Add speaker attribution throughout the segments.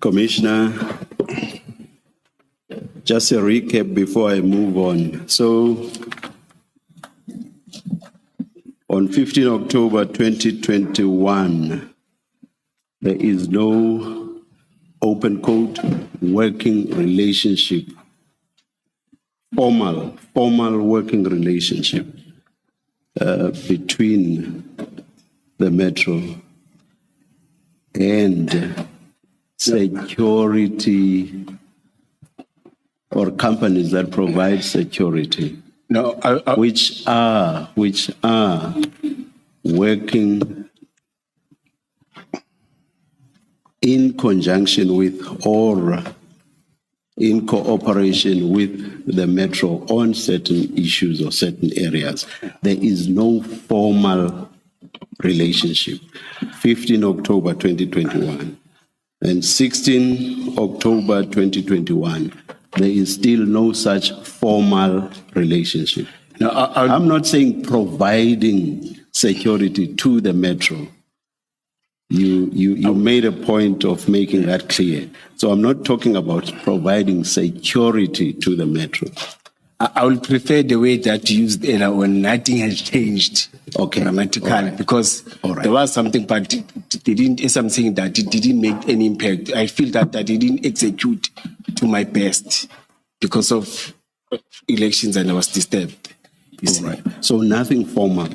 Speaker 1: Commissioner, just a recap before I move on. So, on 15 October 2021, there is no open code working relationship, formal working relationship between the Metro and security or companies that provide security.
Speaker 2: No,
Speaker 1: which are working in conjunction with or in cooperation with the Metro on certain issues or certain areas. There is no formal relationship. 15 October 2021 and 16 October 2021. There is still no such formal relationship. Now, I'm not saying providing security to the Metro. You made a point of making that clear. So I'm not talking about providing security to the Metro.
Speaker 2: I would prefer the way that you used it when nothing has changed dramatically, right. Because there was something, but they didn't, something that it didn't make any impact. I feel that I didn't execute to my best because of elections and I was disturbed.
Speaker 1: Right. So nothing formal.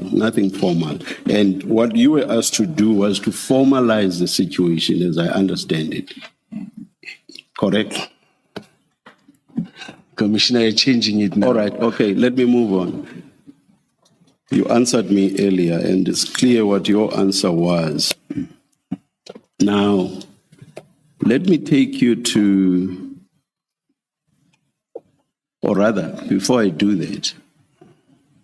Speaker 1: And what you were asked to do was to formalize the situation as I understand it. Correct?
Speaker 2: Commissioner, you're changing it now.
Speaker 1: All right, okay, let me move on. You answered me earlier, and it's clear what your answer was. Now, let me take you to, or rather, before I do that,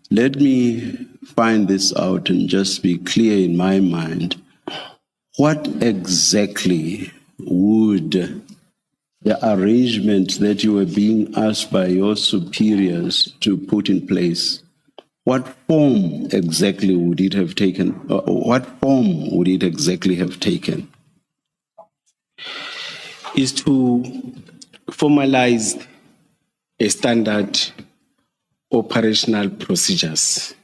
Speaker 1: let me find this out and just be clear in my mind. What exactly would the arrangement that you were being asked by your superiors to put in place, what form exactly would it have taken? What form would it exactly have taken?
Speaker 2: Is to formalize a standard operational procedures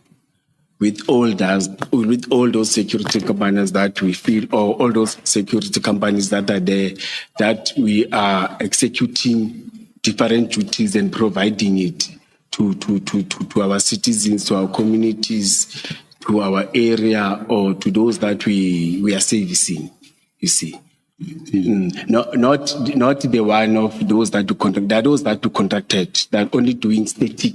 Speaker 2: with all those security companies that we feel, or all those security companies that are there, that we are executing different duties and providing it to our citizens, to our communities, to our area, or to those that we are servicing, you see. Not the one of those that do contract. There are those that do contracted, that are only doing static,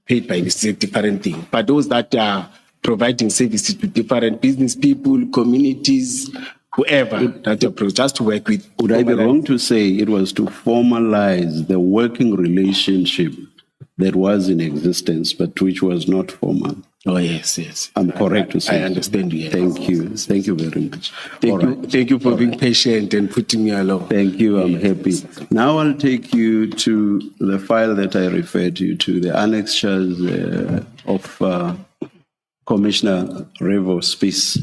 Speaker 2: paid by this different thing. But those that are providing services to different business people, communities, whoever that approach, just to work with.
Speaker 1: Would I be wrong to say it was to formalize the working relationship that was in existence, but which was not formal?
Speaker 2: Oh, yes.
Speaker 1: I'm correct to say.
Speaker 2: I understand you. Yes.
Speaker 1: Thank you very much.
Speaker 2: Thank you for being patient and putting me along.
Speaker 1: Thank you, I'm happy. Now I'll take you to the file that I referred you to, the annexures of Commissioner Revo's piece.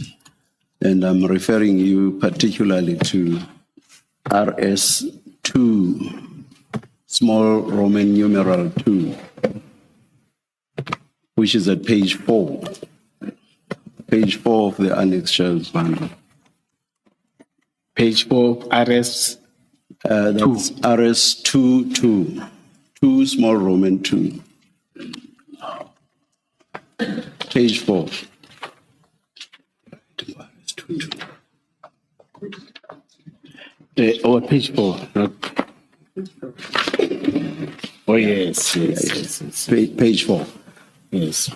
Speaker 1: And I'm referring you particularly to RS2, small Roman numeral 2. Which is at page 4. Page 4 of the annexures bundle.
Speaker 2: Page 4, RS.
Speaker 1: That's RS2, 2 small Roman 2. Page 4.
Speaker 2: Page 4. Oh, yes.
Speaker 1: Page 4.
Speaker 2: Yes.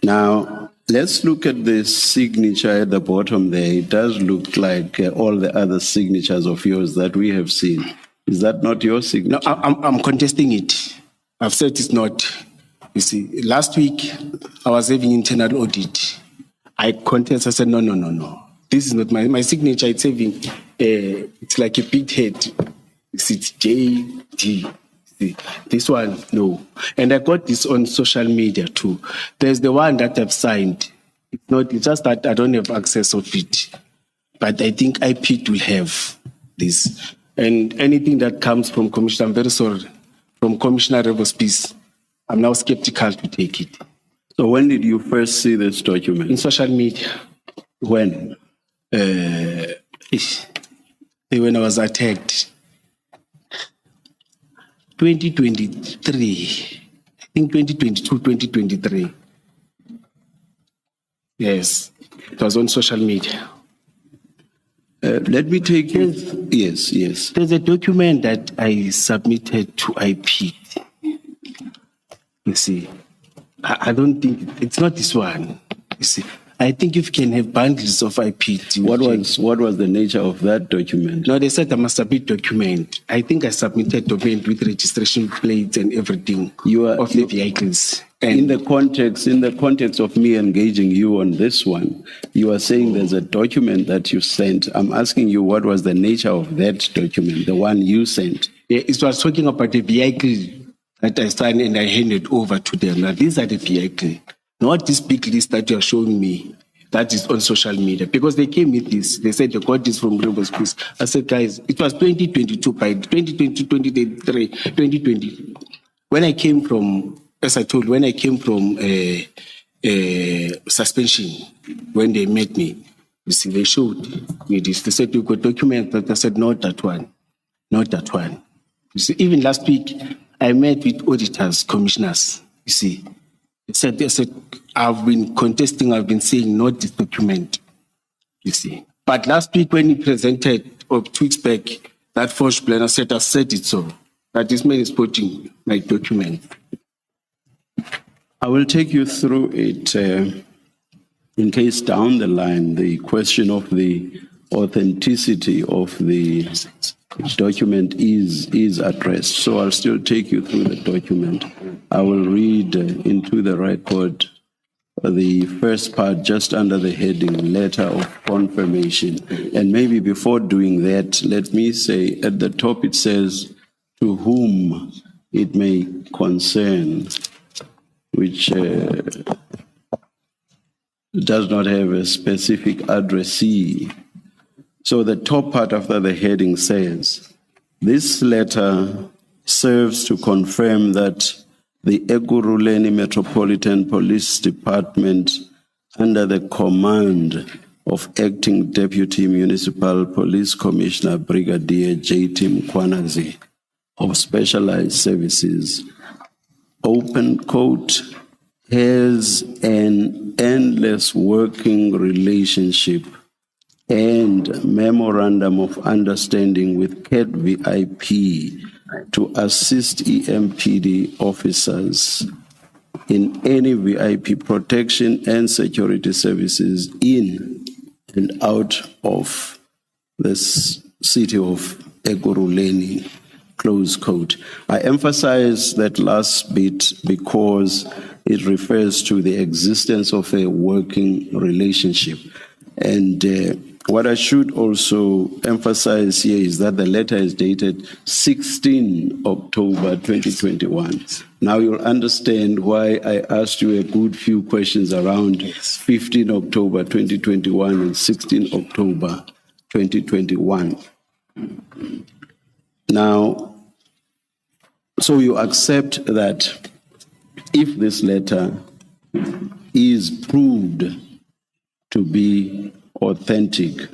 Speaker 1: Now, let's look at the signature at the bottom there. It does look like all the other signatures of yours that we have seen. Is that not your signature?
Speaker 2: No, I'm contesting it. I've said it's not. You see, last week I was having internal audit. I contested. I said, no. This is not my signature. It's having, it's like a big head. It's JD. This one, no. And I got this on social media too. There's the one that I've signed. It's just that I don't have access of it. But I think IP will have. this. And anything that comes from Commissioner, I'm very sorry, from Commissioner Revo's, I'm now skeptical to take it.
Speaker 1: So when did you first see this document?
Speaker 2: In social media.
Speaker 1: When?
Speaker 2: When I was attacked. 2023. I think 2022, 2023. Yes, it was on social media.
Speaker 1: Let me take you. Yes.
Speaker 2: There's a document that I submitted to IP. You see, I don't think it's not this one. You see, I think if you can have bundles of IP.
Speaker 1: What was the nature of that document?
Speaker 2: No, they said I must submit document. I think I submitted document with registration plates and everything of the vehicles. And
Speaker 1: in the context of me engaging you on this one, you are saying there's a document that you sent. I'm asking you, what was the nature of that document, the one you sent?
Speaker 2: Yeah, it was talking about the vehicle that I signed and I handed over to them. Now, these are the vehicle, not this big list that you're showing me that is on social media. Because they came with this. They said they got this from Revo's Peace. I said, guys, it was 2022, by 2022, 2023, 2020. When I came from, as I told, when I came from suspension, when they met me, you see, they showed me this. They said, you got document that. I said, not that one. Not that one. You see, even last week, I met with auditors, commissioners, you see. They said, I've been contesting, I've been saying not this document, you see. But last week when he presented, or 2 weeks back, that forged plan, I said it so, that this man is putting my document.
Speaker 1: I will take you through it in case down the line the question of the authenticity of the document is addressed. So I'll still take you through the document. I will read into the record the first part just under the heading letter of confirmation. And maybe before doing that, let me say at the top it says to whom it may concern, which does not have a specific addressee. So the top part after the heading says, this letter serves to confirm that the Ekurhuleni Metropolitan Police Department, under the command of Acting Deputy Municipal Police Commissioner Brigadier J.T. Mkhwanazi of Specialized Services, open quote, has an endless working relationship and memorandum of understanding with CAT VIP to assist EMPD officers in any VIP protection and security services in and out of this city of Ekurhuleni, close quote. I emphasize that last bit because it refers to the existence of a working relationship. And what I should also emphasize here is that the letter is dated 16 October 2021. Now you'll understand why I asked you a good few questions around 15 October 2021 and 16 October 2021. Now, so you accept that if this letter is proved to be authentic,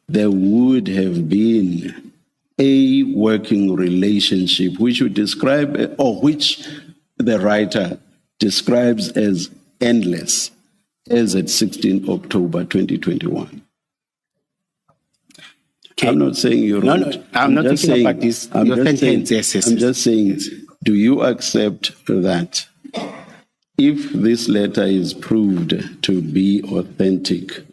Speaker 1: there would have been a working relationship which you describe, or which the writer describes as endless, as at 16 October 2021. Okay. I'm not saying you're wrong.
Speaker 2: No, I'm not talking about this.
Speaker 1: I'm just saying, do you accept that if this letter is proved to be authentic,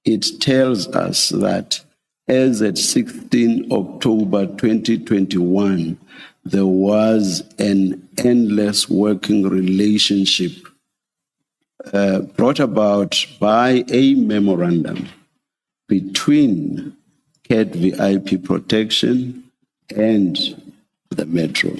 Speaker 1: it tells us that as at 16 October 2021, there was an endless working relationship brought about by a memorandum between CAT VIP protection and the Metro.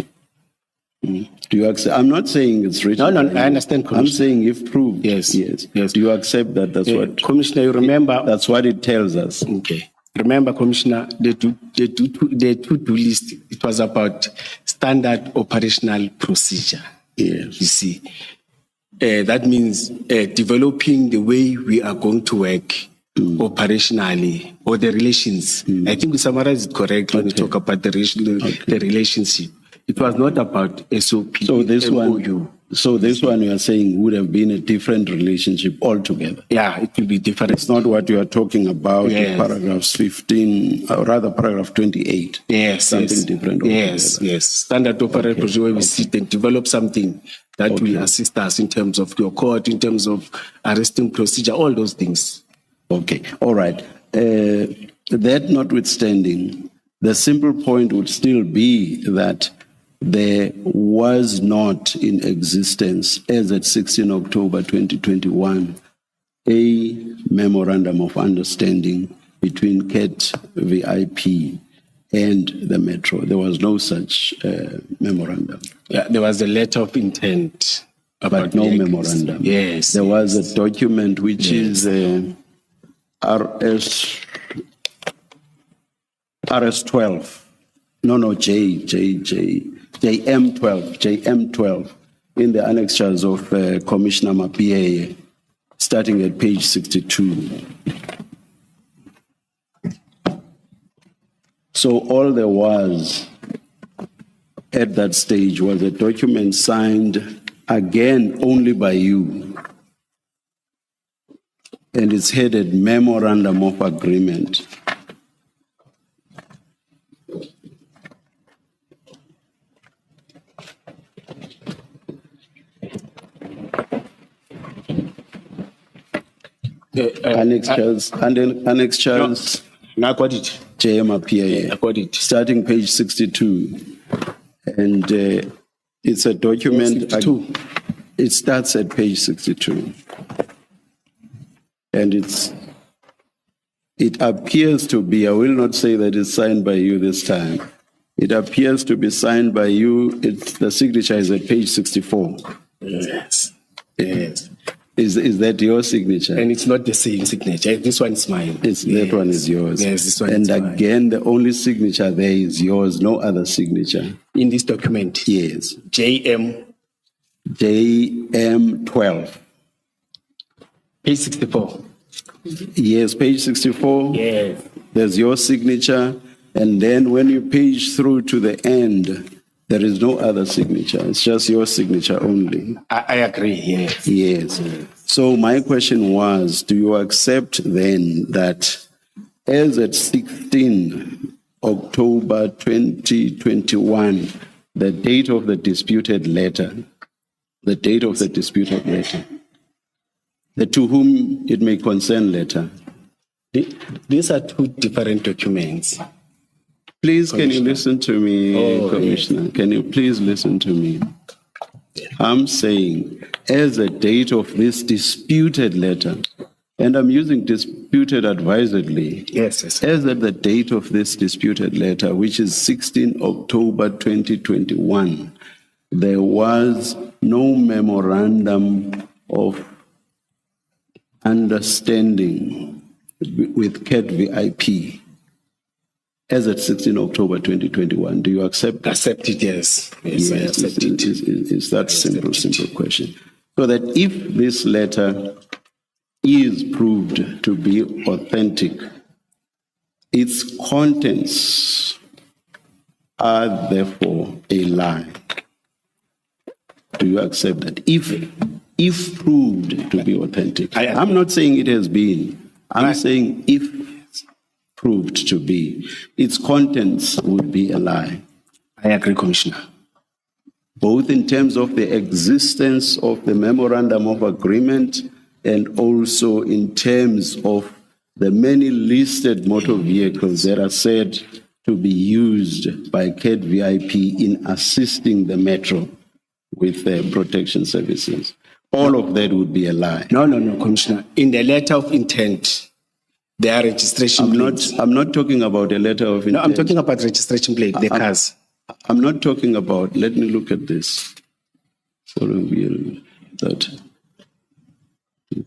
Speaker 1: Do you accept? I'm not saying it's written.
Speaker 2: No, I understand.
Speaker 1: I'm saying if proved.
Speaker 2: Yes.
Speaker 1: Do you accept that? That's what
Speaker 2: Commissioner, you remember?
Speaker 1: That's what it tells us.
Speaker 2: Okay. Remember, Commissioner, the to-do list, it was about standard operational procedure.
Speaker 1: Yes.
Speaker 2: You see, that means developing the way we are going to work operationally, or the relations. I think we summarized it correctly when we talk about the relationship. It was not about SOP.
Speaker 1: So this
Speaker 2: MOU.
Speaker 1: one you are saying would have been a different relationship altogether.
Speaker 2: Yeah, it will be different.
Speaker 1: It's not what you are talking about in
Speaker 2: Yes.
Speaker 1: paragraphs 15, or rather paragraph 28.
Speaker 2: Yes,
Speaker 1: Something
Speaker 2: yes.
Speaker 1: different
Speaker 2: Yes,
Speaker 1: altogether.
Speaker 2: yes. Standard operating procedure where we sit and develop something that will assist us in terms of your court, in terms of arresting procedure, all those things.
Speaker 1: Okay, all right. That notwithstanding, the simple point would still be that there was not in existence, as at 16 October 2021, a memorandum of understanding between CAT VIP and the Metro. There was no such memorandum.
Speaker 2: Yeah, there was a letter of intent.
Speaker 1: But no memorandum.
Speaker 2: Yes.
Speaker 1: There was a document which is RS12. JM12 in the annexures of Commissioner Mapie, starting at page 62. So all there was at that stage was a document signed again only by you, and it's headed Memorandum of Agreement. Annexures.
Speaker 2: Now I got it.
Speaker 1: JMAPA.
Speaker 2: I got it.
Speaker 1: Starting page 62. And it's a document.
Speaker 2: 62.
Speaker 1: It starts at page 62. And it appears to be, I will not say that it's signed by you this time. It appears to be signed by you. The signature is at page 64.
Speaker 2: Yes. Yes.
Speaker 1: Is that your signature?
Speaker 2: And it's not the same signature. This one is mine.
Speaker 1: That one is yours.
Speaker 2: Yes, this one
Speaker 1: and
Speaker 2: is mine.
Speaker 1: Again, the only signature there is yours, no other signature.
Speaker 2: In this document?
Speaker 1: Yes. JM12.
Speaker 2: Page 64.
Speaker 1: Yes, page 64.
Speaker 2: Yes.
Speaker 1: There's your signature. And then when you page through to the end, there is no other signature. It's just your signature only.
Speaker 2: I agree, yes.
Speaker 1: Yes. So my question was, do you accept then that as at 16 October 2021, the date of the disputed letter, the to whom it may concern letter?
Speaker 2: These are two different documents.
Speaker 1: Please, can you listen to me, Commissioner? Yes. Can you please listen to me? I'm saying, as a date of this disputed letter, and I'm using disputed advisedly.
Speaker 2: Yes, yes.
Speaker 1: As at the date of this disputed letter, which is 16 October 2021, there was no memorandum of understanding with CAT VIP. As at 16 October 2021, do you accept that?
Speaker 2: Accept it, yes. Yes, I accept it.
Speaker 1: It's that simple question. So that if this letter is proved to be authentic, its contents are therefore a lie. Do you accept that? If proved to be authentic. I'm not saying it has been. I'm saying if proved to be, its contents would be a lie.
Speaker 2: I agree, Commissioner.
Speaker 1: Both in terms of the existence of the Memorandum of Agreement and also in terms of the many listed motor vehicles that are said to be used by CAT VIP in assisting the Metro with their protection services. All of that would be a lie.
Speaker 2: No, Commissioner. In the letter of intent, there are registration plates.
Speaker 1: I'm not talking about a letter of intent.
Speaker 2: No, I'm talking about registration plate, the cars.
Speaker 1: I'm not talking about, let me look at this. Following that we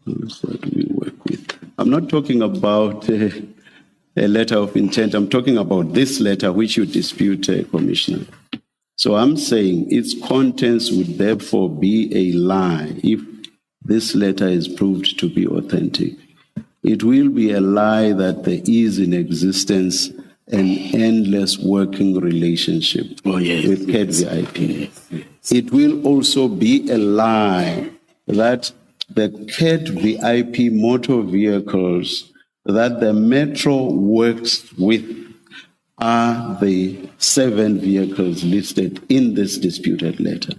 Speaker 1: work with. I'm not talking about a letter of intent. I'm talking about this letter which you dispute, Commissioner. So I'm saying its contents would therefore be a lie if this letter is proved to be authentic. It will be a lie that there is in existence an endless working relationship with CAD-VIP. It will also be a lie that the CAD-VIP motor vehicles that the Metro works with are the 7 vehicles listed in this disputed letter.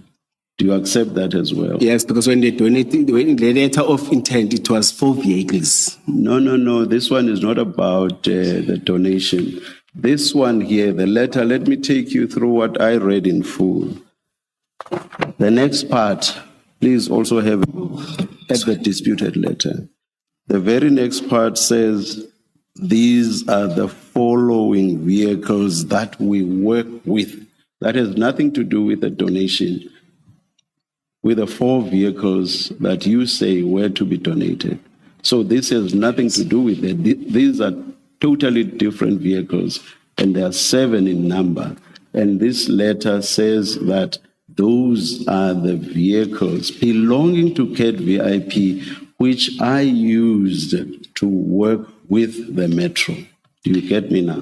Speaker 1: Do you accept that as well?
Speaker 2: Yes, because when they donated, when the letter of intent, it was 4 vehicles.
Speaker 1: No. This one is not about the donation. This one here, the letter, let me take you through what I read in full. The next part, please also have at the disputed letter. The very next part says, these are the following vehicles that we work with. That has nothing to do with the donation, with the 4 vehicles that you say were to be donated. So this has nothing to do with it. These are totally different vehicles, and there are 7 in number. And this letter says that those are the vehicles belonging to CAD-VIP, which I used to work with the Metro. Do you get me now?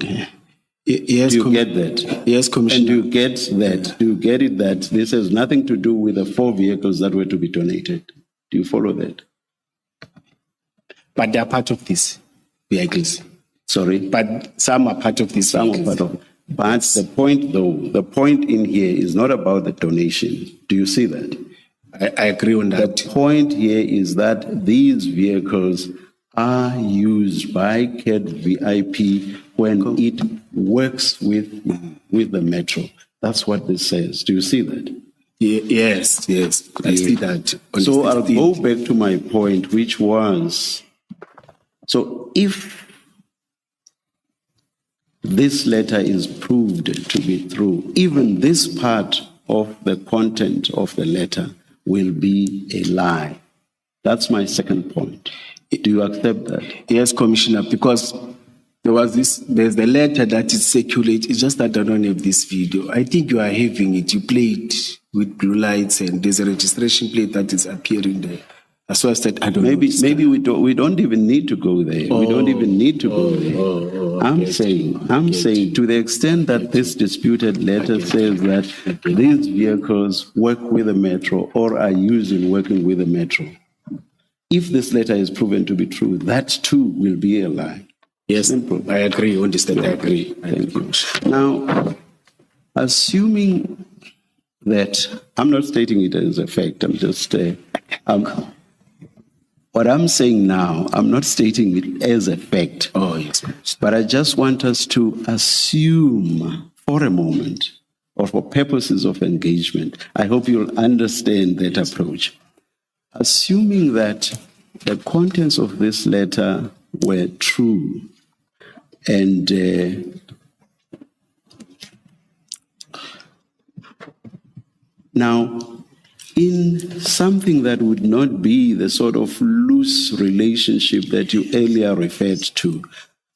Speaker 2: Yes,
Speaker 1: do you get that?
Speaker 2: Yes, Commissioner.
Speaker 1: And do you get that? Do you get it that this has nothing to do with the 4 vehicles that were to be donated? Do you follow that?
Speaker 2: But they are part of these vehicles.
Speaker 1: Sorry?
Speaker 2: But some are part of these
Speaker 1: Some
Speaker 2: vehicles.
Speaker 1: are part of. But the point, though, the point in here is not about the donation. Do you see that?
Speaker 2: I agree on that.
Speaker 1: The point here is that these vehicles are used by CAD-VIP when it works with the Metro. That's what this says. Do you see that?
Speaker 2: Yes. I see that.
Speaker 1: So I'll go back to my point, which was, so if this letter is proved to be true, even this part of the content of the letter will be a lie. That's my second point. Do you accept that?
Speaker 2: Yes, Commissioner, because there's the letter that is circulated. It's just that I don't have this video. I think you are having it. You play it with blue lights, and there's a registration plate that is appearing there. That's why I said I don't know.
Speaker 1: Maybe we don't even need to go there. We don't even need to go there. I'm saying to the extent that this disputed letter says that these vehicles work with the Metro or are used in working with the Metro, if this letter is proven to be true, that too will be a lie.
Speaker 2: Yes,
Speaker 1: simple.
Speaker 2: I agree on this. I agree.
Speaker 1: Thank you. Now, assuming that I'm not stating it as a fact, I'm just what I'm saying now, I'm not stating it as a fact.
Speaker 2: Oh, yes.
Speaker 1: But I just want us to assume for a moment, or for purposes of engagement, I hope you'll understand that approach. Assuming that the contents of this letter were true, and now, in something that would not be the sort of loose relationship that you earlier referred to,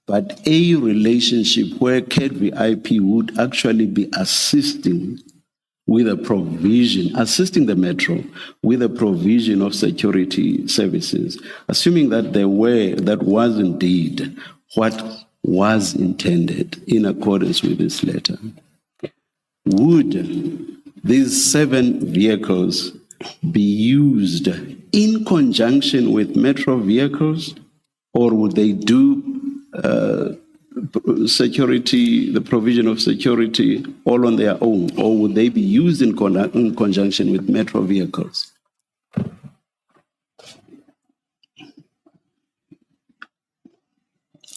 Speaker 1: but a relationship where CAD-VIP would actually be assisting with a provision, assisting the Metro with a provision of security services, assuming that that was indeed what was intended in accordance with this letter, would these 7 vehicles be used in conjunction with Metro vehicles, or would they do security, the provision of security, all on their own, or would they be used in conjunction with Metro vehicles?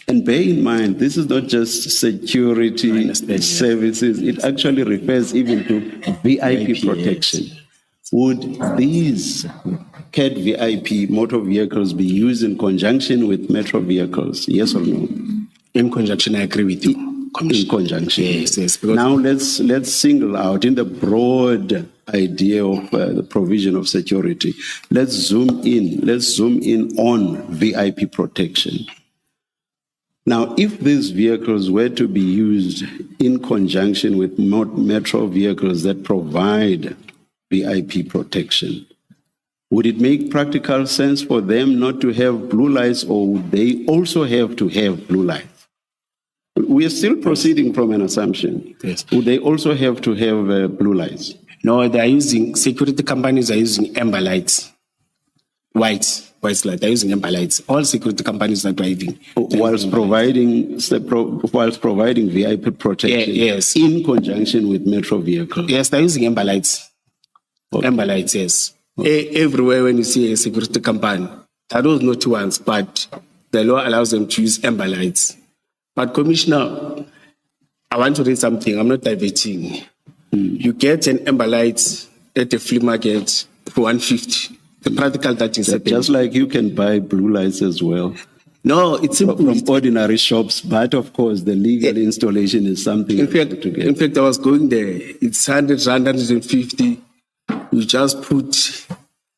Speaker 1: And bear in mind, this is not just security services, it actually refers even to VIP protection. Would these CAD-VIP motor vehicles be used in conjunction with Metro vehicles? Yes or no?
Speaker 2: In conjunction, I agree with you.
Speaker 1: In conjunction.
Speaker 2: Yes.
Speaker 1: Now let's single out in the broad idea of the provision of security. Let's zoom in on VIP protection. Now, if these vehicles were to be used in conjunction with metro vehicles that provide VIP protection, would it make practical sense for them not to have blue lights, or would they also have to have blue lights? We are still proceeding from an assumption.
Speaker 2: Yes.
Speaker 1: Would they also have to have blue lights?
Speaker 2: No, security companies are using amber lights. White light. They're using amber lights. All security companies are driving.
Speaker 1: Whilst providing VIP protection
Speaker 2: yes.
Speaker 1: in conjunction with metro vehicles?
Speaker 2: Yes, they're using amber lights.
Speaker 1: Okay.
Speaker 2: Amber lights, yes. Everywhere when you see a security company, there are those naughty ones, but the law allows them to use amber lights. But Commissioner, I want to read something. I'm not diverting. You get an amber light at the flea market for 150. The practical that is happening.
Speaker 1: Just like you can buy blue lights as well.
Speaker 2: No, it's simple.
Speaker 1: From ordinary shops, but of course the legal installation is something.
Speaker 2: In fact, I was going there. It's 100, 150. You just put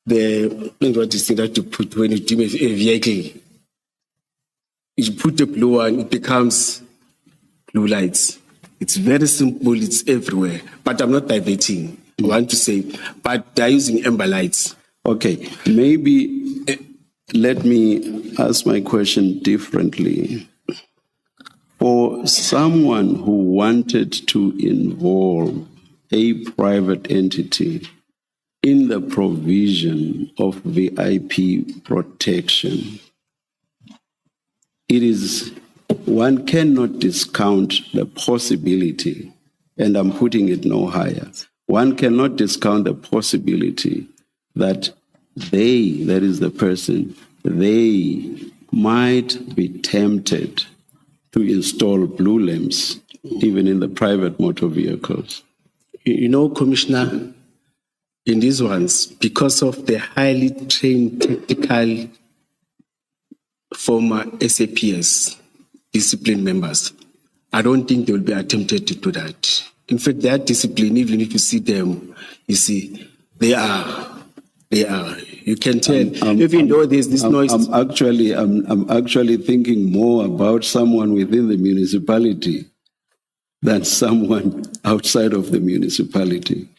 Speaker 2: what is that you put when you do a vehicle. You put the blue one, it becomes blue lights. It's very simple, it's everywhere. But I'm not diverting, I want to say. But they're using amber lights.
Speaker 1: Okay, maybe let me ask my question differently. For someone who wanted to involve a private entity in the provision of VIP protection, one cannot discount the possibility, and I'm putting it no higher, one cannot discount the possibility that that is the person, they might be tempted to install blue lamps even in the private motor vehicles.
Speaker 2: You know, Commissioner, in these ones, because of the highly trained technical former SAPS discipline members, I don't think they will be attempted to do that. In fact, they are disciplined. Even if you see them, you see, they are. You can tell. Even though there's this noise.
Speaker 1: I'm actually thinking more about someone within the municipality than someone outside of the municipality.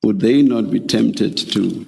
Speaker 1: Would they not be tempted to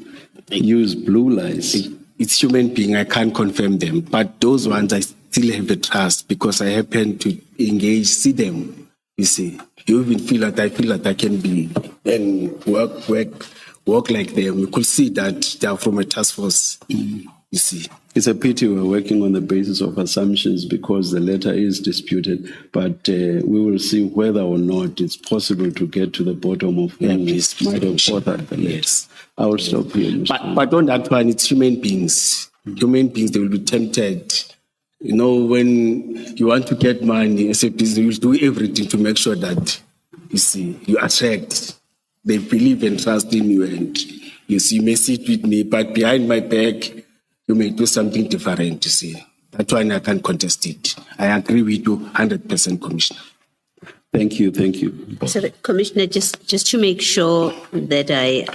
Speaker 1: use blue lights?
Speaker 2: It's human being. I can't confirm them, but those ones I still have a trust because I happen to engage, see them. You see, you even feel that I can be and work like them. You could see that they are from a task force. You see,
Speaker 1: it's a pity we're working on the basis of assumptions because the letter is disputed. But we will see whether or not it's possible to get to the bottom of who might have authored the letter.
Speaker 2: Yes.
Speaker 1: I will stop here.
Speaker 2: But on that one, it's human beings. Human beings, they will be tempted. You know, when you want to get money, SAPs, they will do everything to make sure that, you see, you attract. They believe and trust in you, and you see, you may sit with me, but behind my back, you may do something different, you see. That one I can't contest it. I agree with you 100%, Commissioner.
Speaker 1: Thank you.
Speaker 3: So, Commissioner, just to make sure that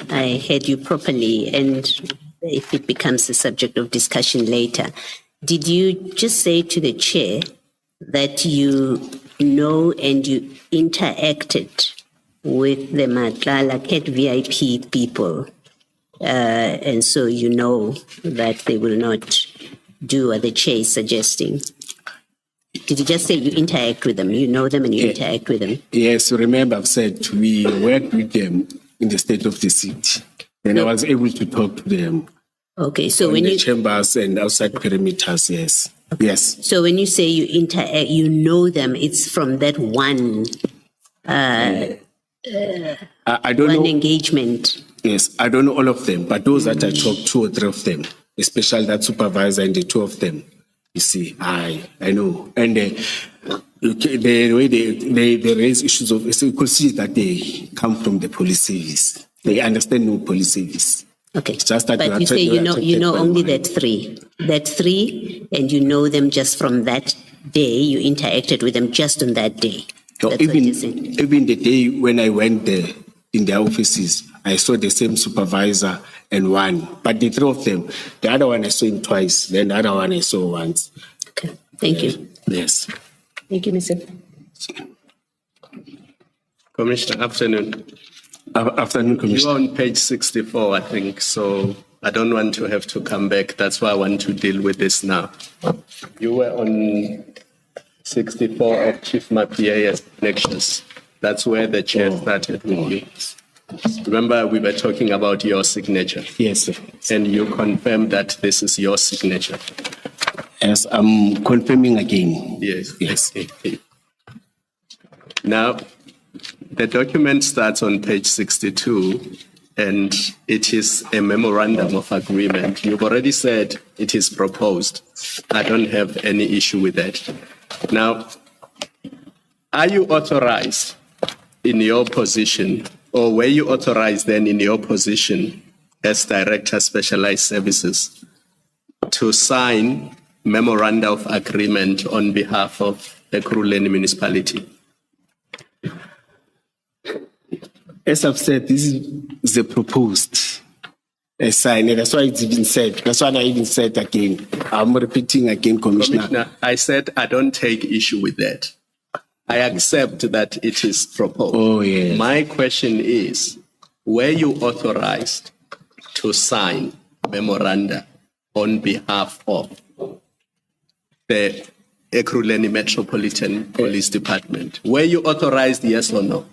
Speaker 3: I heard you properly, and if it becomes a subject of discussion later, did you just say to the chair that you know and you interacted with the Madlanga Cat VIP people, and so you know that they will not do what the chair is suggesting? Did you just say you interact with them? You know them and you interact with them?
Speaker 2: Yes, remember I've said we worked with them in the state of the city. And I was able to talk to them.
Speaker 3: Okay, so when
Speaker 2: the chambers and outside perimeters, yes. Okay. Yes.
Speaker 3: So when you say you interact, you know them, it's from that one
Speaker 2: I don't know
Speaker 3: engagement.
Speaker 2: Yes, I don't know all of them, but those that I talked, 2 or 3 of them, especially that supervisor and the 2 of them. You see, I know. And the way they raise issues of, so you could see that they come from the police service. They understand no police service.
Speaker 3: Okay.
Speaker 2: It's just that
Speaker 3: but you say you know only that 3, and you know them just from that day. You interacted with them just on that day.
Speaker 2: So even the day when I went there in their offices, I saw the same supervisor and one, but the 3 of them, the other one I saw him twice, then the other one I saw once.
Speaker 3: Okay. Thank you.
Speaker 2: Yes.
Speaker 3: Thank you, Mr.
Speaker 4: Commissioner, afternoon.
Speaker 2: Afternoon, Commissioner.
Speaker 4: You're on page 64, I think, so I don't want to have to come back. That's why I want to deal with this now. You were on 64 of Chief Mapia's connections. That's where the chair started with you. Remember, we were talking about your signature.
Speaker 2: Yes, sir.
Speaker 4: And you confirmed that this is your signature.
Speaker 2: Yes, I'm confirming again.
Speaker 4: Yes.
Speaker 2: Yes.
Speaker 4: Now, the document starts on page 62, and it is a memorandum of agreement. You've already said it is proposed. I don't have any issue with that. Now, are you authorized in your position, or were you authorized then in your position as Director Specialized Services to sign memoranda of agreement on behalf of the Ekurhuleni municipality?
Speaker 2: As I've said, this is the proposed sign. That's why it's even said. That's why I even said again. I'm repeating again, Commissioner.
Speaker 4: Commissioner, I said I don't take issue with that. I accept that it is proposed.
Speaker 2: Oh, yes.
Speaker 4: My question is, were you authorized to sign memoranda on behalf of the Ekurhuleni Metropolitan Police Department? Were you authorized, yes or no?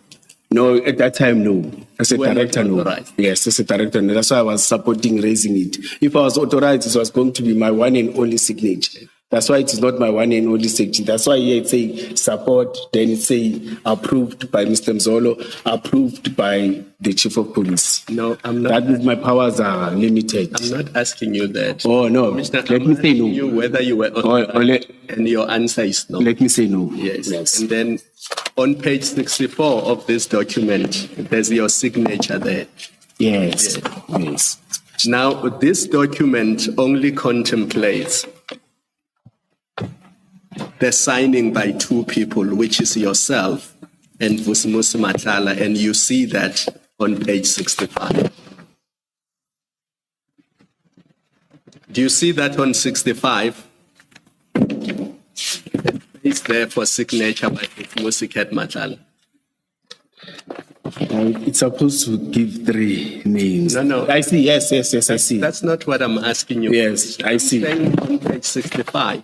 Speaker 2: No, at that time, no. As a
Speaker 4: You were not
Speaker 2: director, no.
Speaker 4: authorized.
Speaker 2: Yes, as a director, no. That's why I was supporting raising it. If I was authorized, it was going to be my one and only signature. That's why it is not my one and only signature. That's why here it say support, then it say approved by Mr. Mzolo, approved by the Chief of Police.
Speaker 4: No, I'm not.
Speaker 2: That means my powers are limited.
Speaker 4: I'm not asking you that.
Speaker 2: Oh, no.
Speaker 4: Commissioner,
Speaker 2: Let
Speaker 4: I'm
Speaker 2: me say
Speaker 4: asking
Speaker 2: no.
Speaker 4: you whether you were authorized, and your answer is no.
Speaker 2: Let me say no.
Speaker 4: Yes. And then on page 64 of this document, there's your signature there.
Speaker 2: Yes. Yes.
Speaker 4: Now, this document only contemplates the signing by two people, which is yourself and Vusimusi Madlanga, and you see that on page 65. Do you see that on 65? It's there for signature by Vusimusi Madlanga.
Speaker 2: It's supposed to give three names.
Speaker 4: No.
Speaker 2: I see. Yes, I see.
Speaker 4: That's not what I'm asking you.
Speaker 2: Yes, I see.
Speaker 4: I'm saying on page 65,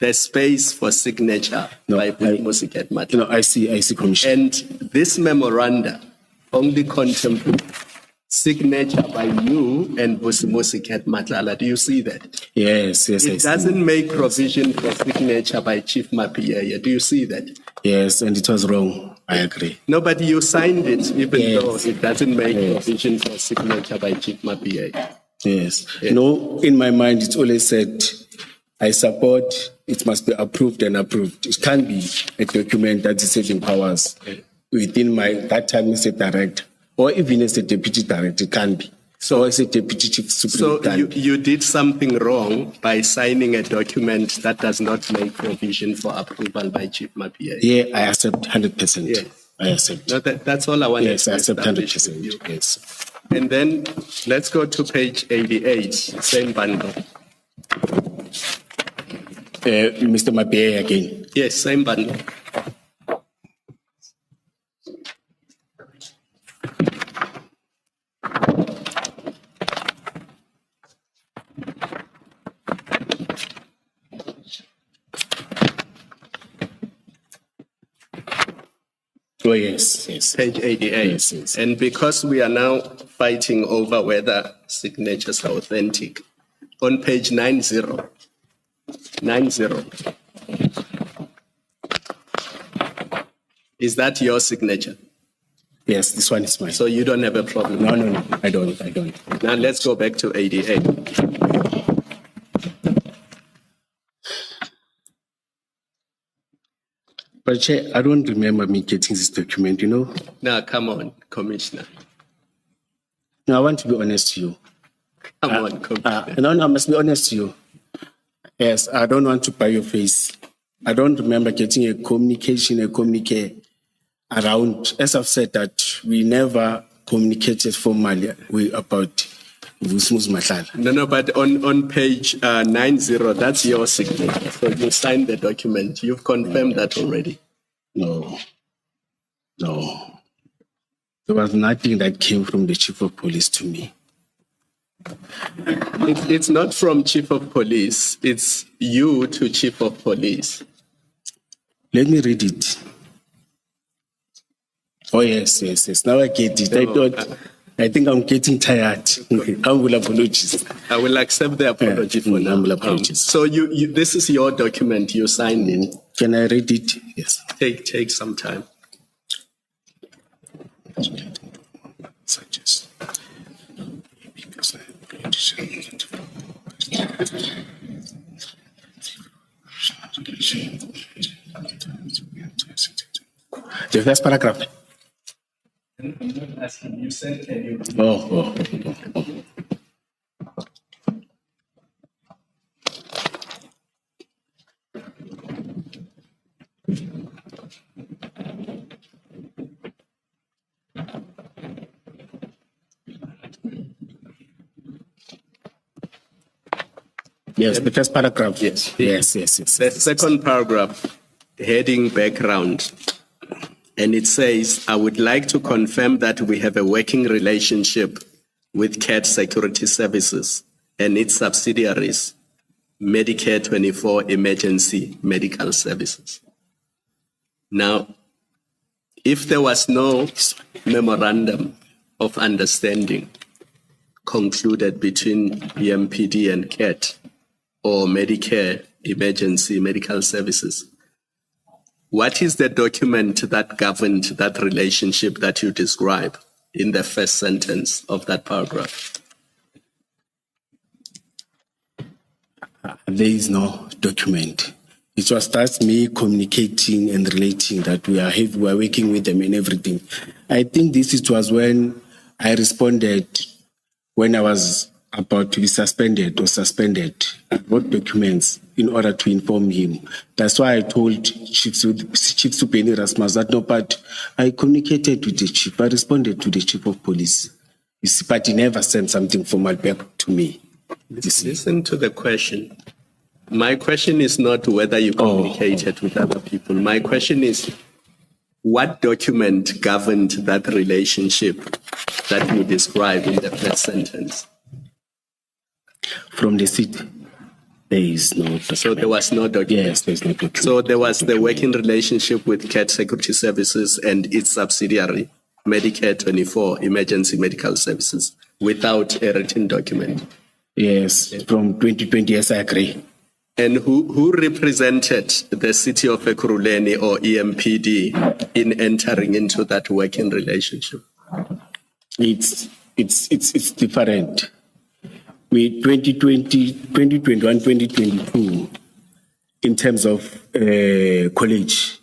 Speaker 4: there's space for signature by Vusimusi Madlanga.
Speaker 2: No, I see, Commissioner.
Speaker 4: And this memoranda only contemplates signature by you and Vusimusi Madlanga. Do you see that?
Speaker 2: Yes, I see.
Speaker 4: It doesn't make provision for signature by Chief Mapia. Do you see that?
Speaker 2: Yes, and it was wrong. I agree.
Speaker 4: No, but you signed it even
Speaker 2: Yes.
Speaker 4: though it doesn't make provision for signature by Chief Mapia.
Speaker 2: Yes. No, in my mind, it's always said, I support, it must be approved and approved. It can't be a document that is saving powers within that time as a director, or even as a deputy director, it can't be. So as a deputy chief
Speaker 4: So
Speaker 2: superintendent.
Speaker 4: you did something wrong by signing a document that does not make provision for approval by Chief Mapia.
Speaker 2: Yeah, I accept 100%.
Speaker 4: Yes.
Speaker 2: I accept.
Speaker 4: No, that's all I wanted
Speaker 2: Yes,
Speaker 4: to
Speaker 2: I accept
Speaker 4: establish with
Speaker 2: 100%.
Speaker 4: you.
Speaker 2: Yes.
Speaker 4: And then let's go to page 88, same bundle.
Speaker 2: Mr. Mapia again.
Speaker 4: Yes, same bundle.
Speaker 2: Oh, yes.
Speaker 4: Page 88.
Speaker 2: Yes.
Speaker 4: And because we are now fighting over whether signatures are authentic, on page 90, is that your signature?
Speaker 2: Yes, this one is mine.
Speaker 4: So you don't have a problem?
Speaker 2: No, I don't.
Speaker 4: Now let's go back to 88.
Speaker 2: But Chair, I don't remember me getting this document,
Speaker 4: Now, come on, Commissioner.
Speaker 2: No, I want to be honest to you.
Speaker 4: Come on, Commissioner.
Speaker 2: No, I must be honest to you. Yes, I don't want to buy your face. I don't remember getting a communique around. As I've said that we never communicated formally about Vusmus Matlala.
Speaker 4: No, but on page 90, that's your signature. So you signed the document. You've confirmed that already.
Speaker 2: No. There was nothing that came from the chief of police to me.
Speaker 4: It's not from chief of police. It's you to chief of police.
Speaker 2: Let me read it. Oh, yes. Now I get it. I think I'm getting tired. Humble apologies.
Speaker 4: I will accept the apology for now.
Speaker 2: Humble apologies.
Speaker 4: So this is your document. You signed it.
Speaker 2: Can I read it? Yes.
Speaker 4: Take some time.
Speaker 2: Suggest. Because the first paragraph.
Speaker 4: You said, can you?
Speaker 2: Oh. Yes, the first paragraph.
Speaker 4: Yes.
Speaker 2: Yes.
Speaker 4: The second paragraph, heading background. And it says, I would like to confirm that we have a working relationship with CAT Security Services and its subsidiaries, Medicare 24 Emergency Medical Services. Now, if there was no memorandum of understanding concluded between EMPD and CAT or Medicare Emergency Medical Services, what is the document that governed that relationship that you describe in the first sentence of that paragraph?
Speaker 2: There is no document. It was just me communicating and relating that we are working with them and everything. I think it was when I responded when I was about to be suspended. I brought documents in order to inform him. That's why I told Chief Supeni Rasmus that no, but I communicated with the chief. I responded to the chief of police. You see, but he never sent something formal back to me.
Speaker 4: Listen to the question. My question is not whether you communicated with other people. My question is, what document governed that relationship that you describe in the first sentence?
Speaker 2: From the city, there is no document.
Speaker 4: So there was no document?
Speaker 2: Yes, there's no document.
Speaker 4: So there was the working relationship with CAT Security Services and its subsidiary, Medicare 24 Emergency Medical Services, without a written document?
Speaker 2: Yes, from 2020, yes, I agree.
Speaker 4: And who represented the city of Ekurhuleni or EMPD in entering into that working relationship?
Speaker 2: It's different. With 2020, 2021, 2022, in terms of college,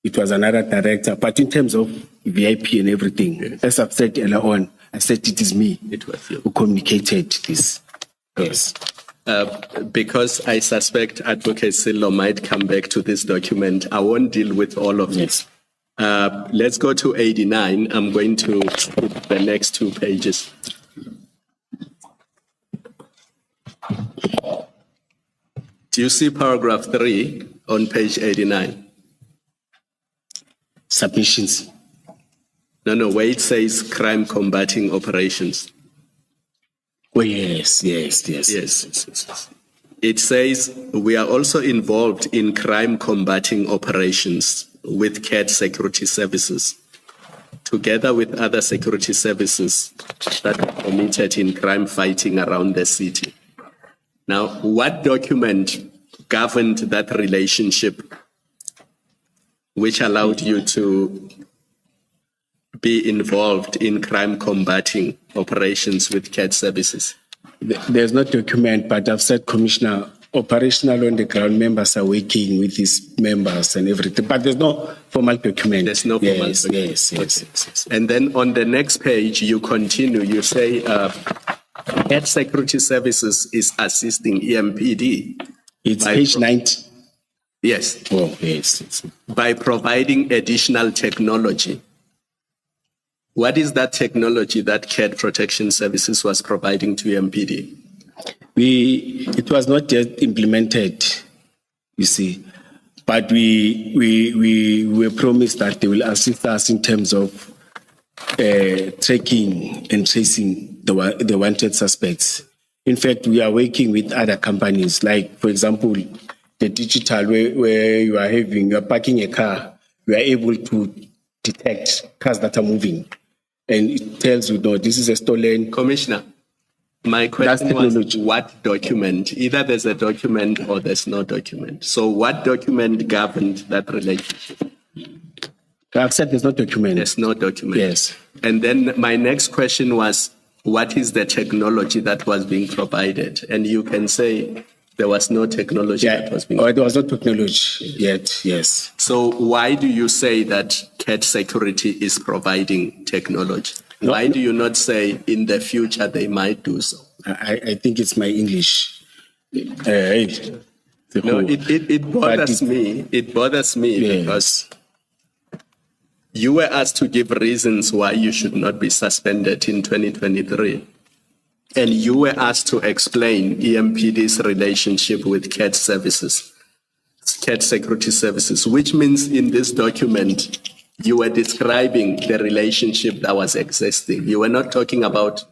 Speaker 2: it was another director. But in terms of VIP and everything, yes, as I've said earlier on, I said it is me who communicated this. Yes.
Speaker 4: Because I suspect Advocate Sillo might come back to this document, I won't deal with all of this. Let's go to 89. I'm going to skip the next 2 pages. Do you see paragraph 3 on page 89?
Speaker 2: Submissions.
Speaker 4: No, where it says crime combating operations.
Speaker 2: Oh, yes.
Speaker 4: It says we are also involved in crime combating operations with CAT Security Services, together with other security services that are committed in crime fighting around the city. Now, what document governed that relationship which allowed you to be involved in crime combating operations with CAT services?
Speaker 2: There's no document, but I've said, Commissioner, operational on the ground members are working with these members and everything, but there's no formal document.
Speaker 4: There's no formal document.
Speaker 2: Yes.
Speaker 4: And then on the next page, you continue, you say, CAT Security Services is assisting EMPD.
Speaker 2: It's page 90.
Speaker 4: Yes.
Speaker 2: Oh, yes.
Speaker 4: By providing additional technology What is that technology that CAT Protection Services was providing to MPD?
Speaker 2: It was not yet implemented, you see, but we were promised that they will assist us in terms of tracking and tracing the wanted suspects. In fact, we are working with other companies, like, for example, the digital where you are parking a car, you are able to detect cars that are moving. And it tells you, no, this is a stolen.
Speaker 4: Commissioner, my question was what document? Either there's a document or there's no document. So what document governed that relationship?
Speaker 2: I've said there's no document.
Speaker 4: There's no document.
Speaker 2: Yes.
Speaker 4: And then my next question was, what is the technology that was being provided? And you can say there was no technology that was being provided.
Speaker 2: There was no technology yet, yes.
Speaker 4: So why do you say that CAT Security is providing technology? Why do you not say in the future they might do so?
Speaker 2: I think it's my English.
Speaker 4: No, it bothers me. It bothers me because you were asked to give reasons why you should not be suspended in 2023. And you were asked to explain EMPD's relationship with CAT services, CAT Security Services, which means in this document, you were describing the relationship that was existing. You were not talking about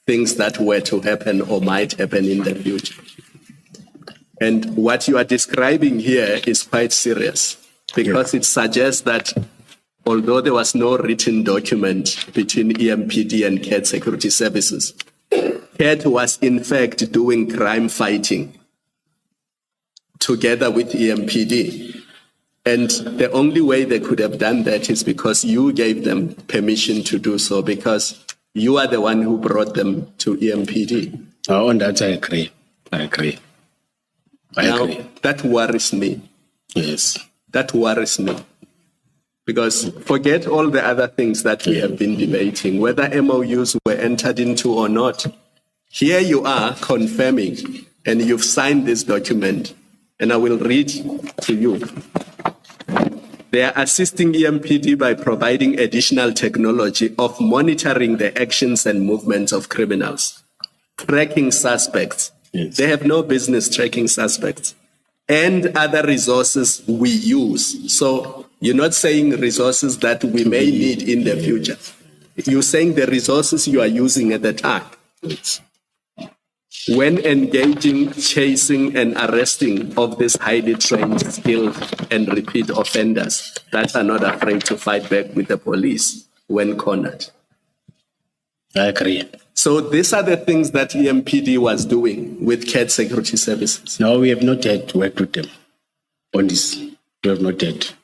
Speaker 4: things that were to happen or might happen in the future. And what you are describing here is quite serious because it suggests that although there was no written document between EMPD and CAT Security Services, CAT was in fact doing crime fighting together with EMPD. And the only way they could have done that is because you gave them permission to do so, because you are the one who brought them to EMPD.
Speaker 2: On that, I agree. I agree.
Speaker 4: That worries me.
Speaker 2: Yes.
Speaker 4: That worries me. Because forget all the other things that we have been debating, whether MOUs were entered into or not. Here you are confirming, and you've signed this document, and I will read to you. They are assisting EMPD by providing additional technology of monitoring the actions and movements of criminals, tracking suspects.
Speaker 2: Yes.
Speaker 4: They have no business tracking suspects, and other resources we use. So you're not saying resources that we may need in the future. You're saying the resources you are using at the time. When engaging, chasing, and arresting of these highly trained, skilled, and repeat offenders that are not afraid to fight back with the police when cornered.
Speaker 2: I agree.
Speaker 4: So these are the things that EMPD was doing with CAT Security Services.
Speaker 2: No, we have not yet worked with them on this. We have not yet.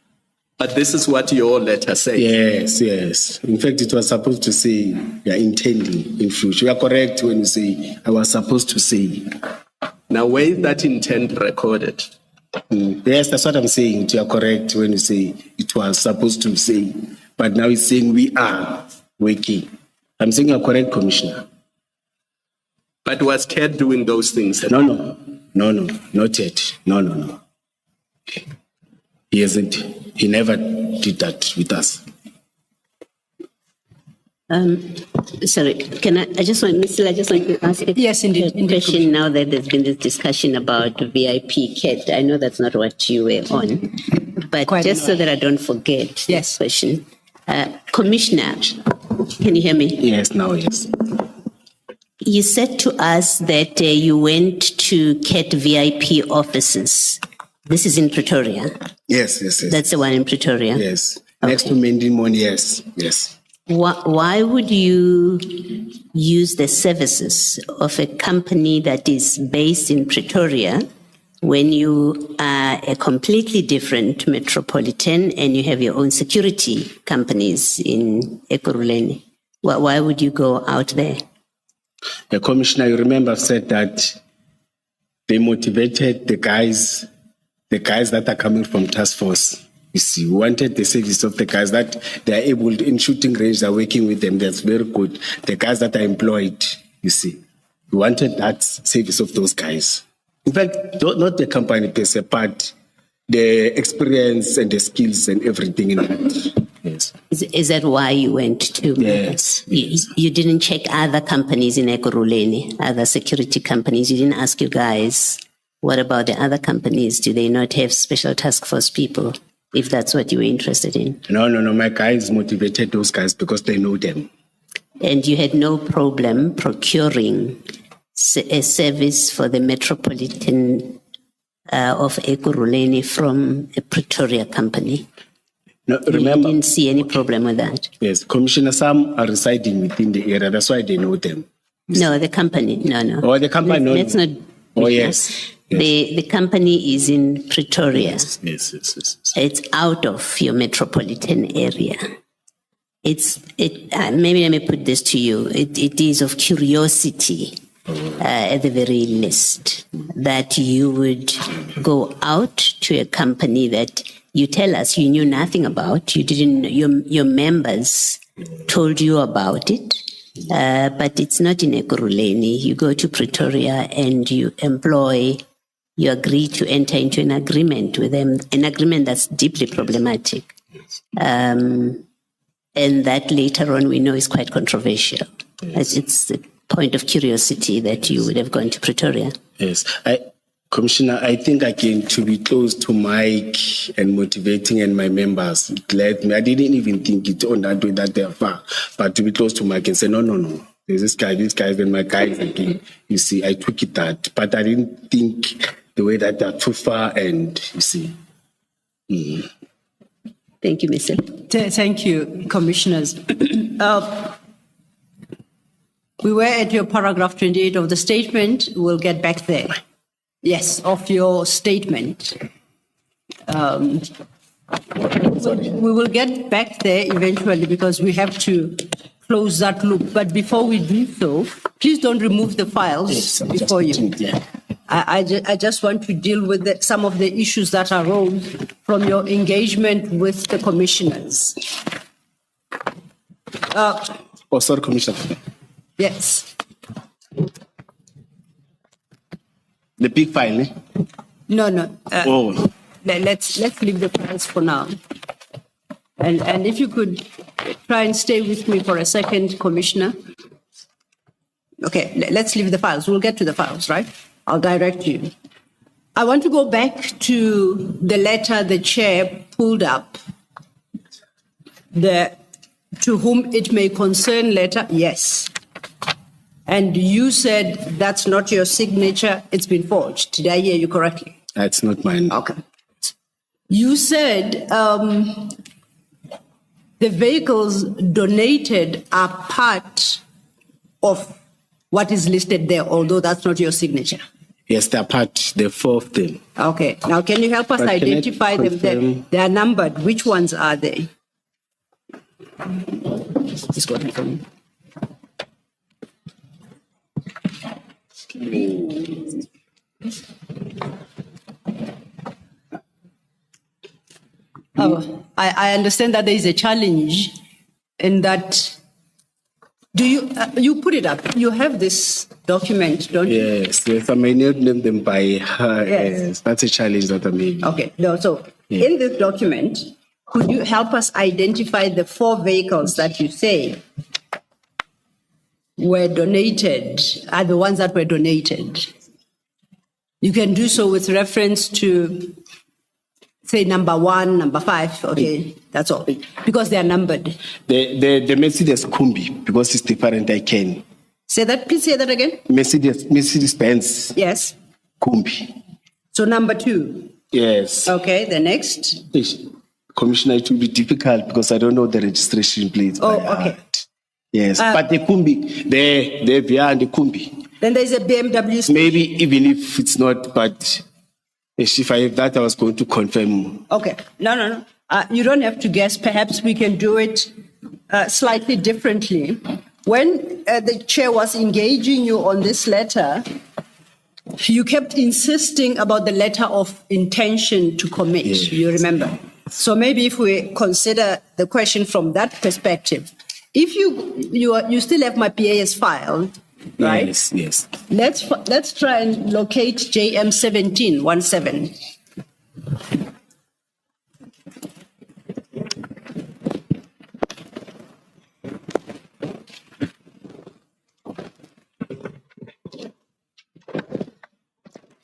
Speaker 4: But this is what your letter says.
Speaker 2: Yes, yes. In fact, it was supposed to say you are intending in future. You are correct when you say I was supposed to say.
Speaker 4: Now, where is that intent recorded?
Speaker 2: Yes, that's what I'm saying. You are correct when you say it was supposed to say. But now it's saying we are working. I'm saying you're correct, Commissioner.
Speaker 4: But was CAT doing those things?
Speaker 2: No, not yet. No. He hasn't. He never did that with us.
Speaker 3: Sorry, I just want to ask a question now that there's been this discussion about VIP CAT. I know that's not what you were on, but just so that I don't forget this question. Commissioner, can you hear me?
Speaker 2: Yes, now yes.
Speaker 3: You said to us that you went to CAT VIP offices. This is in Pretoria.
Speaker 2: Yes.
Speaker 3: That's the one in Pretoria.
Speaker 2: Yes.
Speaker 3: Okay.
Speaker 2: Next to Mendimon, yes.
Speaker 3: Why would you use the services of a company that is based in Pretoria when you are a completely different metropolitan and you have your own security companies in Ekurhuleni? Why would you go out there?
Speaker 2: The Commissioner, you remember I've said that they motivated the guys that are coming from task force. You see, we wanted the service of the guys that they are able to, in shooting range, they're working with them. That's very good. The guys that are employed, you see, we wanted that service of those guys. In fact, not the company per se, but the experience and the skills and everything in that. Yes.
Speaker 3: Is that why you went to?
Speaker 2: Yes,
Speaker 3: You didn't check other companies in Ekurhuleni, other security companies. You didn't ask you guys, what about the other companies? Do they not have special task force people? If that's what you were interested in.
Speaker 2: No. My guys motivated those guys because they know them.
Speaker 3: And you had no problem procuring a service for the Metropolitan of Ekurhuleni from a Pretoria company.
Speaker 2: No,
Speaker 3: You
Speaker 2: remember,
Speaker 3: didn't see any problem with that?
Speaker 2: yes, Commissioner, some are residing within the area. That's why they know them.
Speaker 3: No, the company, no.
Speaker 2: Oh, the company, no.
Speaker 3: Let's not.
Speaker 2: Oh, yes.
Speaker 3: The company is in Pretoria.
Speaker 2: Yes.
Speaker 3: It's out of your metropolitan area. Maybe let me put this to you. It is of curiosity, at the very least, that you would go out to a company that you tell us you knew nothing about. You didn't. Your members told you about it, but it's not in Ekurhuleni. You go to Pretoria and you agree to enter into an agreement with them, an agreement that's deeply problematic. And that later on we know is quite controversial. It's the point of curiosity that you would have gone to Pretoria.
Speaker 2: Yes. Commissioner, I think again to be close to Mike and motivating and my members, it led me. I didn't even think it on that way that they're far. But to be close to Mike and say, no. There's this guy, and my guys again. You see, I took it that. But I didn't think the way that they're too far and you see.
Speaker 3: Thank you, Mr.
Speaker 5: Thank you, Commissioners. We were at your paragraph 28 of the statement. We'll get back there. Yes, of your statement. We will get back there eventually because we have to close that loop. But before we do so, please don't remove the files before you. I just want to deal with some of the issues that arose from your engagement with the commissioners.
Speaker 2: Sorry, Commissioner.
Speaker 5: Yes.
Speaker 2: The big file, eh?
Speaker 5: No.
Speaker 2: Let's
Speaker 5: leave the files for now. And if you could try and stay with me for a second, Commissioner. Okay, let's leave the files. We'll get to the files, right? I'll direct you. I want to go back to the letter the chair pulled up. The to whom it may concern letter, yes. And you said that's not your signature, it's been forged. Did I hear you correctly?
Speaker 2: That's not mine.
Speaker 5: Okay. You said the vehicles donated are part of what is listed there, although that's not your signature.
Speaker 2: Yes, they're part, the fourth thing.
Speaker 5: Okay. Now, can you help us
Speaker 2: But
Speaker 5: identify them? They are numbered. Which ones are they? Just go ahead for me. I understand that there is a challenge in that. Do you put it up? You have this document, don't you?
Speaker 2: Yes. I may not name them by her.
Speaker 5: Yes.
Speaker 2: That's a challenge that I made.
Speaker 5: Okay. No, so in this document, could you help us identify the 4 vehicles that you say were donated, are the ones that were donated? You can do so with reference to, say, number 1, number 5, okay, that's all, because they are numbered.
Speaker 2: The Mercedes Kumbi, because it's different, I can.
Speaker 5: Please say that again.
Speaker 2: Mercedes-Benz
Speaker 5: Yes.
Speaker 2: Kumbi.
Speaker 5: So number 2.
Speaker 2: Yes.
Speaker 5: Okay, the next.
Speaker 2: Commissioner, it will be difficult because I don't know the registration plates.
Speaker 5: Oh, okay.
Speaker 2: Yes, but the Kumbi, the VR and the Kumbi.
Speaker 5: Then there's a BMW station.
Speaker 2: Maybe even if it's not, but if I have that, I was going to confirm.
Speaker 5: Okay. No. You don't have to guess. Perhaps we can do it slightly differently. When the chair was engaging you on this letter, you kept insisting about the letter of intention to commit. Yes. You remember? So maybe if we consider the question from that perspective, if you still have my PAS file, right?
Speaker 2: Yes.
Speaker 5: Let's try and locate JM 1717.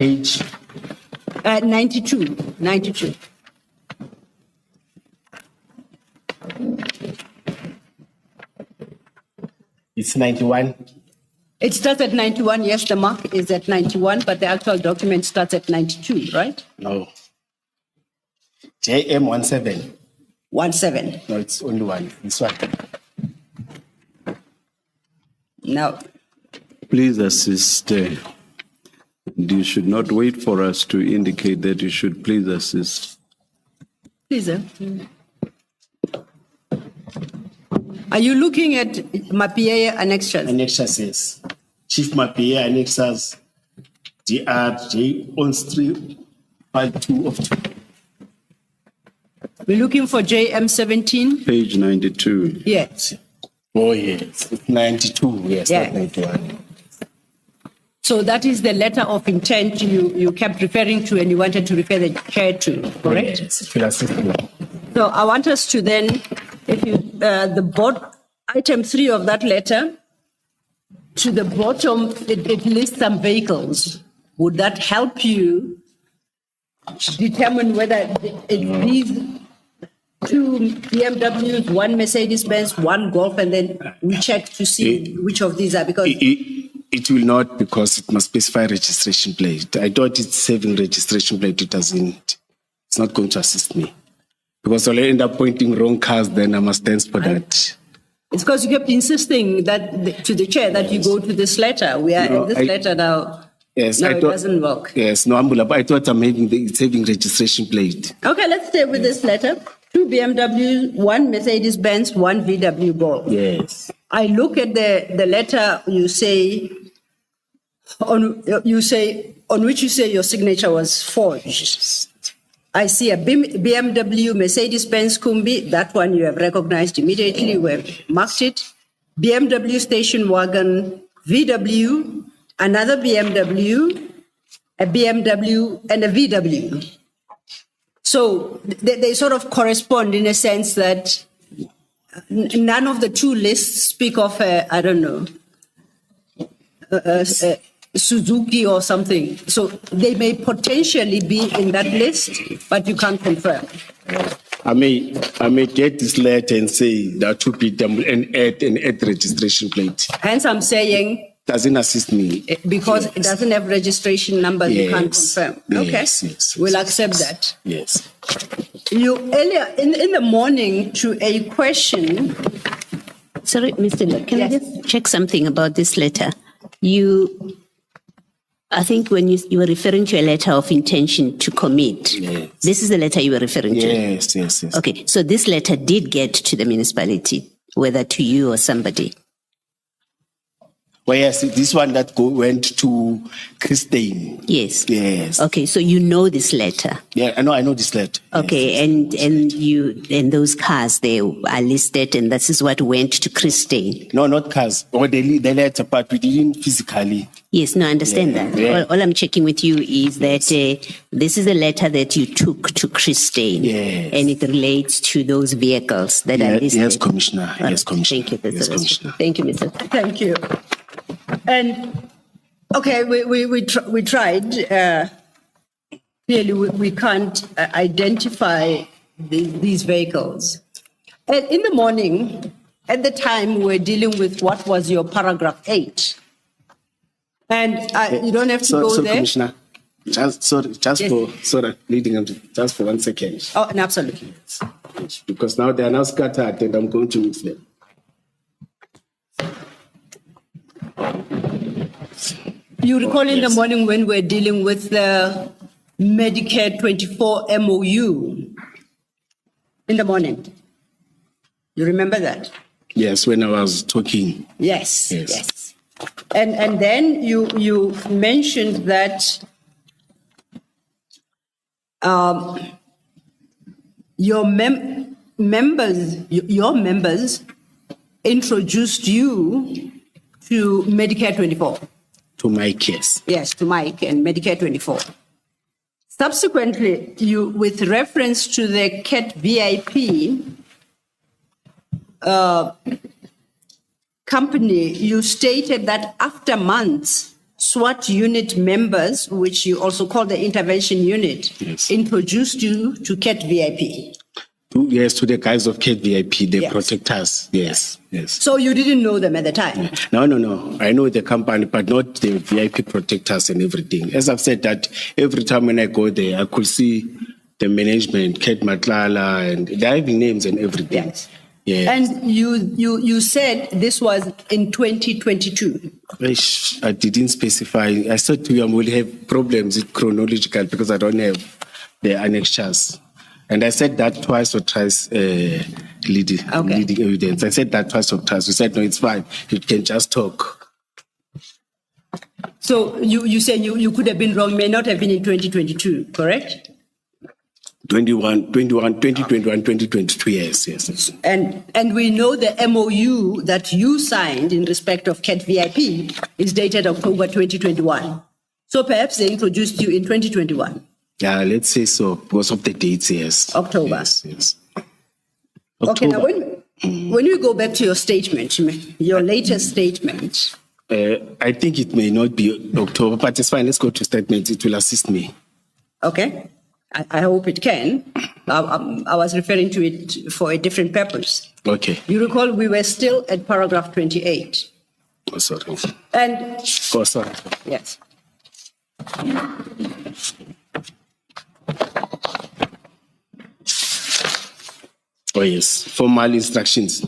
Speaker 2: Page
Speaker 5: 92. 92.
Speaker 2: it's 91.
Speaker 5: It starts at 91. Yes, the mark is at 91, but the actual document starts at 92, right?
Speaker 2: No. JM 17.
Speaker 5: 17.
Speaker 2: No, it's only one. This one.
Speaker 5: Now,
Speaker 1: Please assist. You should not wait for us to indicate that you should please assist.
Speaker 5: please. Are you looking at Mapia annexures?
Speaker 2: Annexures, yes. Chief Mapia annexes DRJ on stream 52 of 2.
Speaker 5: We're looking for JM17?
Speaker 1: Page 92.
Speaker 5: Yes.
Speaker 2: Oh, yes. It's 92, yes,
Speaker 5: Yeah.
Speaker 2: not 91.
Speaker 5: So that is the letter of intent you kept referring to and you wanted to refer the chair to, correct?
Speaker 2: Yes, it will assist me.
Speaker 5: So I want us to then, if you, the board, item 3 of that letter, to the bottom, it lists some vehicles. Would that help you determine whether it's these 2 BMWs, 1 Mercedes-Benz, 1 Golf, and then we check to see which of these are, because
Speaker 2: It will not, because it must specify registration plate. I thought it's saving registration plate. It doesn't. It's not going to assist me. Because I'll end up pointing wrong cars, then I must dance for that.
Speaker 5: it's because you kept insisting that to the chair that you go to this letter. We are
Speaker 2: No,
Speaker 5: in this letter now.
Speaker 2: Yes,
Speaker 5: No,
Speaker 2: I
Speaker 5: it
Speaker 2: thought,
Speaker 5: doesn't work.
Speaker 2: Yes, no, Ambula, but I thought I'm having the saving registration plate.
Speaker 5: Okay, let's stay with this letter. 2 BMWs, 1 Mercedes-Benz, 1 VW Golf.
Speaker 2: Yes.
Speaker 5: I look at the letter you say on which you say your signature was forged. I see a BMW Mercedes-Benz Kumbi. That one you have recognized immediately. We have marked it. BMW station wagon, VW, another BMW, a BMW, and a VW. So they sort of correspond in a sense that none of the 2 lists speak of I don't know, Suzuki or something. So they may potentially be in that list, but you can't confirm.
Speaker 2: I may get this letter and say there are 2 BMW and add registration plate.
Speaker 5: Hence, I'm saying
Speaker 2: Doesn't assist me.
Speaker 5: because it doesn't have registration numbers, you can't
Speaker 2: Yes.
Speaker 5: confirm. Okay,
Speaker 2: Yes.
Speaker 5: we'll accept that.
Speaker 2: Yes.
Speaker 5: You earlier in the morning to a question.
Speaker 3: Sorry, Mr. Lo, can I
Speaker 5: Yes.
Speaker 3: just check something about this letter? I think when you were referring to a letter of intention to commit,
Speaker 2: Yes.
Speaker 3: this is the letter you were referring to?
Speaker 2: Yes.
Speaker 3: Okay, so this letter did get to the municipality, whether to you or somebody.
Speaker 2: Well, yes, this one that went to Christine.
Speaker 3: Yes.
Speaker 2: Yes.
Speaker 3: Okay, so you know this letter.
Speaker 2: Yeah, I know this letter.
Speaker 3: Okay, and those cars they are listed, and this is what went to Christine.
Speaker 2: No, not cars. Or the letter, but we didn't physically.
Speaker 3: Yes, no, I understand that.
Speaker 2: Yeah.
Speaker 3: All I'm checking with you is that this is a letter that you took to Christine,
Speaker 2: Yes.
Speaker 3: and it relates to those vehicles that are listed.
Speaker 2: Yes, Commissioner.
Speaker 3: All right,
Speaker 2: Yes, Commissioner.
Speaker 3: Thank you. That's
Speaker 2: Yes,
Speaker 3: all.
Speaker 2: Commissioner.
Speaker 3: Thank you, Mr.
Speaker 5: Thank you. And okay, we tried. Clearly, we can't identify these vehicles. And in the morning, at the time, we were dealing with what was your paragraph 8. And you don't have to go there.
Speaker 2: Commissioner, just
Speaker 5: Yes.
Speaker 2: leading up to just for 1 second.
Speaker 5: Oh, and absolutely.
Speaker 2: Because now they are now scattered and I'm going to mix them.
Speaker 5: You recall in the morning when we were dealing with the Medicare 24 MOU in the morning. You remember that?
Speaker 2: Yes, when I was talking.
Speaker 5: Yes.
Speaker 2: Yes.
Speaker 5: And then you mentioned that your members introduced you to Medicare 24.
Speaker 2: To my case.
Speaker 5: Yes, to Mike and Medicare 24. Subsequently, with reference to the CAT VIP company, you stated that after months, SWAT unit members, which you also call the intervention unit,
Speaker 2: Yes.
Speaker 5: introduced you to CAT VIP.
Speaker 2: Yes, to the guys of KVIP, they
Speaker 5: Yes.
Speaker 2: protect us. Yes, yes.
Speaker 5: So you didn't know them at the time?
Speaker 2: No. I know the company, but not the VIP protectors and everything. As I've said that every time when I go there, I could see the management, Kate Matlala, and they're having names and everything.
Speaker 5: Yes.
Speaker 2: Yes.
Speaker 5: And you said this was in 2022.
Speaker 2: I didn't specify. I thought we will have problems with chronological because I don't have the annexures. And I said that twice or thrice, leading evidence. I said that twice or thrice. We said, no, it's fine. You can just talk.
Speaker 5: So you said you could have been wrong, may not have been in 2022, correct?
Speaker 2: 2021, 2022, yes.
Speaker 5: And we know the MOU that you signed in respect of CAT VIP is dated October 2021. So perhaps they introduced you in 2021.
Speaker 2: Yeah, let's say so, because of the dates, yes.
Speaker 5: October.
Speaker 2: Yes.
Speaker 5: Okay, now
Speaker 2: October.
Speaker 5: when we go back to your statement, your latest statement.
Speaker 2: I think it may not be October, but it's fine. Let's go to statements. It will assist me.
Speaker 5: Okay, I hope it can. I was referring to it for a different purpose.
Speaker 2: Okay.
Speaker 5: You recall we were still at paragraph 28.
Speaker 2: Oh, sorry.
Speaker 5: And
Speaker 2: Oh, sorry.
Speaker 5: yes.
Speaker 2: Oh, yes. Formal instructions.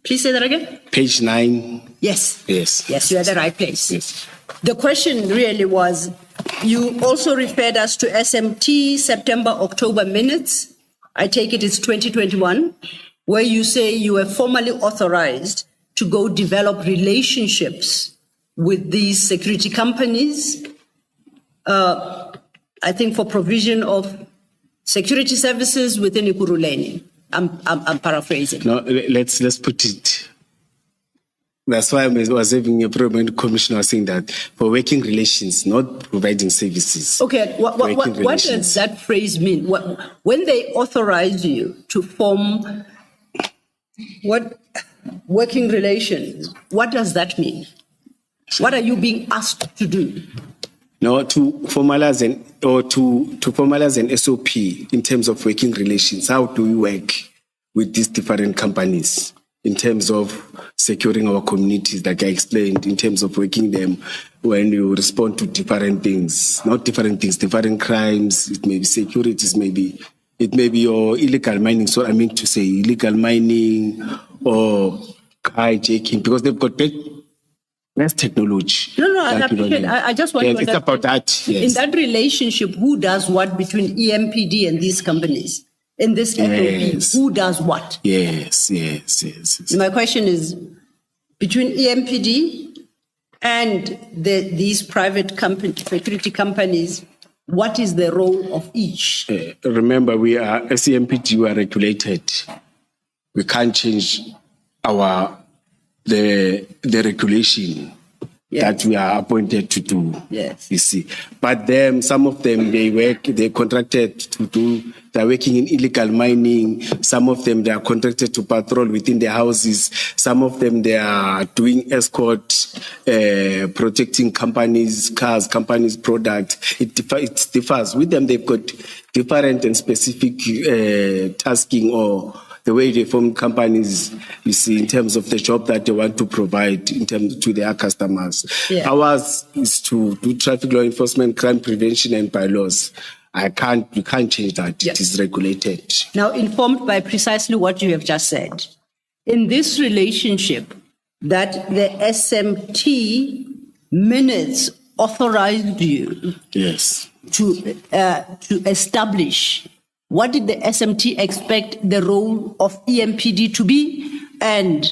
Speaker 5: Please say that again.
Speaker 2: Page 9.
Speaker 5: Yes.
Speaker 2: Yes.
Speaker 5: Yes, you're at the right place.
Speaker 2: Yes.
Speaker 5: The question really was, you also referred us to SMT September-October minutes. I take it it's 2021, where you say you were formally authorized to go develop relationships with these security companies, I think for provision of security services within Ikuruleni. I'm paraphrasing.
Speaker 2: No, let's put it. That's why I was having a problem when the commissioner was saying that for working relations, not providing services.
Speaker 5: Okay, what does that phrase mean? When they authorize you to form what working relations, what does that mean? What are you being asked to do?
Speaker 2: No, to formalize an SOP in terms of working relations. How do we work with these different companies in terms of securing our communities, like I explained, in terms of working them when you respond to different things, not different things, different crimes. It may be securities, it may be your illegal mining. So I mean to say illegal mining or hijacking, because they've got that's technology.
Speaker 5: No, I appreciate. I just want to
Speaker 2: it's about that. Yes.
Speaker 5: In that relationship, who does what between EMPD and these companies? In this
Speaker 2: Yes.
Speaker 5: FOP, who does what?
Speaker 2: Yes.
Speaker 5: My question is, between EMPD and these private security companies, what is the role of each?
Speaker 2: Remember, we are SEMPT, we are regulated. We can't change the regulation that we are appointed to do.
Speaker 5: Yes.
Speaker 2: You see. But some of them, they contracted to do, they're working in illegal mining. Some of them, they are contracted to patrol within their houses. Some of them, they are doing escort, protecting companies' cars, companies' products. It differs. With them, they've got different and specific tasking or the way they form companies, you see, in terms of the job that they want to provide in terms to their customers.
Speaker 5: Yeah.
Speaker 2: Ours is to do traffic law enforcement, crime prevention, and bylaws. We can't change that.
Speaker 5: Yes.
Speaker 2: It is regulated.
Speaker 5: Now, informed by precisely what you have just said, in this relationship that the SMT minutes authorized you
Speaker 2: Yes.
Speaker 5: to establish, what did the SMT expect the role of EMPD to be and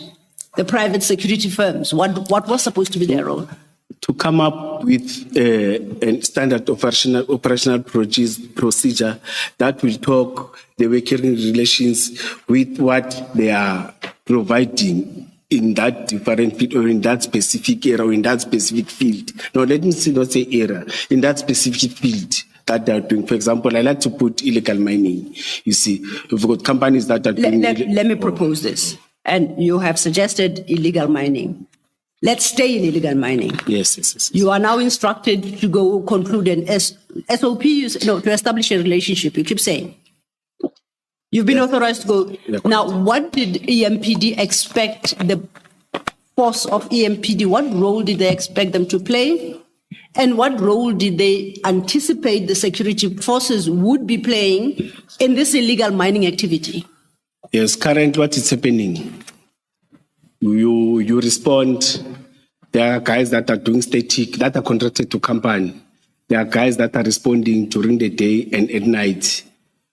Speaker 5: the private security firms? What was supposed to be their role?
Speaker 2: To come up with a standard operational procedure that will talk the working relations with what they are providing in that different field or in that specific area or in that specific field. No, let me not say area, in that specific field that they're doing. For example, I like to put illegal mining. You see, we've got companies that are doing...
Speaker 5: Let me propose this. And you have suggested illegal mining. let's stay in illegal mining.
Speaker 2: Yes.
Speaker 5: You are now instructed to go conclude an SOP, to establish a relationship, you keep saying. You've been authorized to go. Now, what did EMPD expect the force of EMPD, what role did they expect them to play? And what role did they anticipate the security forces would be playing in this illegal mining activity?
Speaker 2: Yes, currently what is happening, you respond. There are guys that are doing static, that are contracted to company. There are guys that are responding during the day and at night.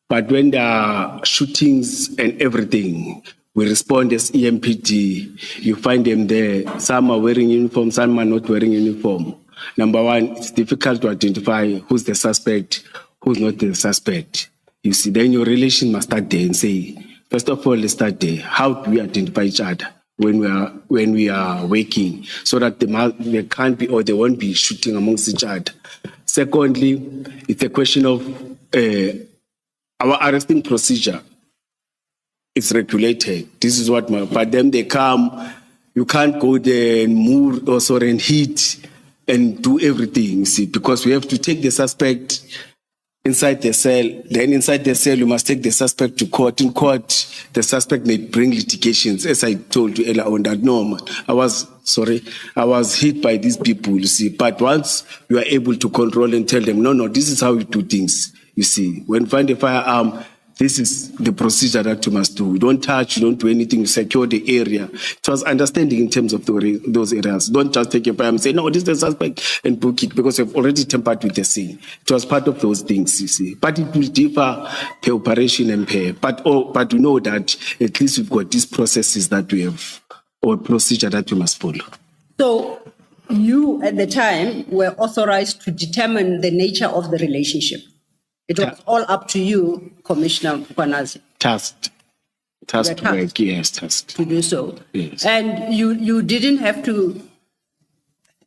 Speaker 2: But when there are shootings and everything, we respond as EMPD. You find them there. Some are wearing uniform, some are not wearing uniform. Number one, it's difficult to identify who's the suspect, who's not the suspect. You see, then your relation must start there and say, first of all, let's start there. How do we identify each other when we are working, so that they can't be or they won't be shooting amongst each other? Secondly, it's a question of our arresting procedure. It's regulated. This is what, but then they come, you can't go there and move and hit and do everything, you see, because we have to take the suspect inside the cell. Then inside the cell, you must take the suspect to court. In court, the suspect may bring litigations. As I told you earlier on that, no, I was hit by these people, you see. But once you are able to control and tell them, no, this is how we do things, you see. When you find a firearm, this is the procedure that you must do. You don't touch, you don't do anything, you secure the area. It was understanding in terms of those areas. Don't just take a fire and say, no, this is the suspect, and book it, because you've already tampered with the scene. It was part of those things, you see. But it will differ per operation and per. But we know that at least we've got these processes that we have, or procedure that we must follow.
Speaker 5: So you, at the time, were authorized to determine the nature of the relationship. It was all up to you, Commissioner Mkhwanazi.
Speaker 2: Tasked to work, yes, tasked.
Speaker 5: To do so.
Speaker 2: Yes.
Speaker 5: And you didn't have to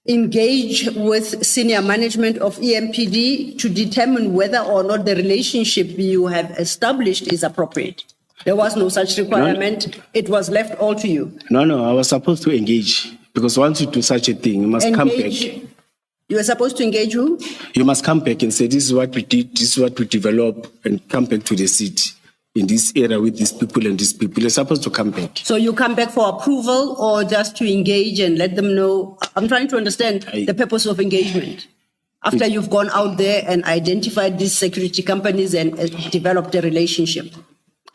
Speaker 5: engage with senior management of EMPD to determine whether or not the relationship you have established is appropriate. There was no such requirement. No. It was left all to you.
Speaker 2: No, I was supposed to engage, because once you do such a thing, you must come back.
Speaker 5: You were supposed to engage who?
Speaker 2: You must come back and say, this is what we did, this is what we developed, and come back to the city in this area with these people and these people. You're supposed to come back.
Speaker 5: So you come back for approval, or just to engage and let them know? I'm trying to understand the purpose of engagement. After you've gone out there and identified these security companies and developed a relationship,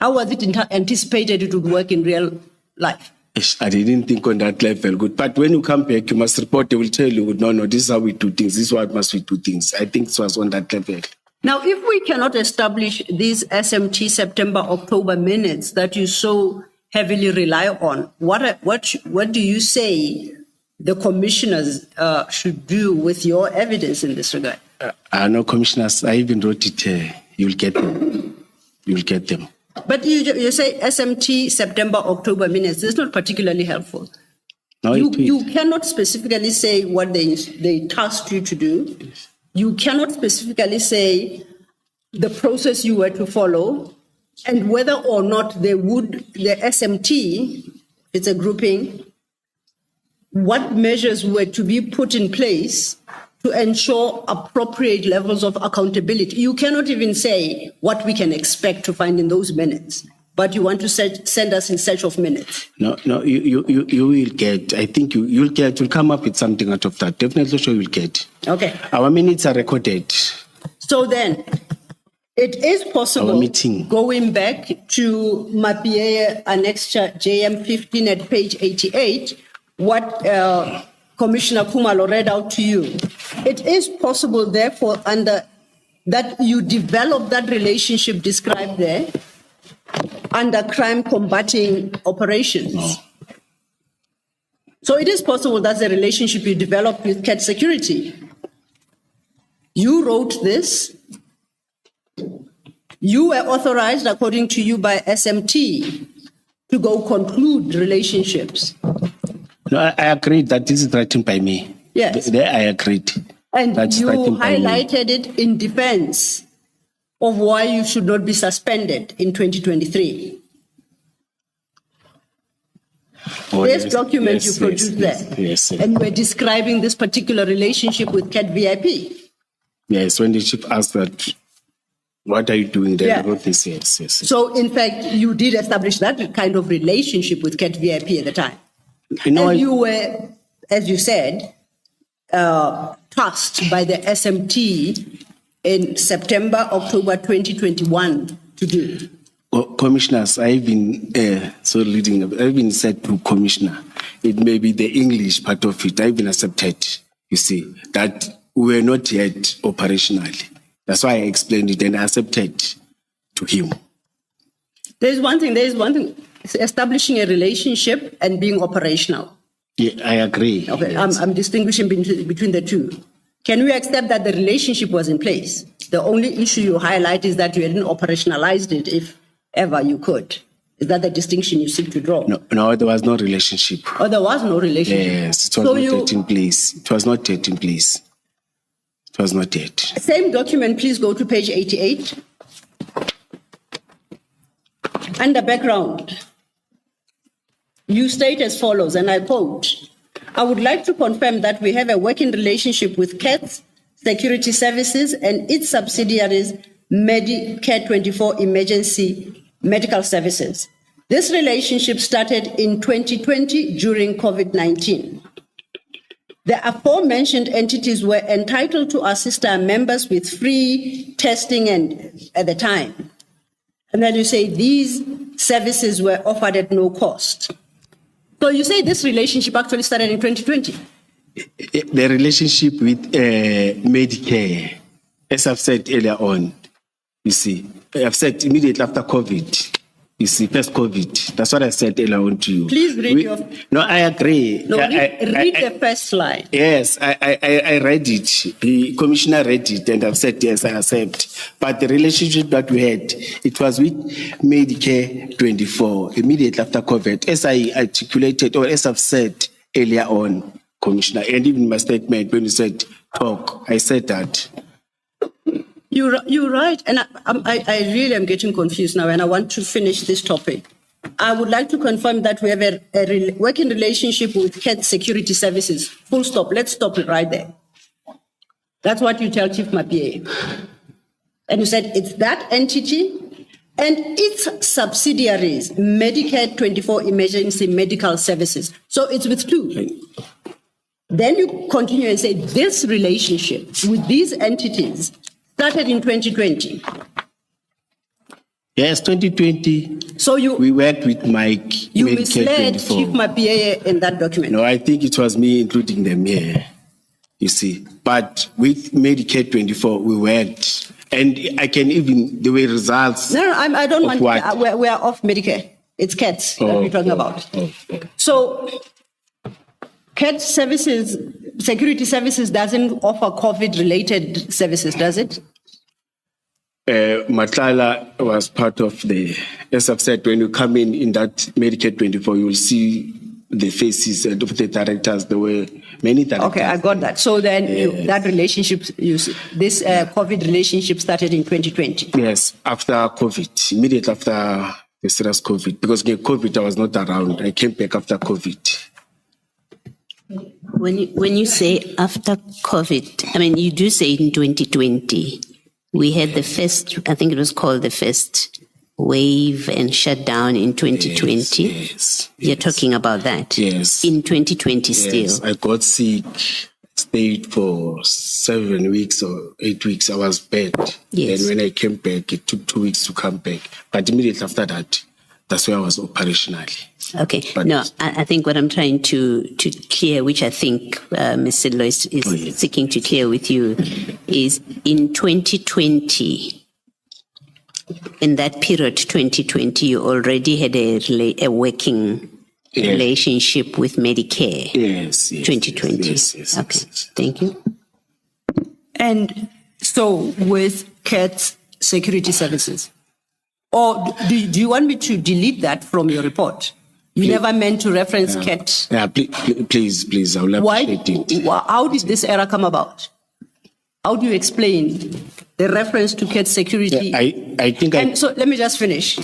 Speaker 5: how was it anticipated it would work in real life?
Speaker 2: I didn't think on that level good. But when you come back, you must report. They will tell you, no, this is how we do things. This is what must we do things. I think it was on that level.
Speaker 5: Now, if we cannot establish these SMT September-October minutes that you so heavily rely on, what do you say the commissioners should do with your evidence in this regard?
Speaker 2: No, commissioners, I even wrote it. You'll get them. You'll get them.
Speaker 5: But you say SMT September-October minutes. This is not particularly helpful.
Speaker 2: No,
Speaker 5: you cannot specifically say what they tasked you to do. You cannot specifically say the process you were to follow, and whether or not the SMT, it's a grouping, what measures were to be put in place to ensure appropriate levels of accountability. You cannot even say what we can expect to find in those minutes, but you want to send us in search of minutes.
Speaker 2: No, you will get. I think you'll get. You'll come up with something out of that. Definitely sure you'll get.
Speaker 5: Okay.
Speaker 2: Our minutes are recorded.
Speaker 5: So then, it is possible, going back to Mapieye Annexure JM 15 at page 88, what Commissioner Khumalo read out to you. It is possible, therefore, under that you develop that relationship described there under crime combating operations.
Speaker 2: No.
Speaker 5: So it is possible that's a relationship you developed with CAT Security. You wrote this. You were authorized, according to you, by SMT to go conclude relationships.
Speaker 2: No, I agreed that this is written by me.
Speaker 5: Yes.
Speaker 2: There I agreed.
Speaker 5: And you highlighted it in defense of why you should not be suspended in 2023.
Speaker 2: Oh,
Speaker 5: This
Speaker 2: yes,
Speaker 5: document
Speaker 2: yes,
Speaker 5: you produced
Speaker 2: yes,
Speaker 5: there.
Speaker 2: yes, yes.
Speaker 5: And you were describing this particular relationship with Cat VIP.
Speaker 2: Yes, when the chief asked that, what are you doing there?
Speaker 5: Yeah.
Speaker 2: I wrote this, yes, yes.
Speaker 5: So, in fact, you did establish that kind of relationship with Cat VIP at the time.
Speaker 2: You know,
Speaker 5: And you were, as you said, tasked by the SMT in September, October 2021 to do.
Speaker 2: Commissioners, I've been I've been said to commissioner, it may be the English part of it. I've been accepted, you see, that we were not yet operationally. That's why I explained it and accepted to him.
Speaker 5: There is one thing, establishing a relationship and being operational.
Speaker 2: Yeah, I agree.
Speaker 5: Okay,
Speaker 2: Yes.
Speaker 5: I'm distinguishing between the two. Can we accept that the relationship was in place? The only issue you highlight is that you hadn't operationalized it, if ever you could. Is that the distinction you seek to draw?
Speaker 2: No, there was no relationship.
Speaker 5: Or there was no relationship?
Speaker 2: Yes, it was not yet in place. It was not yet in place. It was not yet.
Speaker 5: Same document, please go to page 88. Under background, you state as follows, and I quote, I would like to confirm that we have a working relationship with CATS Security Services and its subsidiaries, Medicare 24 Emergency Medical Services. This relationship started in 2020 during COVID-19. The aforementioned entities were entitled to assist our members with free testing at the time. And then you say these services were offered at no cost. So you say this relationship actually started in 2020?
Speaker 2: The relationship with Medicare, as I've said earlier on, you see, I've said immediately after COVID, you see, first COVID. That's what I said earlier on to you.
Speaker 5: Please read
Speaker 2: No, I agree.
Speaker 5: No, read the first line.
Speaker 2: Yes, I read it. The commissioner read it, and I've said, yes, I accept. But the relationship that we had, it was with Medicare 24, immediately after COVID. As I articulated, or as I've said earlier on, Commissioner, and even my statement when you said talk, I said that.
Speaker 5: You're right, and I really am getting confused now, and I want to finish this topic. I would like to confirm that we have a working relationship with CAT Security Services. Full stop. Let's stop it right there. That's what you tell Chief Mapie. And you said it's that entity and its subsidiaries, Medicare 24 Emergency Medical Services. So it's with two. Then you continue and say this relationship with these entities started in 2020.
Speaker 2: Yes, 2020.
Speaker 5: So
Speaker 2: we worked with Mike.
Speaker 5: You
Speaker 2: Medicare
Speaker 5: misled
Speaker 2: 24.
Speaker 5: Chief Mapie in that document.
Speaker 2: No, I think it was me including them here, you see. But with Medicare 24, we worked. And I can even, there were results.
Speaker 5: No, I don't want,
Speaker 2: what?
Speaker 5: we're off Medicare. It's CATS that we're talking about. So CATS services, security services doesn't offer COVID-related services, does it?
Speaker 2: Matlala was part of the, as I've said, when you come in that Medicare 24, you will see the faces of the directors. There were many directors.
Speaker 5: Okay, I got that. So then that relationship, this COVID relationship started in 2020?
Speaker 2: Yes, after COVID, immediately after the serious COVID, because COVID, I was not around. I came back after COVID.
Speaker 3: When you say after COVID, I mean, you do say in 2020, we had the first, I think it was called the first wave and shutdown in 2020.
Speaker 2: Yes.
Speaker 3: You're talking about that?
Speaker 2: Yes.
Speaker 3: In 2020 still?
Speaker 2: Yes, I got sick, stayed for 7 weeks or 8 weeks. I was bad.
Speaker 3: Yes.
Speaker 2: And when I came back, it took 2 weeks to come back. But immediately after that, that's where I was operationally.
Speaker 3: Okay.
Speaker 2: But
Speaker 3: no, I think what I'm trying to clear, which I think Ms. Sidlo is seeking to clear with you, is in 2020, in that period, 2020, you already had a working relationship with Medicare.
Speaker 2: Yes.
Speaker 3: 2020.
Speaker 2: Yes.
Speaker 3: Okay. Thank you.
Speaker 5: And so with CATS Security Services? Or do you want me to delete that from your report? You never meant to reference CAT.
Speaker 2: Yeah, please, I will appreciate it.
Speaker 5: How did this error come about? How do you explain the reference to CAT security?
Speaker 2: Yeah,
Speaker 5: So let me just finish.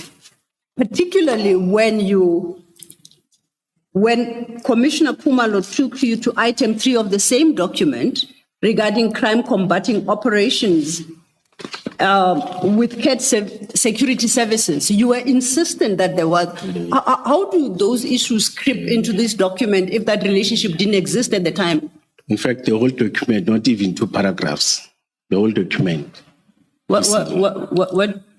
Speaker 5: Particularly when you when Commissioner Khumalo took you to item 3 of the same document regarding crime combating operations with CAT security services, you were insistent that there was. How do those issues creep into this document if that relationship didn't exist at the time?
Speaker 2: In fact, the whole document, not even 2 paragraphs, the whole document.
Speaker 5: What?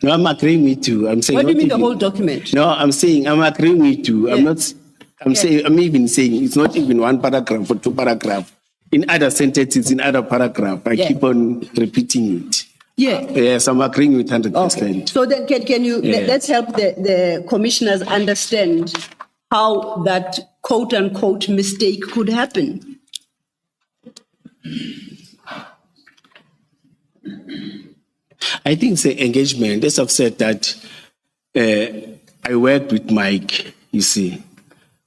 Speaker 2: No, I'm agreeing with you. I'm saying.
Speaker 5: What do you mean
Speaker 2: even,
Speaker 5: the whole document?
Speaker 2: No, I'm saying I'm agreeing with you.
Speaker 5: Yeah.
Speaker 2: I'm not. I'm saying. I'm even saying it's not even 1 paragraph or 2 paragraphs. In other sentences, in other paragraph, I keep on repeating it.
Speaker 5: Yeah.
Speaker 2: Yes, I'm agreeing with 100%.
Speaker 5: Okay. So then, can you let's help the commissioners understand how that quote unquote mistake could happen.
Speaker 2: I think the engagement, as I've said that I worked with Mike, you see.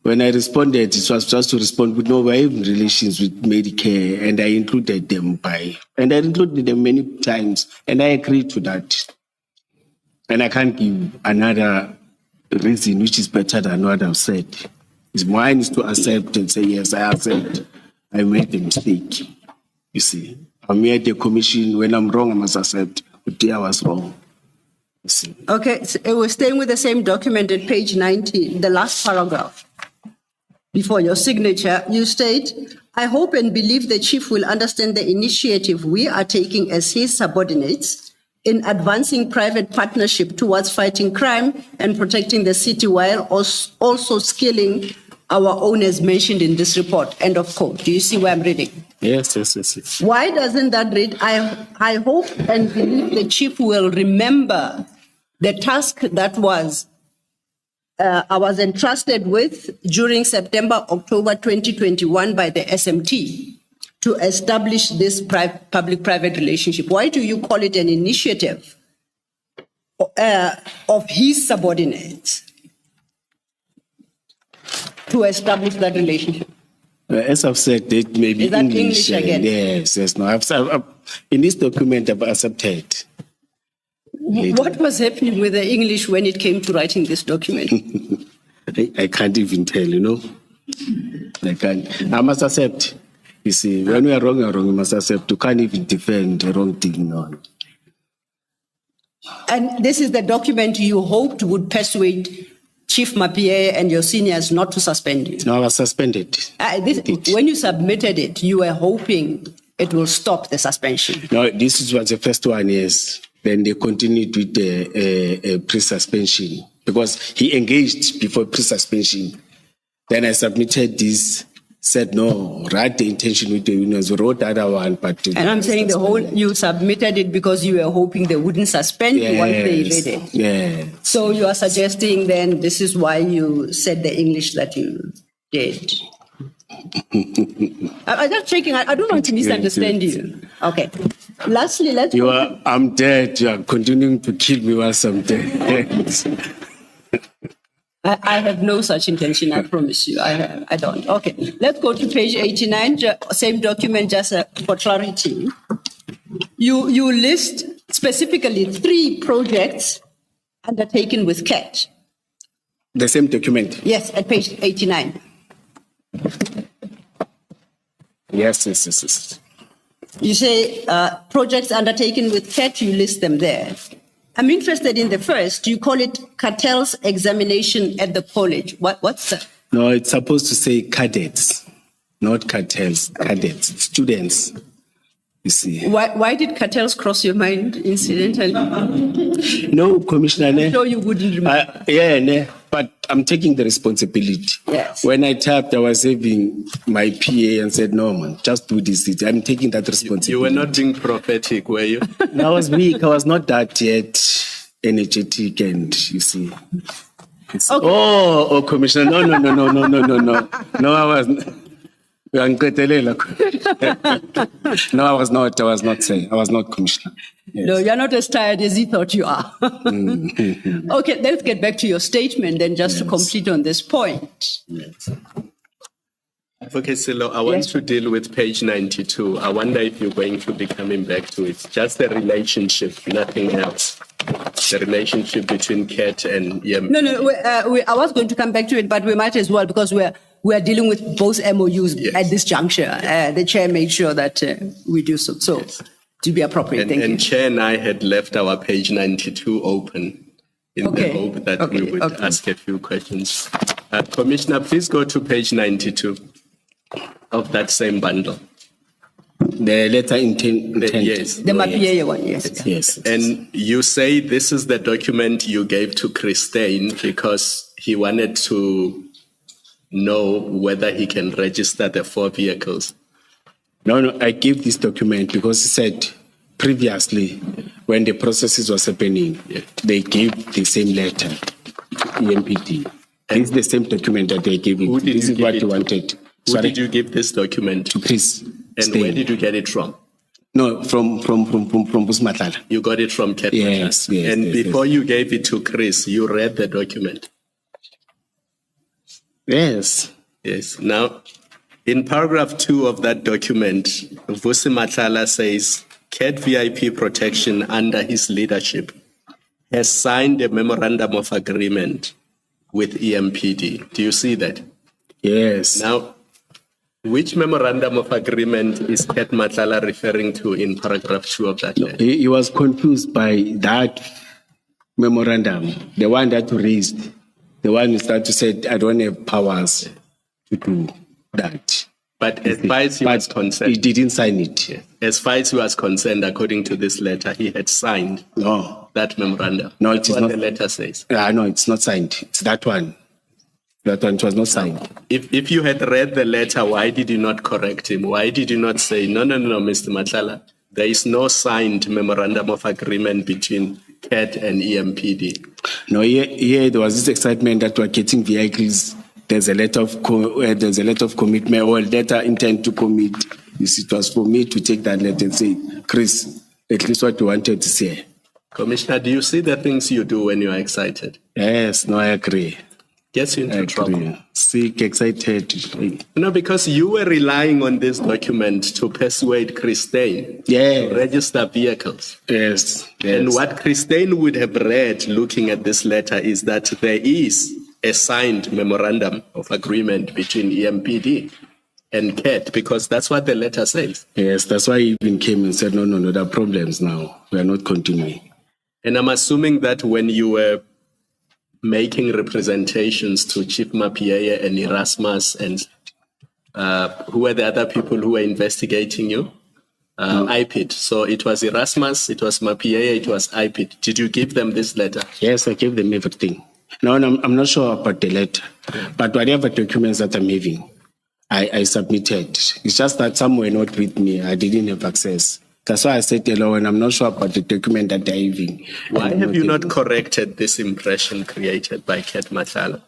Speaker 2: When I responded, it was just to respond with no, we're in relations with Medicare, and I included them many times, and I agreed to that. And I can't give another reason which is better than what I've said. Mine is to accept and say, yes, I accept. I made a mistake. You see, I'm here at the commission. When I'm wrong, I must accept. But I was wrong. You see.
Speaker 5: Okay, so we're staying with the same document at page 90, the last paragraph. Before your signature, you state, I hope and believe the chief will understand the initiative we are taking as his subordinates in advancing private partnership towards fighting crime and protecting the city while also skilling our own as mentioned in this report. End of quote. Do you see where I'm reading?
Speaker 2: Yes.
Speaker 5: Why doesn't that read, I hope and believe the chief will remember the task that I was entrusted with during September, October 2021 by the SMT to establish this public-private relationship. Why do you call it an initiative of his subordinates to establish that relationship?
Speaker 2: As I've said, it may be
Speaker 5: Is that English again?
Speaker 2: Yes. No, I've in this document, I've accepted.
Speaker 5: What was happening with the English when it came to writing this document?
Speaker 2: I can't even tell, you know. I can't. I must accept. You see, when we are wrong, you must accept. You can't even defend the wrong thing. No.
Speaker 5: And this is the document you hoped would persuade Chief Mapie and your seniors not to suspend you?
Speaker 2: No, I was suspended.
Speaker 5: When you submitted it, you were hoping it will stop the suspension.
Speaker 2: No, this was the first one, yes. Then they continued with the pre-suspension because he engaged before pre-suspension. Then I submitted this, said no, write the intention with the unions, wrote the other one. But
Speaker 5: and I'm saying you submitted it because you were hoping they wouldn't suspend you once they read it.
Speaker 2: Yeah.
Speaker 5: So you are suggesting then this is why you said the English that you did. I'm just checking. I don't want to misunderstand you. Okay. Lastly,
Speaker 2: I'm dead. You are continuing to kill me while I'm dead.
Speaker 5: I have no such intention, I promise you. I don't. Okay. Let's go to page 89, same document, just for clarity. You list specifically 3 projects undertaken with CAT.
Speaker 2: The same document?
Speaker 5: Yes, at page 89.
Speaker 2: Yes.
Speaker 5: You say projects undertaken with CAT, you list them there. I'm interested in the first. You call it cartels examination at the college. What's that?
Speaker 2: No, it's supposed to say cadets, not cartels, cadets, students. You see.
Speaker 5: Why did cartels cross your mind incidentally?
Speaker 2: No, Commissioner.
Speaker 5: I'm sure you wouldn't remember.
Speaker 2: But I'm taking the responsibility.
Speaker 5: Yes.
Speaker 2: When I tapped, I was having my PA and said, no, man, just do this. I'm taking that responsibility.
Speaker 4: You were not being prophetic, were you?
Speaker 2: I was weak. I was not that yet energetic, and you see. Okay. Oh, Commissioner. No. No, I wasn't. No, I was not saying. I was not Commissioner. Yes.
Speaker 5: No, you're not as tired as you thought you are. Okay, let's get back to your statement then, just to complete on this point.
Speaker 2: Yes.
Speaker 4: Okay, Silo, I want to deal with page 92. I wonder if you're going to be coming back to it. Just the relationship, nothing else. The relationship between CAT and EM.
Speaker 5: No, I was going to come back to it, but we might as well because we're we are dealing with both MOUs
Speaker 4: Yes.
Speaker 5: at this juncture. The chair made sure that we do so. So, to be appropriate, thank you.
Speaker 4: And Chair and I had left our page 92 open in
Speaker 5: Okay.
Speaker 4: the hope that we would
Speaker 5: Okay.
Speaker 4: ask a few questions. Commissioner, please go to page 92 of that same bundle.
Speaker 2: The letter intent.
Speaker 4: Yes.
Speaker 5: The Mapieye one, yes.
Speaker 2: Yes.
Speaker 4: And you say this is the document you gave to Christine because he wanted to know whether he can register the 4 vehicles.
Speaker 2: No, I gave this document because he said previously when the processes was happening, they gave the same letter to EMPD. This is the same document that they gave
Speaker 4: Who
Speaker 2: it.
Speaker 4: did
Speaker 2: This
Speaker 4: you
Speaker 2: is
Speaker 4: give
Speaker 2: what
Speaker 4: it
Speaker 2: you
Speaker 4: to?
Speaker 2: wanted.
Speaker 4: Who
Speaker 2: Sorry,
Speaker 4: did you give this document
Speaker 2: to
Speaker 4: to?
Speaker 2: Chris.
Speaker 4: And where did you get it from?
Speaker 2: No, from Busmatlala.
Speaker 4: You got it from Cat
Speaker 2: Yes,
Speaker 4: Matlala.
Speaker 2: yes,
Speaker 4: And
Speaker 2: yes,
Speaker 4: before you gave it to Chris, you read the document.
Speaker 2: Yes.
Speaker 4: Yes. Now, in paragraph 2 of that document, Vusi Matlala says, CAT VIP Protection under his leadership has signed a memorandum of agreement with EMPD. Do you see that?
Speaker 2: Yes.
Speaker 4: Now, which memorandum of agreement is CAT Matlala referring to in paragraph 2 of that letter?
Speaker 2: He was confused by that memorandum, the one that you raised, the one who started to say, I don't have powers to do that.
Speaker 4: But as far as he was
Speaker 2: He
Speaker 4: concerned,
Speaker 2: didn't sign it.
Speaker 4: as far as he was concerned, according to this letter, he had signed
Speaker 2: No.
Speaker 4: that memorandum.
Speaker 2: No, it
Speaker 4: That's
Speaker 2: is
Speaker 4: what
Speaker 2: not.
Speaker 4: the letter says.
Speaker 2: No, it's not signed. It's that one. That one, it was not signed.
Speaker 4: If you had read the letter, why did you not correct him? Why did you not say, no, Mr. Matlala, there is no signed memorandum of agreement between CAT and EMPD?
Speaker 2: No, here there was this excitement that we're getting vehicles. There's a letter of commitment or a letter intent to commit. You see, it was for me to take that letter and say, Chris, at least what you wanted to say.
Speaker 4: Commissioner, do you see the things you do when you are excited?
Speaker 2: Yes, no, I agree.
Speaker 4: Gets you into trouble.
Speaker 2: Sick, excited.
Speaker 4: No, because you were relying on this document to persuade Christine
Speaker 2: Yeah.
Speaker 4: to register vehicles.
Speaker 2: Yes.
Speaker 4: And what Christine would have read looking at this letter is that there is a signed memorandum of agreement between EMPD and CAT, because that's what the letter says.
Speaker 2: Yes, that's why he even came and said, no, there are problems now. We are not continuing.
Speaker 4: And I'm assuming that when you were making representations to Chief Mapieye and Erasmus and who were the other people who were investigating you? IPID. So it was Erasmus, it was Mapieye, it was IPID. Did you give them this letter?
Speaker 2: Yes, I gave them everything. No, I'm not sure about the letter, but whatever documents that I'm having, I submitted. It's just that some were not with me. I didn't have access. That's why I said hello, and I'm not sure about the document that they're having.
Speaker 4: Why have you not corrected this impression created by CAT Matlala?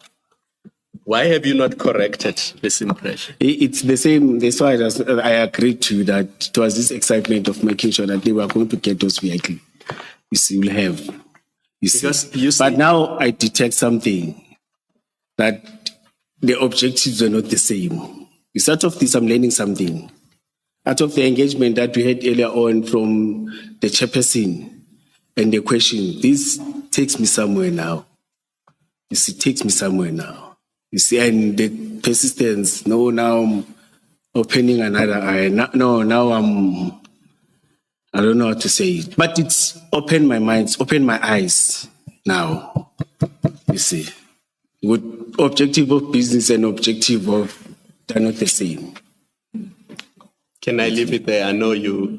Speaker 4: Why have you not corrected this impression?
Speaker 2: It's the same. That's why I agreed to that. It was this excitement of making sure that they were going to get those vehicles. You see, we'll have. You see.
Speaker 4: Because you see,
Speaker 2: But now I detect something, that the objectives were not the same. It's out of this, I'm learning something. Out of the engagement that we had earlier on from the chairperson and the question, this takes me somewhere now. You see, takes me somewhere now. You see, and the persistence, no, now I'm opening another eye. Now I don't know how to say it, but it's opened my mind, it's opened my eyes now. You see, with objective of business and objective of, they're not the same.
Speaker 4: can I leave it there? I know you.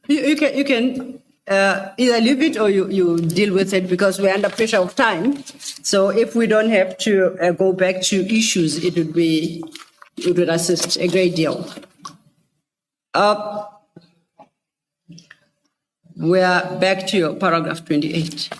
Speaker 5: You can either leave it or you deal with it, because we're under pressure of time. So if we don't have to go back to issues, it would assist a great deal. We're back to your paragraph 28.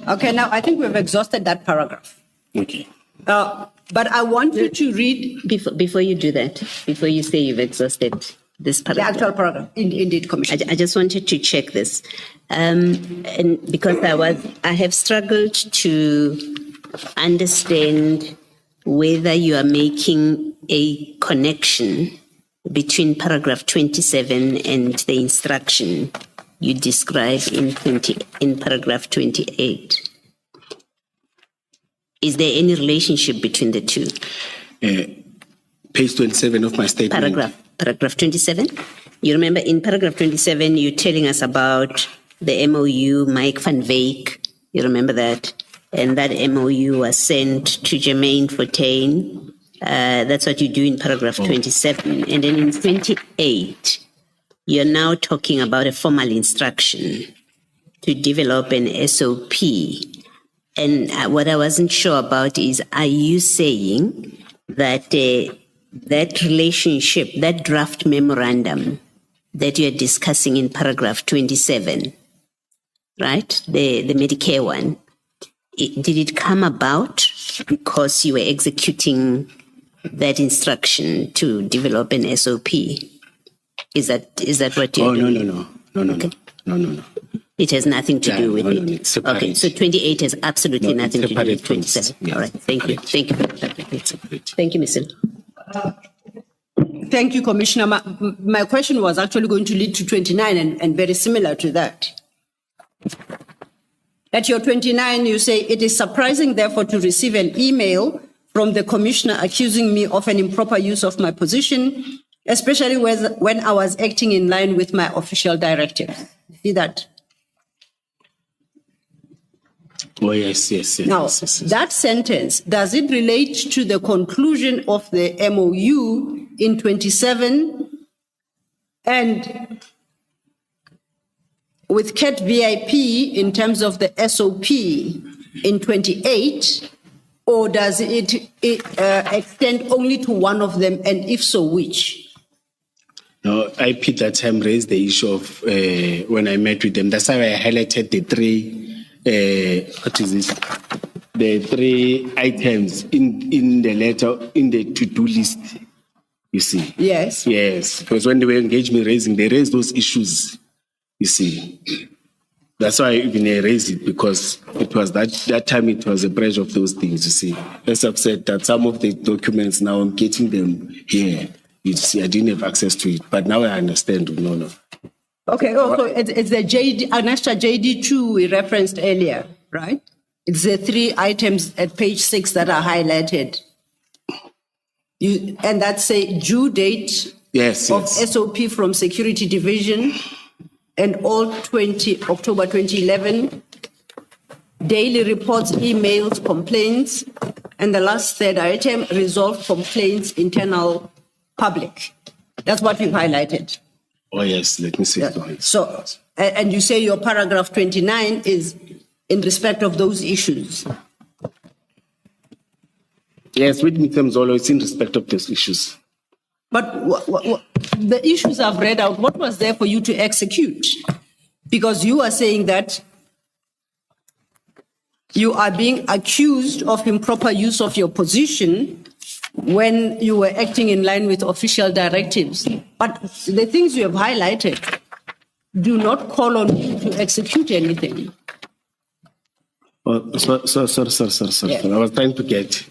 Speaker 5: Okay, now I think we've exhausted that paragraph.
Speaker 2: Okay.
Speaker 5: But I want you to read
Speaker 3: Before you do that, before you say you've exhausted this
Speaker 5: the
Speaker 3: paragraph,
Speaker 5: actual paragraph. Indeed, Commissioner.
Speaker 3: I just wanted to check this, and because I have struggled to understand whether you are making a connection between paragraph 27 and the instruction you describe in paragraph 28. Is there any relationship between the two?
Speaker 2: Page 27 of my statement.
Speaker 3: Paragraph 27. You remember in paragraph 27, you're telling us about the MOU, Mike van Wyk. You remember that? And that MOU was sent to Jermaine Fortain. That's what you do in paragraph 27. And then in 28, you're now talking about a formal instruction to develop an SOP. And what I wasn't sure about is, are you saying that that relationship, that draft memorandum that you're discussing in paragraph 27, right, the Medicare one, did it come about because you were executing that instruction to develop an SOP? Is that what you're doing?
Speaker 2: No.
Speaker 3: It has nothing to do with it.
Speaker 2: It's separate.
Speaker 3: Okay, so 28 has absolutely nothing to do with 27.
Speaker 2: Yes.
Speaker 3: All right, thank you. Thank you. Thank you, Mr.
Speaker 5: Thank you, Commissioner. My question was actually going to lead to 29 and very similar to that. At your 29, you say, it is surprising, therefore, to receive an email from the Commissioner accusing me of an improper use of my position, especially when I was acting in line with my official directives. See that?
Speaker 2: Oh, yes.
Speaker 5: Now, that sentence, does it relate to the conclusion of the MOU in 27 and with CAT VIP in terms of the SOP in 28, or does it extend only to one of them, and if so, which?
Speaker 2: No, IP that time raised the issue of when I met with them. That's why I highlighted the three, what is this? The three items in the letter, in the to-do list, you see.
Speaker 5: Yes.
Speaker 2: Yes, because when they were engaged me raising, they raised those issues, you see. That's why I even raised it, because it was that time it was a breach of those things, you see. As I've said, that some of the documents now I'm getting them here. You see, I didn't have access to it, but now I understand. No.
Speaker 5: Okay, so it's the extra JD2 we referenced earlier, right? It's the three items at page 6 that are highlighted. And that's say due date of SOP from Security Division and all October 2011, daily reports, emails, complaints, and the last third item, resolved complaints, internal public. That's what you highlighted.
Speaker 2: Oh, yes, let me see.
Speaker 5: Yeah. So, and you say your paragraph 29 is in respect of those issues.
Speaker 2: Yes, with me, Mkhwanazi, it's in respect of those issues.
Speaker 5: But the issues I've read out, what was there for you to execute? Because you are saying that you are being accused of improper use of your position when you were acting in line with official directives. But the things you have highlighted do not call on you to execute anything.
Speaker 2: Oh, sorry.
Speaker 5: Yeah.
Speaker 2: I was trying to get.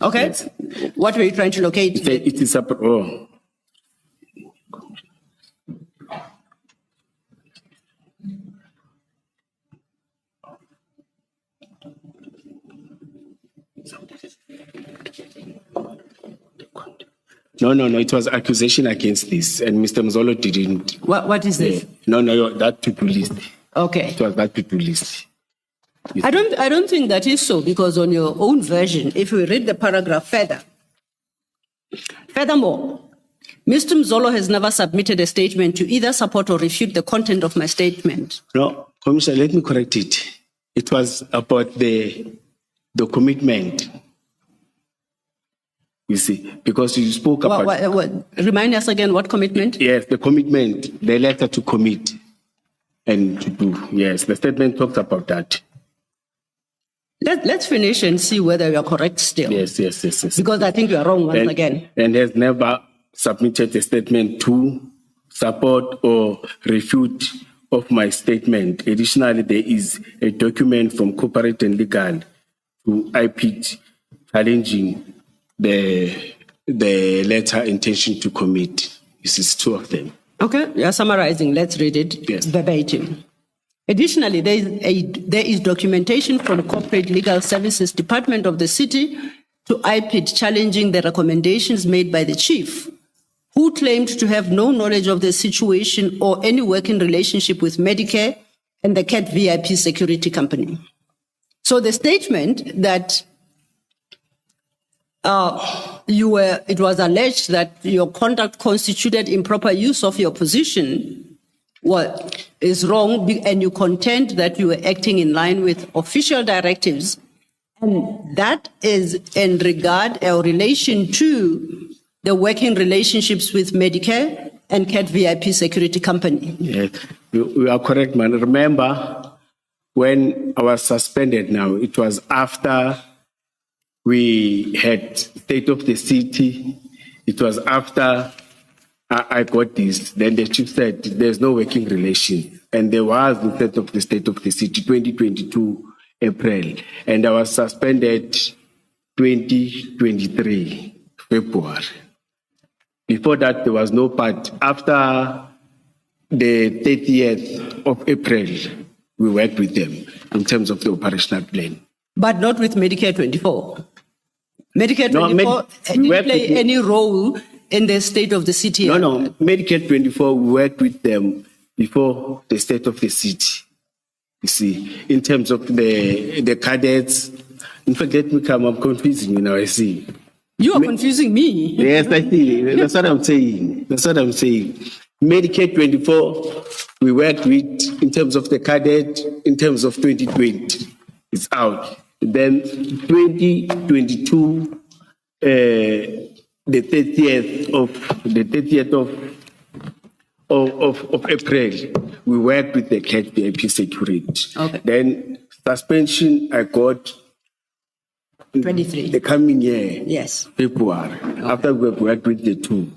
Speaker 5: Okay. Yes. What were you trying to locate?
Speaker 2: It is up. Oh. No. It was accusation against this, and Mr. Mzolo didn't.
Speaker 5: What is this?
Speaker 2: No, that to-do list.
Speaker 5: Okay.
Speaker 2: It was that to-do list.
Speaker 5: I don't think that is so, because on your own version, if we read the paragraph furthermore, Mr. Mzolo has never submitted a statement to either support or refute the content of my statement.
Speaker 2: No, Commissioner, let me correct it. It was about the commitment. You see, because you spoke about...
Speaker 5: What, remind us again, what commitment?
Speaker 2: Yes, the commitment, the letter to commit and to do. Yes, the statement talks about that.
Speaker 5: Let's finish and see whether you are correct still.
Speaker 2: Yes.
Speaker 5: Because I think you are wrong once again.
Speaker 2: And has never submitted a statement to support or refute of my statement. Additionally, there is a document from Corporate and Legal to IPIT challenging the letter intention to commit. This is two of them.
Speaker 5: Okay, you are summarizing. Let's read it
Speaker 2: Yes.
Speaker 5: verbatim. Additionally, there is documentation from Corporate Legal Services Department of the city to IPID challenging the recommendations made by the chief, who claimed to have no knowledge of the situation or any working relationship with Medicare and the CAT VIP security company. So the statement that it was alleged that your conduct constituted improper use of your position is wrong, and you contend that you were acting in line with official directives, and that is in regard or relation to the working relationships with Medicare and CAT VIP security company.
Speaker 2: Yes, you are correct, man. Remember, when I was suspended now, it was after we had state of the city. It was after I got this. Then the chief said there's no working relation. And there was the state of the city, 2022 April. And I was suspended 2023 February. Before that, there was no part. After the 30th of April, we worked with them in terms of the operational plan.
Speaker 5: But not with Medicare 24. Medicare 24
Speaker 2: No,
Speaker 5: didn't play any role in the state of the city.
Speaker 2: No, Medicare 24, we worked with them before the state of the city. You see, in terms of the cadets. In fact, let me come, I'm confusing you now, I see.
Speaker 5: You are confusing me.
Speaker 2: Yes, I see. That's what I'm saying. Medicare 24, we worked with in terms of the cadet, in terms of 2020. It's out. Then 2022, the 30th of April, we worked with the CAT VIP security.
Speaker 5: Okay.
Speaker 2: Then suspension I got
Speaker 5: 23.
Speaker 2: the coming year.
Speaker 5: Yes.
Speaker 2: February. Okay. After we worked with the two.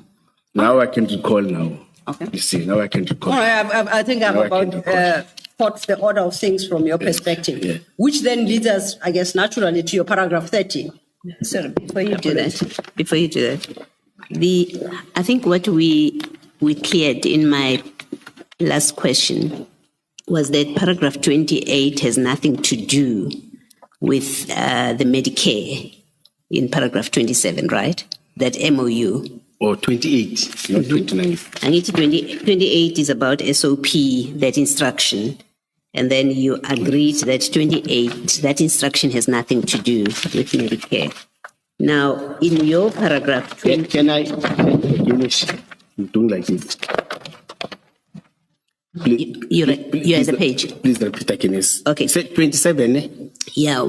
Speaker 2: Now I can recall now.
Speaker 5: Okay.
Speaker 2: You see, now I can recall.
Speaker 5: No, I think I'm
Speaker 2: Now I
Speaker 5: about
Speaker 2: can recall.
Speaker 5: thought the order of things from your perspective,
Speaker 2: Yeah.
Speaker 5: which then leads us, I guess, naturally to your paragraph 30.
Speaker 3: So before you do that, I think what we cleared in my last question was that paragraph 28 has nothing to do with the Medicare in paragraph 27, right? That MOU.
Speaker 2: Or 28, not 29.
Speaker 3: And it's 28 is about SOP, that instruction. And then you agreed that 28, that instruction has nothing to do with Medicare. Now, in your paragraph...
Speaker 2: Can I finish? You don't like it.
Speaker 3: You're at the page.
Speaker 2: Please repeat again.
Speaker 3: Okay.
Speaker 2: Say 27, eh?
Speaker 3: Yeah,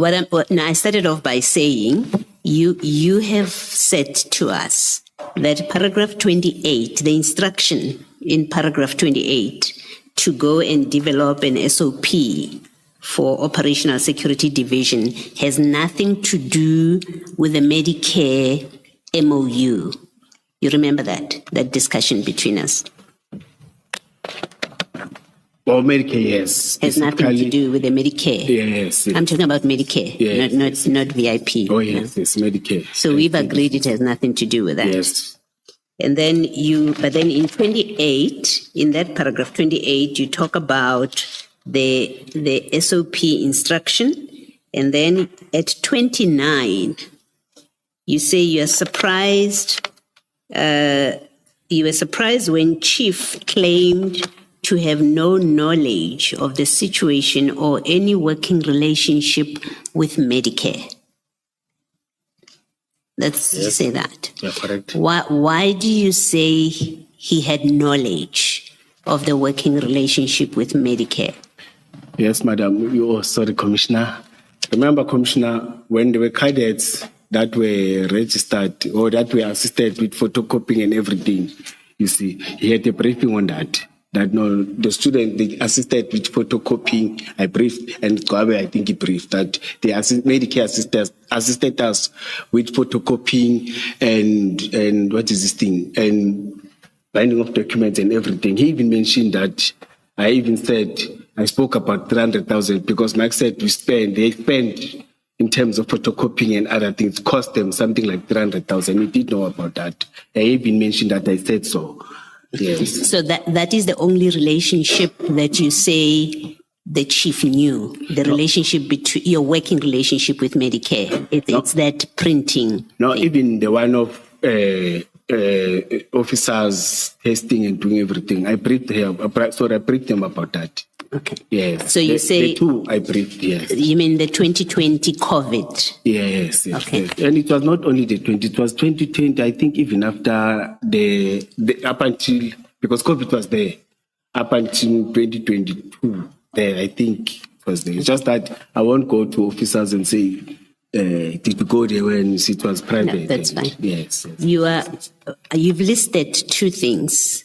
Speaker 3: now I started off by saying you have said to us that paragraph 28, the instruction in paragraph 28 to go and develop an SOP for operational security division has nothing to do with the Medicare MOU. You remember that discussion between us?
Speaker 2: Or Medicare, yes.
Speaker 3: Has nothing to do with the Medicare.
Speaker 2: Yes.
Speaker 3: I'm talking about Medicare,
Speaker 2: Yes.
Speaker 3: not VIP.
Speaker 2: Oh, yes, yes, Medicare.
Speaker 3: So we've agreed it has nothing to do with that.
Speaker 2: Yes.
Speaker 3: And then but then in 28, in that paragraph 28, you talk about the SOP instruction. And then at 29, you say you are surprised. You were surprised when Chief claimed to have no knowledge of the situation or any working relationship with Medicare. Let's say that.
Speaker 2: Yeah, correct.
Speaker 3: Why do you say he had knowledge of the working relationship with Medicare?
Speaker 2: Yes, Madam. Sorry, Commissioner. Remember, Commissioner, when there were cadets that were registered or that were assisted with photocopying and everything, you see, he had a briefing on that. That no, the student they assisted with photocopying. I briefed, and Gabe, I think he briefed that the Medicare assisted us with photocopying and what is this thing and binding of documents and everything. He even mentioned that. I even said I spoke about 300,000 because Mike said they spend in terms of photocopying and other things cost them something like 300,000. He did know about that. I even mentioned that I said so. Yes.
Speaker 3: So that is the only relationship that you say the chief knew the relationship between your working relationship with Medicare. It's that printing.
Speaker 2: No, even the one of officers testing and doing everything. I briefed him. I briefed them about that.
Speaker 3: Okay.
Speaker 2: Yes.
Speaker 3: So you say
Speaker 2: the two I briefed. Yes.
Speaker 3: You mean the 2020 COVID?
Speaker 2: Yes.
Speaker 3: Okay.
Speaker 2: Yes. And it was not only the 20. It was 2020. I think even after the up until, because COVID was there up until 2022. There, I think it was there. It's just that I won't go to officers and say, did you go there when it was private?
Speaker 3: No, that's fine.
Speaker 2: Yes.
Speaker 3: You've listed two things.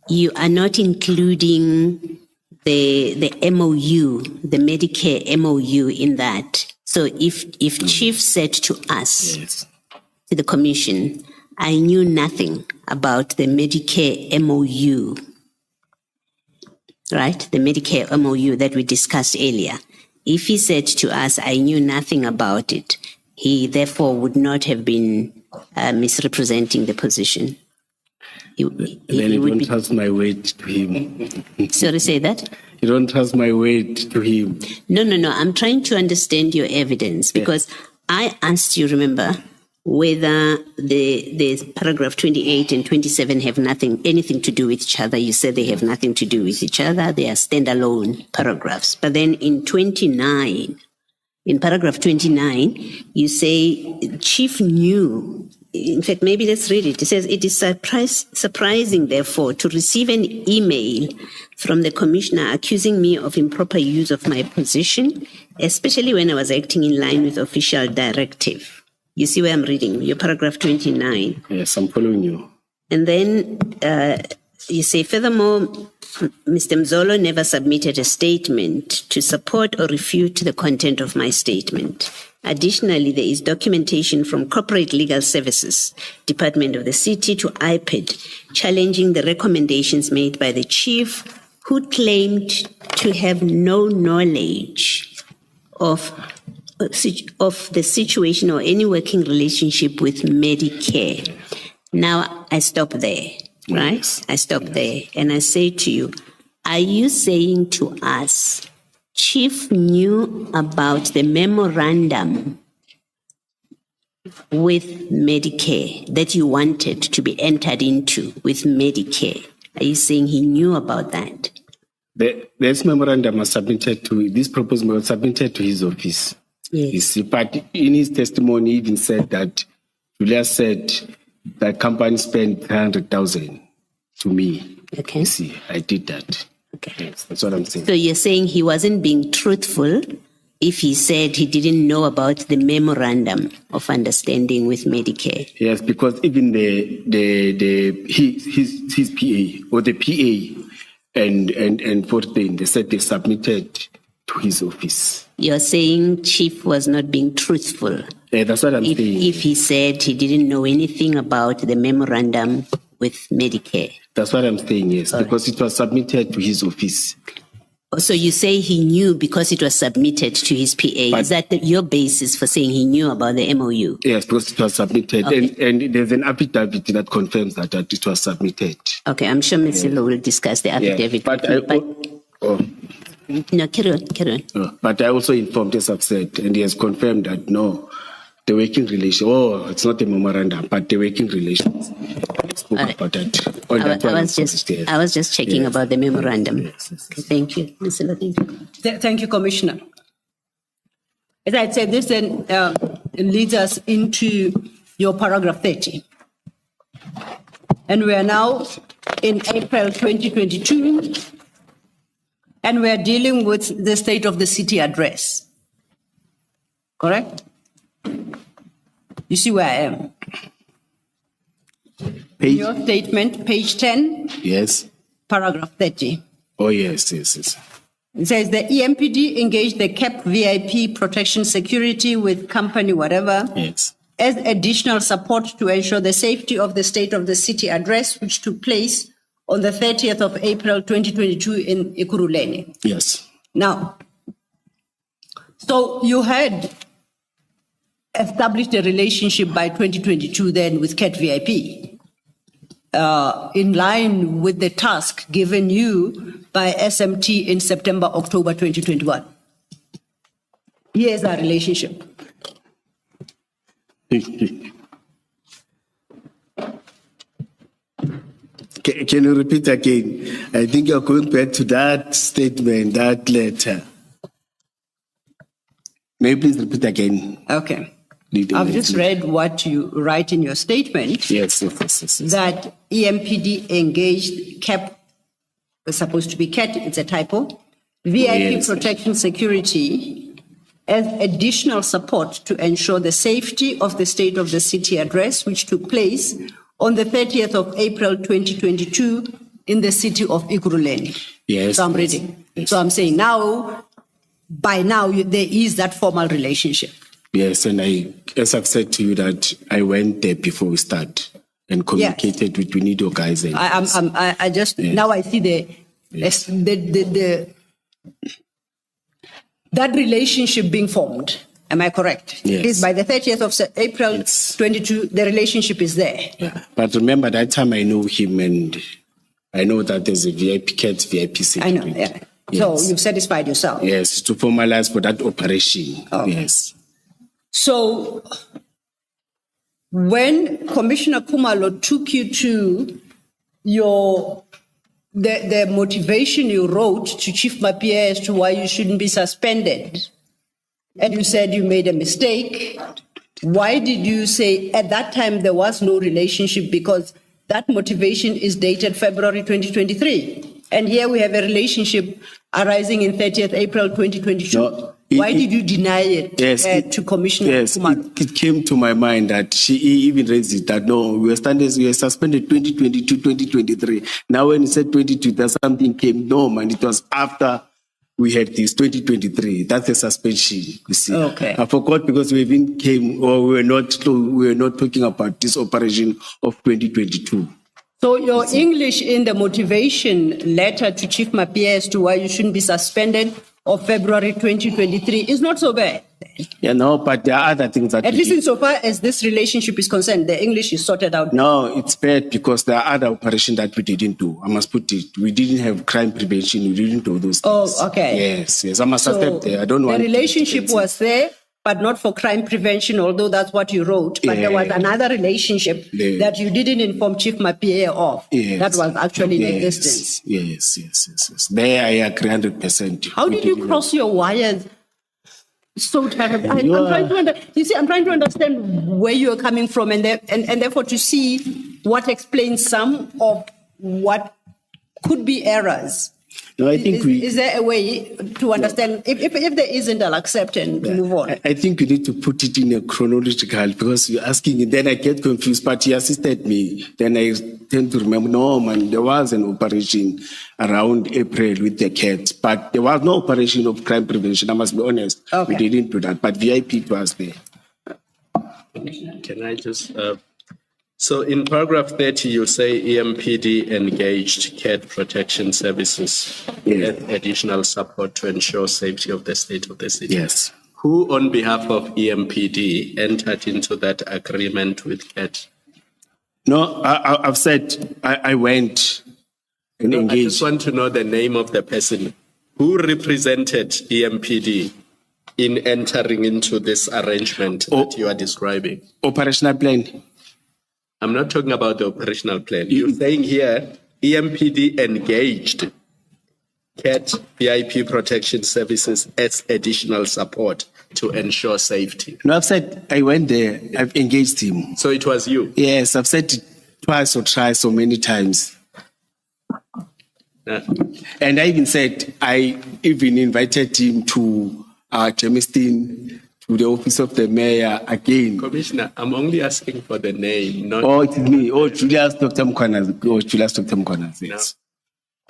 Speaker 3: You are not including the MOU, the Medicare MOU in that. So if Chief said to us,
Speaker 2: Yes.
Speaker 3: to the commission, I knew nothing about the Medicare MOU, right? The Medicare MOU that we discussed earlier. If he said to us, I knew nothing about it, he therefore would not have been misrepresenting the position.
Speaker 2: Then you don't trust my word to him.
Speaker 3: Sorry, say that?
Speaker 2: You don't trust my word to him.
Speaker 3: No. I'm trying to understand your evidence because I asked you, remember, whether the paragraph 28 and 27 have anything to do with each other. You said they have nothing to do with each other. They are standalone paragraphs. But then in paragraph 29, you say Chief knew. In fact, maybe let's read it. It says, it is surprising, therefore, to receive an email from the commissioner accusing me of improper use of my position, especially when I was acting in line with official directive. You see where I'm reading? Your paragraph 29.
Speaker 2: Yes, I'm following you.
Speaker 3: And then you say, furthermore, Mr. Mzolo never submitted a statement to support or refute the content of my statement. Additionally, there is documentation from Corporate Legal Services, Department of the City to IPED, challenging the recommendations made by the chief, who claimed to have no knowledge of the situation or any working relationship with Medicare. Now, I stop there, right?
Speaker 2: Yes.
Speaker 3: I stop there and I say to you, are you saying to us, Chief knew about the memorandum with Medicare that you wanted to be entered into with Medicare? Are you saying he knew about that?
Speaker 2: This memorandum was submitted to, this proposal was submitted to his office.
Speaker 3: Yes.
Speaker 2: You see, but in his testimony, he even said that Julius said the company spent 300,000 to me.
Speaker 3: Okay.
Speaker 2: You see, I did that.
Speaker 3: Okay.
Speaker 2: Yes, that's what I'm saying.
Speaker 3: So you're saying he wasn't being truthful if he said he didn't know about the memorandum of understanding with Medicare?
Speaker 2: Yes, because even his PA or the PA and 14, they said they submitted to his office.
Speaker 3: You're saying Chief was not being truthful.
Speaker 2: Yeah, that's what I'm saying.
Speaker 3: If he said he didn't know anything about the memorandum with Medicare.
Speaker 2: That's what I'm saying, yes, because it was submitted to his office.
Speaker 3: So you say he knew because it was submitted to his PA. Is that your basis for saying he knew about the MOU?
Speaker 2: Yes, because it was submitted.
Speaker 3: Okay.
Speaker 2: And there's an affidavit that confirms that it was submitted.
Speaker 3: Okay, I'm sure Ms. Silo will discuss the affidavit. No, carry on.
Speaker 2: But I also informed, as I've said, and he has confirmed that no, the working relation, it's not a memorandum, but the working relations. I spoke about that.
Speaker 3: I was just checking about the memorandum.
Speaker 2: Yes.
Speaker 3: Okay, thank you. Ms. Silo, thank you.
Speaker 5: Thank you, Commissioner. As I said, this then leads us into your paragraph 30. And we are now in April 2022, and we are dealing with the State of the City address. Correct? You see where I am?
Speaker 2: Page,
Speaker 5: Your statement, page 10,
Speaker 2: yes.
Speaker 5: paragraph 30.
Speaker 2: Oh, yes.
Speaker 5: It says the EMPD engaged the CAP VIP protection security with company whatever
Speaker 2: Yes.
Speaker 5: as additional support to ensure the safety of the State of the City address, which took place on the 30th of April 2022 in Ekurhuleni.
Speaker 2: Yes.
Speaker 5: Now, so you had established a relationship by 2022 then with CAT VIP, in line with the task given you by SMT in September, October 2021. Here's our relationship.
Speaker 2: Can you repeat again? I think you're going back to that statement, that letter. May you please repeat again?
Speaker 5: Okay. I've just read what you write in your statement.
Speaker 2: Yes.
Speaker 5: That EMPD engaged CAP, was supposed to be CAT, it's a typo, VIP protection security as additional support to ensure the safety of the State of the City address, which took place on the 30th of April 2022 in the city of Ekurhuleni.
Speaker 2: Yes.
Speaker 5: So I'm reading.
Speaker 2: Yes.
Speaker 5: So I'm saying now, by now, there is that formal relationship.
Speaker 2: Yes, and as I've said to you that I went there before we start and communicated with UNIDO guys. And
Speaker 5: I just, now I see that relationship being formed. Am I correct?
Speaker 2: Yes.
Speaker 5: It is by the 30th of April 22, the relationship is there.
Speaker 2: Yeah. But remember, that time I know him and I know that there's a VIP, CAT, VIP security.
Speaker 5: I know, yeah.
Speaker 2: Yes.
Speaker 5: So you've satisfied yourself.
Speaker 2: Yes, to formalize for that operation.
Speaker 5: Okay.
Speaker 2: Yes.
Speaker 5: So when Commissioner Kumalo took you to the motivation you wrote to Chief Mapia as to why you shouldn't be suspended, and you said you made a mistake, why did you say at that time there was no relationship? Because that motivation is dated February 2023. And here we have a relationship arising in 30th April 2022.
Speaker 2: No,
Speaker 5: why did you deny it to Commissioner Kumalo?
Speaker 2: It came to my mind that he even raised it that no, we were suspended 2022, 2023. Now when he said 22, that something came. No, man, it was after we had this 2023. That's a suspension. You see,
Speaker 5: okay.
Speaker 2: I forgot because we even came, or we were not talking about this operation of 2022.
Speaker 5: So your English in the motivation letter to Chief Mapia as to why you shouldn't be suspended of February 2023 is not so bad.
Speaker 2: Yeah, no, but there are other things that
Speaker 5: at least insofar as this relationship is concerned, the English is sorted out.
Speaker 2: No, it's bad because there are other operations that we didn't do. I must put it. We didn't have crime prevention. We didn't do those things.
Speaker 5: Oh, okay.
Speaker 2: Yes. I must accept there. I don't want.
Speaker 5: The relationship was there, but not for crime prevention, although that's what you wrote. But there was another relationship that you didn't inform Chief Mapia of.
Speaker 2: Yes.
Speaker 5: That was actually in existence.
Speaker 2: Yes. There I agree 100%.
Speaker 5: How did you cross your wires? So terrible. I'm trying to understand where you're coming from and therefore to see what explains some of what could be errors.
Speaker 2: No, I think
Speaker 5: is there a way to understand? If there isn't, I'll accept and move on.
Speaker 2: I think you need to put it in a chronological because you're asking, then I get confused, but he assisted me. Then I tend to remember, no, man, there was an operation around April with the CAT, but there was no operation of crime prevention. I must be honest.
Speaker 5: Okay.
Speaker 2: We didn't do that, but VIP was there.
Speaker 4: Can I just... So in paragraph 30, you say EMPD engaged CAT protection services with additional support to ensure safety of the State of the City.
Speaker 2: Yes.
Speaker 4: Who on behalf of EMPD entered into that agreement with CAT?
Speaker 2: No, I've said I went and engaged.
Speaker 4: I just want to know the name of the person who represented EMPD in entering into this arrangement that you are describing.
Speaker 2: Operational plan.
Speaker 4: I'm not talking about the operational plan. You're saying here, EMPD engaged CAT VIP protection services as additional support to ensure safety.
Speaker 2: No, I've said I went there. I've engaged him.
Speaker 4: So it was you?
Speaker 2: Yes, I've said it twice or thrice so many times. And I even said I even invited him to Germiston, to the office of the mayor again.
Speaker 4: Commissioner, I'm only asking for the name, not...
Speaker 2: Oh, it's me. Oh, Julius Dr. Mkhwanazi. Yes.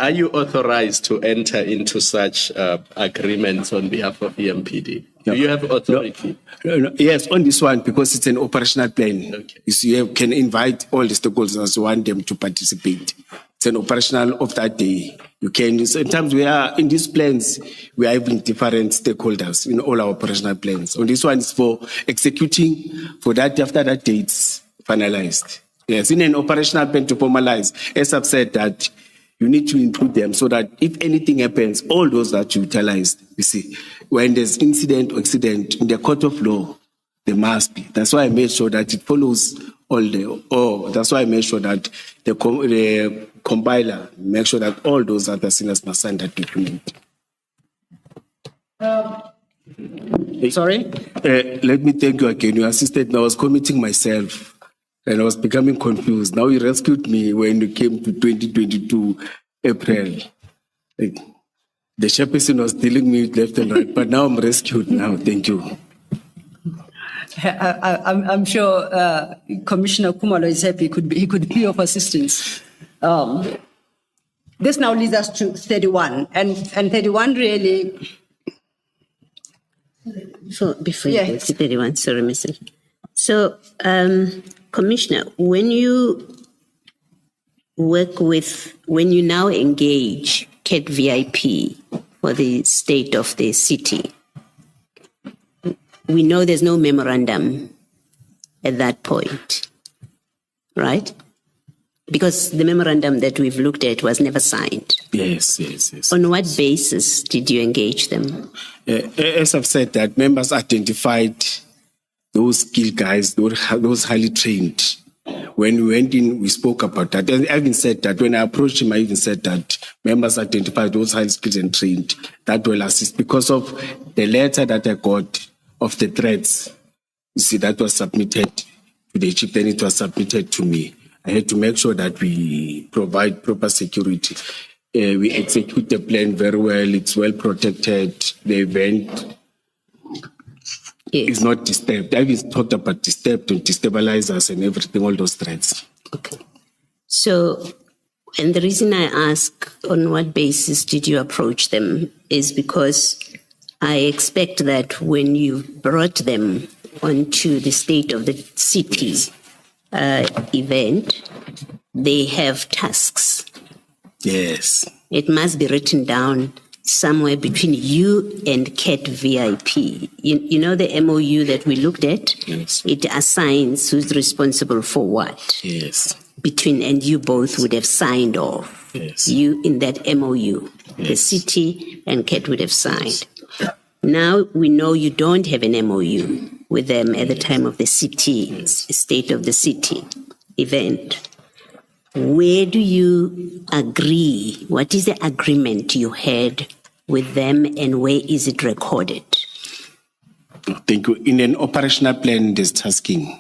Speaker 4: Are you authorized to enter into such agreements on behalf of EMPD?
Speaker 2: No.
Speaker 4: Do you have authority?
Speaker 2: No. Yes, on this one, because it's an operational plan.
Speaker 4: Okay.
Speaker 2: You can invite all the stakeholders who want them to participate. It's an operational of that day. You can, sometimes we are in these plans, we are having different stakeholders in all our operational plans. On this one, it's for executing for that, after that date's finalized. Yes, in an operational plan to formalize, as I've said that You need to include them so that if anything happens, all those that you utilized, you see, when there's incident or accident in the court of law, they must be. That's why I made sure that it follows that's why I made sure that the compiler make sure that all those other sinners must sign that document.
Speaker 5: Sorry?
Speaker 2: Let me thank you again. You assisted me. I was committing myself and I was becoming confused. Now you rescued me when you came to 2022 April. The chairperson was dealing me left and right, but now I'm rescued now. Thank you.
Speaker 5: I'm sure Commissioner Kumalo is happy. He could be of assistance. This now leads us to 31, and 31 really.
Speaker 3: So before you go to 31, sorry, Mr. So, Commissioner, when you now engage CAT VIP for the state of the city, we know there's no memorandum at that point, right? Because the memorandum that we've looked at was never signed.
Speaker 2: Yes.
Speaker 3: On what basis did you engage them?
Speaker 2: As I've said, that members identified those skilled guys, those highly trained. When we went in, we spoke about that. And I even said that when I approached him, I even said that members identified those highly skilled and trained that will assist because of the letter that I got of the threats. You see, that was submitted to the chief, then it was submitted to me. I had to make sure that we provide proper security. We execute the plan very well. It's well protected. The event is not disturbed. I've even talked about disturbed and destabilizers and everything, all those threats.
Speaker 3: Okay. So, and the reason I ask on what basis did you approach them is because I expect that when you brought them onto the State of the City event, they have tasks.
Speaker 2: Yes.
Speaker 3: It must be written down somewhere between you and CAT VIP. You know the MOU that we looked at?
Speaker 2: Yes.
Speaker 3: It assigns who's responsible for what.
Speaker 2: Yes.
Speaker 3: And you both would have signed off.
Speaker 2: Yes.
Speaker 3: You in that MOU.
Speaker 2: Yes.
Speaker 3: The city and CAT would have signed. Now we know you don't have an MOU with them at the time of the city, State of the City event. Where do you agree? What is the agreement you had with them and where is it recorded?
Speaker 2: Thank you. In an operational plan, there's tasking,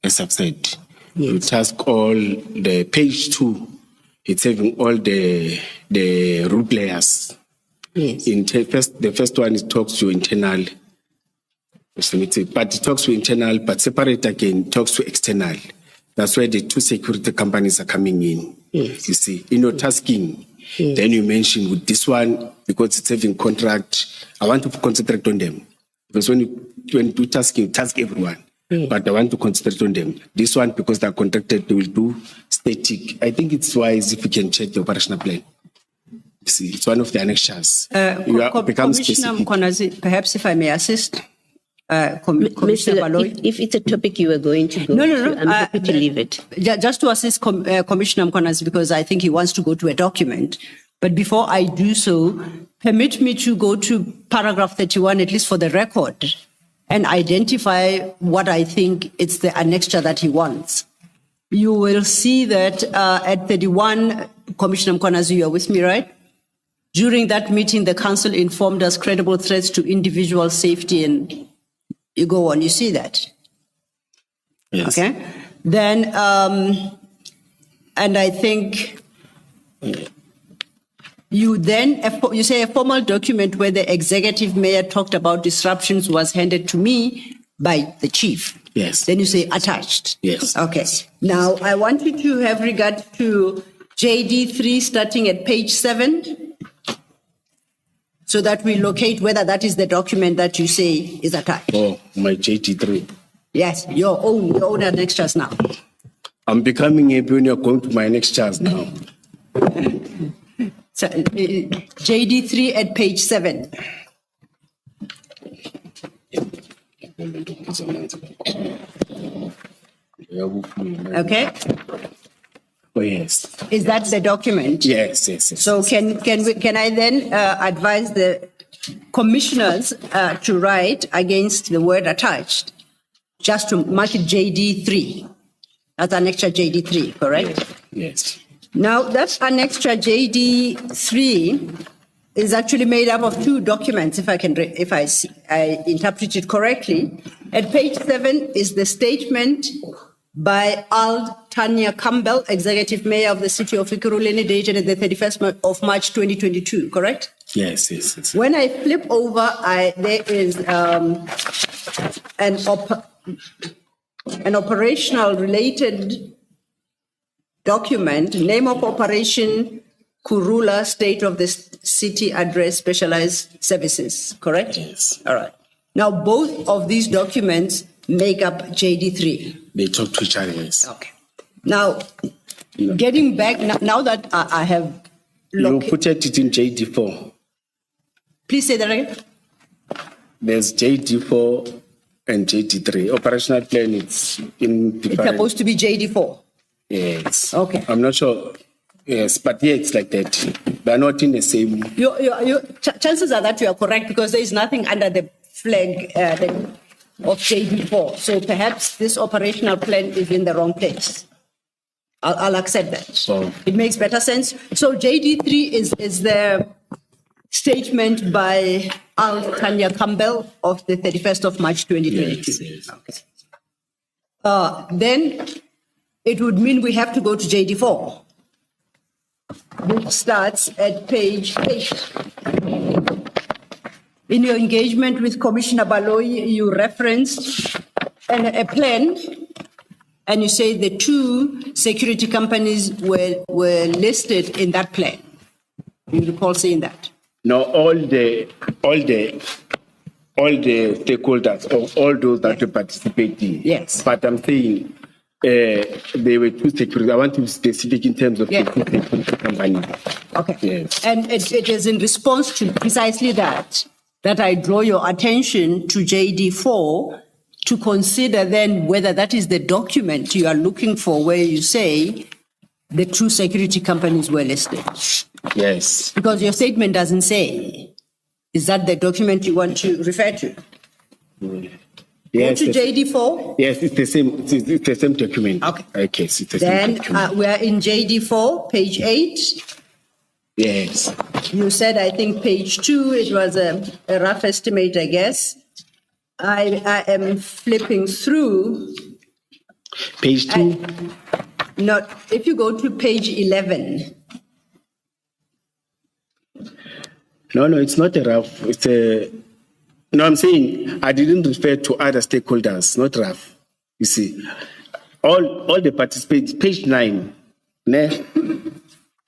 Speaker 2: as I've said.
Speaker 3: Yes.
Speaker 2: You task all the page 2. It's having all the role players.
Speaker 3: Yes.
Speaker 2: The first one is talks to internal. But it talks to internal, but separate again, talks to external. That's where the 2 security companies are coming in.
Speaker 3: Yes.
Speaker 2: You see, tasking.
Speaker 3: Yes.
Speaker 2: Then you mentioned with this one, because it's having contract, I want to concentrate on them. Because when you do tasking, you task everyone.
Speaker 3: Yes.
Speaker 2: But I want to concentrate on them. This one, because they're contracted, they will do static. I think it's wise if we can check the operational plan. You see, it's one of the annexures.
Speaker 5: Commissioner Mkhwanazi, perhaps if I may assist. Commissioner Baloyi.
Speaker 3: If it's a topic you were going to go
Speaker 5: No.
Speaker 3: I'm happy to leave it.
Speaker 5: Just to assist Commissioner Mkhwanazi, because I think he wants to go to a document. But before I do so, permit me to go to paragraph 31, at least for the record, and identify what I think it's the annexure that he wants. You will see that at 31, Commissioner Mkhwanazi, you are with me, right? During that meeting, the council informed us credible threats to individual safety, and you go on, you see that?
Speaker 2: Yes.
Speaker 5: Okay. Then, and I think you say a formal document where the executive mayor talked about disruptions was handed to me by the chief.
Speaker 2: Yes.
Speaker 5: Then you say attached.
Speaker 2: Yes.
Speaker 5: Okay. Now, I want you to have regard to JD3 starting at page 7. So that we locate whether that is the document that you say is attached.
Speaker 2: Oh, my JT3.
Speaker 5: Yes, your own annexures now.
Speaker 2: I'm becoming happy when you're going to my annexures now.
Speaker 5: So, JD3 at page 7.
Speaker 2: Okay.
Speaker 5: Okay?
Speaker 2: Oh, yes.
Speaker 5: Is that the document?
Speaker 2: Yes, yes, yes.
Speaker 5: So can I then advise the commissioners to write against the word attached, just to mark it JD3? That's an extra JD3, correct?
Speaker 2: Yes.
Speaker 5: Now, that an extra JD3 is actually made up of two documents, if I interpret it correctly. At page 7 is the statement by Al Tanya Campbell, Executive Mayor of the City of Ekurhuleni, dated the 31st of March 2022, correct?
Speaker 2: Yes, yes, yes.
Speaker 5: When I flip over, there is an operational related document, name of operation, Kurula, State of the City Address, Specialized Services, correct?
Speaker 2: Yes.
Speaker 5: All right. Now, both of these documents make up JD3.
Speaker 2: They talk to each other, yes.
Speaker 5: Okay. Now, getting back, now that I have
Speaker 2: You put it in JD4.
Speaker 5: Please say that again.
Speaker 2: There's JD4 and JD3. Operational plan, it's in
Speaker 5: It's
Speaker 2: different.
Speaker 5: supposed to be JD4.
Speaker 2: Yes.
Speaker 5: Okay.
Speaker 2: I'm not sure. Yes, but yeah, it's like that. They're not in the same.
Speaker 5: Chances are that you are correct, because there is nothing under the flag of JD4. So perhaps this operational plan is in the wrong place. I'll accept that.
Speaker 2: So-
Speaker 5: It makes better sense. So JD3 is the statement by Al Tanya Campbell of the 31st of March 2022.
Speaker 2: Yes, yes.
Speaker 5: Okay. Then it would mean we have to go to JD4, which starts at page 8. In your engagement with Commissioner Baloyi, you referenced a plan, and you say the two security companies were listed in that plan. You recall saying that?
Speaker 2: No, all the stakeholders, or all those that are participating.
Speaker 5: Yes.
Speaker 2: But I'm saying there were two security. I want to be specific in terms of
Speaker 5: Yeah.
Speaker 2: the two security companies.
Speaker 5: Okay.
Speaker 2: Yes.
Speaker 5: And it is in response to precisely that I draw your attention to JD4 to consider then whether that is the document you are looking for, where you say the two security companies were listed.
Speaker 2: Yes.
Speaker 5: Because your statement doesn't say. Is that the document you want to refer to?
Speaker 2: Yes.
Speaker 5: Go to JD4.
Speaker 2: Yes, it's the same. It's the same document.
Speaker 5: Okay.
Speaker 2: Okay, so it's the
Speaker 5: Then
Speaker 2: same document.
Speaker 5: we are in JD4, page 8.
Speaker 2: Yes.
Speaker 5: You said, I think, page 2, it was a rough estimate, I guess. I am flipping through.
Speaker 2: Page 2.
Speaker 5: If you go to page 11.
Speaker 2: No, it's not a rough. It's a. No, I'm saying I didn't refer to other stakeholders, not rough. You see, all the participants. Page 9, ne?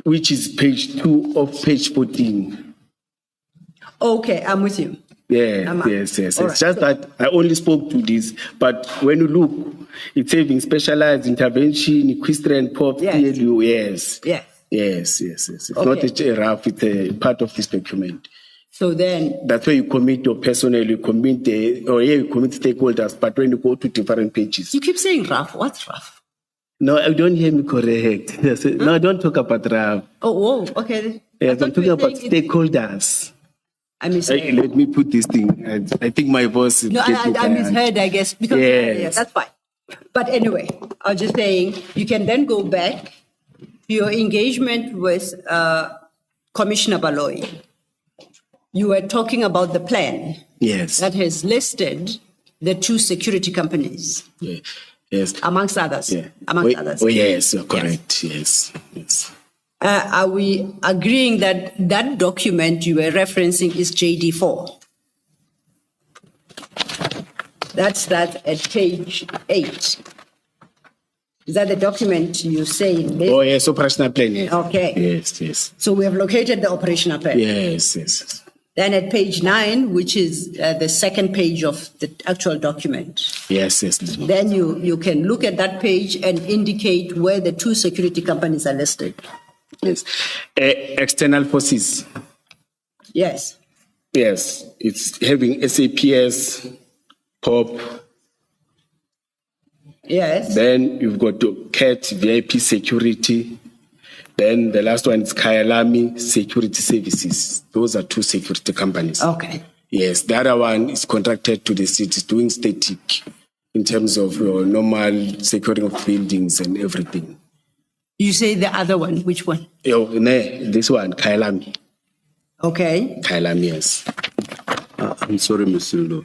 Speaker 2: Which is page 2 of page 14.
Speaker 5: Okay, I'm with you.
Speaker 2: Yeah, yes.
Speaker 5: all
Speaker 2: It's
Speaker 5: right.
Speaker 2: just that I only spoke to this, but when you look, it's having specialized intervention, equestrian pop,
Speaker 5: Yes.
Speaker 2: PLU, yes.
Speaker 5: Yes.
Speaker 2: Yes. It's
Speaker 5: Okay.
Speaker 2: not a rough, it's a part of this document.
Speaker 5: So then,
Speaker 2: That's where you commit your personnel, you commit you commit stakeholders, but when you go to different pages.
Speaker 5: you keep saying rough. What's rough?
Speaker 2: No, I don't hear me correct. Yes, no, don't talk about rough.
Speaker 5: Oh, okay.
Speaker 2: Yes, I'm talking about stakeholders.
Speaker 5: I misheard.
Speaker 2: Let me put this thing. I think my voice is
Speaker 5: No,
Speaker 2: getting
Speaker 5: I misheard, I guess. Because,
Speaker 2: Yes.
Speaker 5: yeah, that's fine. But anyway, I was just saying, you can then go back to your engagement with Commissioner Baloyi. You were talking about the plan
Speaker 2: Yes.
Speaker 5: that has listed the two security companies,
Speaker 2: Yeah. Yes.
Speaker 5: amongst others.
Speaker 2: Yeah.
Speaker 5: Amongst others.
Speaker 2: Oh, yes, you're correct. Yes.
Speaker 5: Are we agreeing that that document you were referencing is JD4? That's that at page 8. Is that the document you say?
Speaker 2: Oh, yes, operational plan. Yes.
Speaker 5: Okay.
Speaker 2: Yes.
Speaker 5: So we have located the operational plan.
Speaker 2: Yes.
Speaker 5: Then at page 9, which is the second page of the actual document,
Speaker 2: Yes.
Speaker 5: then you can look at that page and indicate where the two security companies are listed.
Speaker 2: Yes. External forces.
Speaker 5: Yes.
Speaker 2: Yes. It's having SAPS, POP.
Speaker 5: Yes.
Speaker 2: Then you've got to CAT, VIP security. Then the last one is Kyalami Security Services. Those are two security companies.
Speaker 5: Okay.
Speaker 2: Yes, the other one is contracted to the city, doing static in terms of normal securing of buildings and everything.
Speaker 5: You say the other one, which one?
Speaker 2: This one, Kyalami.
Speaker 5: Okay.
Speaker 2: Kyalami, yes.
Speaker 1: I'm sorry, Mr. Lo.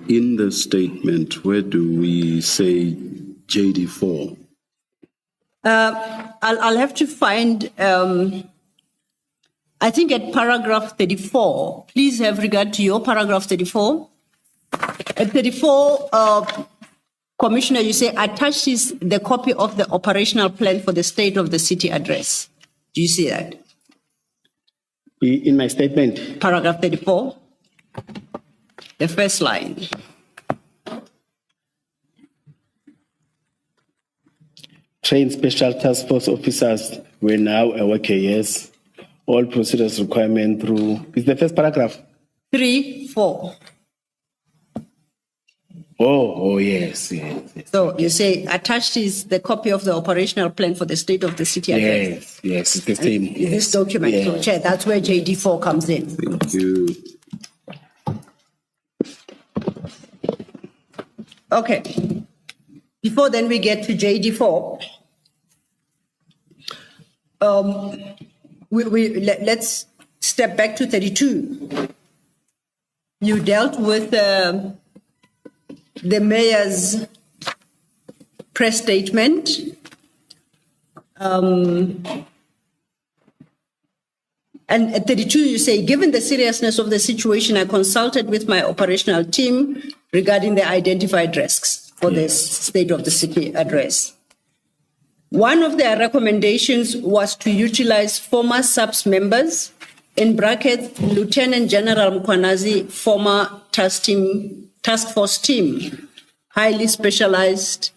Speaker 1: In the statement, where do we say JD4?
Speaker 5: I'll have to find, I think at paragraph 34, please have regard to your paragraph 34. At 34, Commissioner, you say attaches the copy of the operational plan for the state of the city address. Do you see that?
Speaker 2: In my statement?
Speaker 5: Paragraph 34, the first line.
Speaker 2: Trained special task force officers were now a worker, yes. All procedures requirement through, is the first paragraph?
Speaker 5: 3, 4.
Speaker 2: Oh, yes.
Speaker 5: So you say attached is the copy of the operational plan for the state of the city address.
Speaker 2: Yes, it's the same.
Speaker 5: This document,
Speaker 2: Yes.
Speaker 5: so Chair, that's where JD4 comes in.
Speaker 1: Thank you.
Speaker 5: Okay. Before then we get to JD4, let's step back to 32. You dealt with the mayor's press statement. And at 32, you say, given the seriousness of the situation, I consulted with my operational team regarding the identified risks for this state of the city address. One of their recommendations was to utilize former SAPS members, in brackets, Lieutenant General Mkhwanazi, former task force team, highly specialized,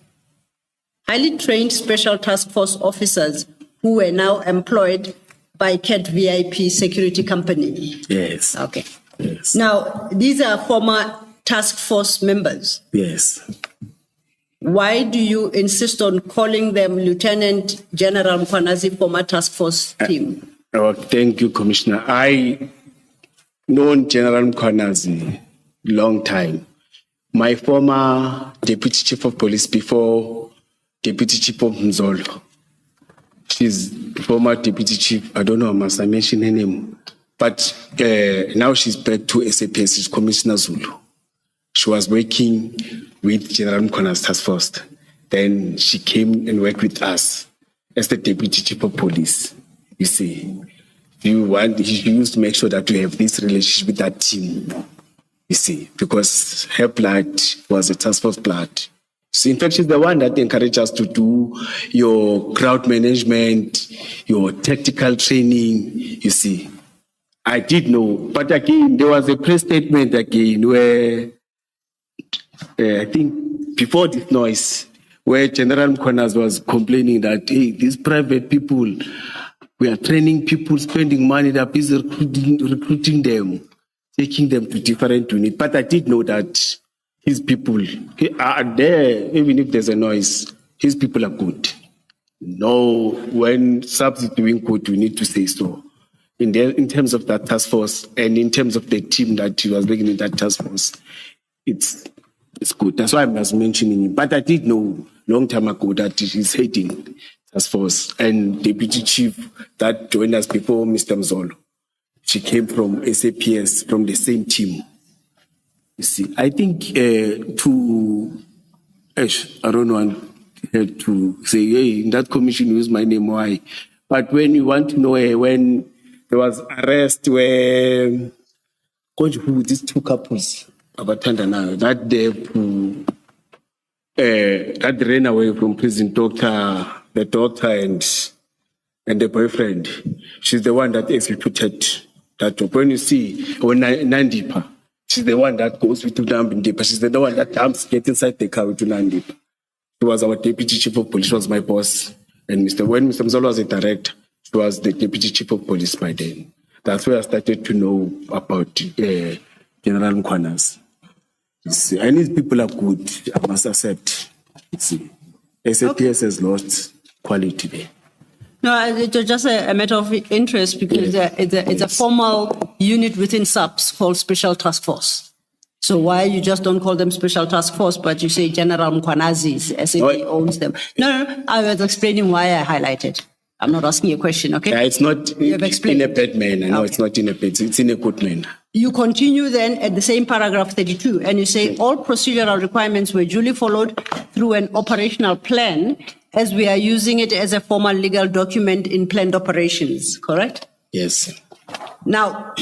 Speaker 5: highly trained special task force officers who were now employed by CAT VIP Security Company.
Speaker 2: Yes.
Speaker 5: Okay.
Speaker 2: Yes.
Speaker 5: Now, these are former task force members.
Speaker 2: Yes.
Speaker 5: Why do you insist on calling them Lieutenant General Mkhwanazi former task force team?
Speaker 2: Thank you, Commissioner. I known General Mkhwanazi long time. My former Deputy Chief of Police before Deputy Chief of Mzolo. She's former Deputy Chief, I don't know, must I mention her name? But now she's back to SAPS, she's Commissioner Zulu. She was working with General Mkhwanazi's task force. Then she came and worked with us as the Deputy Chief of Police. You see, you used to make sure that we have this relationship with that team. You see, because her blood was a task force blood. So in fact, she's the one that encouraged us to do your crowd management, your tactical training, you see. I did know, but again, there was a press statement again where I think before this noise, where General Mkhwanazi was complaining that, hey, these private people, we are training people, spending money, they're busy recruiting them, taking them to different units. But I did know that his people are there, even if there's a noise, his people are good. No, when SAPS is doing good, we need to say so. In terms of that task force and in terms of the team that he was working in that task force, it's good. That's why I was mentioning it. But I did know long time ago that he's heading task force and Deputy Chief that joined us before Mr. Mzolo. She came from SAPS, from the same team. You see, I think I don't know to say, hey, in that commission use my name, why? But when you want to know when there was arrest where these two couples that ran away from prison, the doctor and the boyfriend, she's the one that executed that job. When you see when Nandipa, she's the one that goes with Nandipa. She's the one that gets inside the car with Nandipa. She was our Deputy Chief of Police. She was my boss. And when Mr. Mzolo was a director, she was the Deputy Chief of Police by then. That's where I started to know about General Mkhwanazi. And these people are good, I must accept. SAPS has lost quality there.
Speaker 5: No, it was just a matter of interest because it's a formal unit within SAPS called Special Task Force. So why you just don't call them Special Task Force, but you say General Mkhwanazi, as if he owns them? No, I was explaining why I highlighted. I'm not asking you a question, okay?
Speaker 2: Yeah, it's not
Speaker 5: You have explained.
Speaker 2: in a bad manner. No, it's not in a bad, it's in a good manner.
Speaker 5: You continue then at the same paragraph 32, and you say all procedural requirements were duly followed through an operational plan as we are using it as a formal legal document in planned operations, correct?
Speaker 2: Yes.
Speaker 5: Now,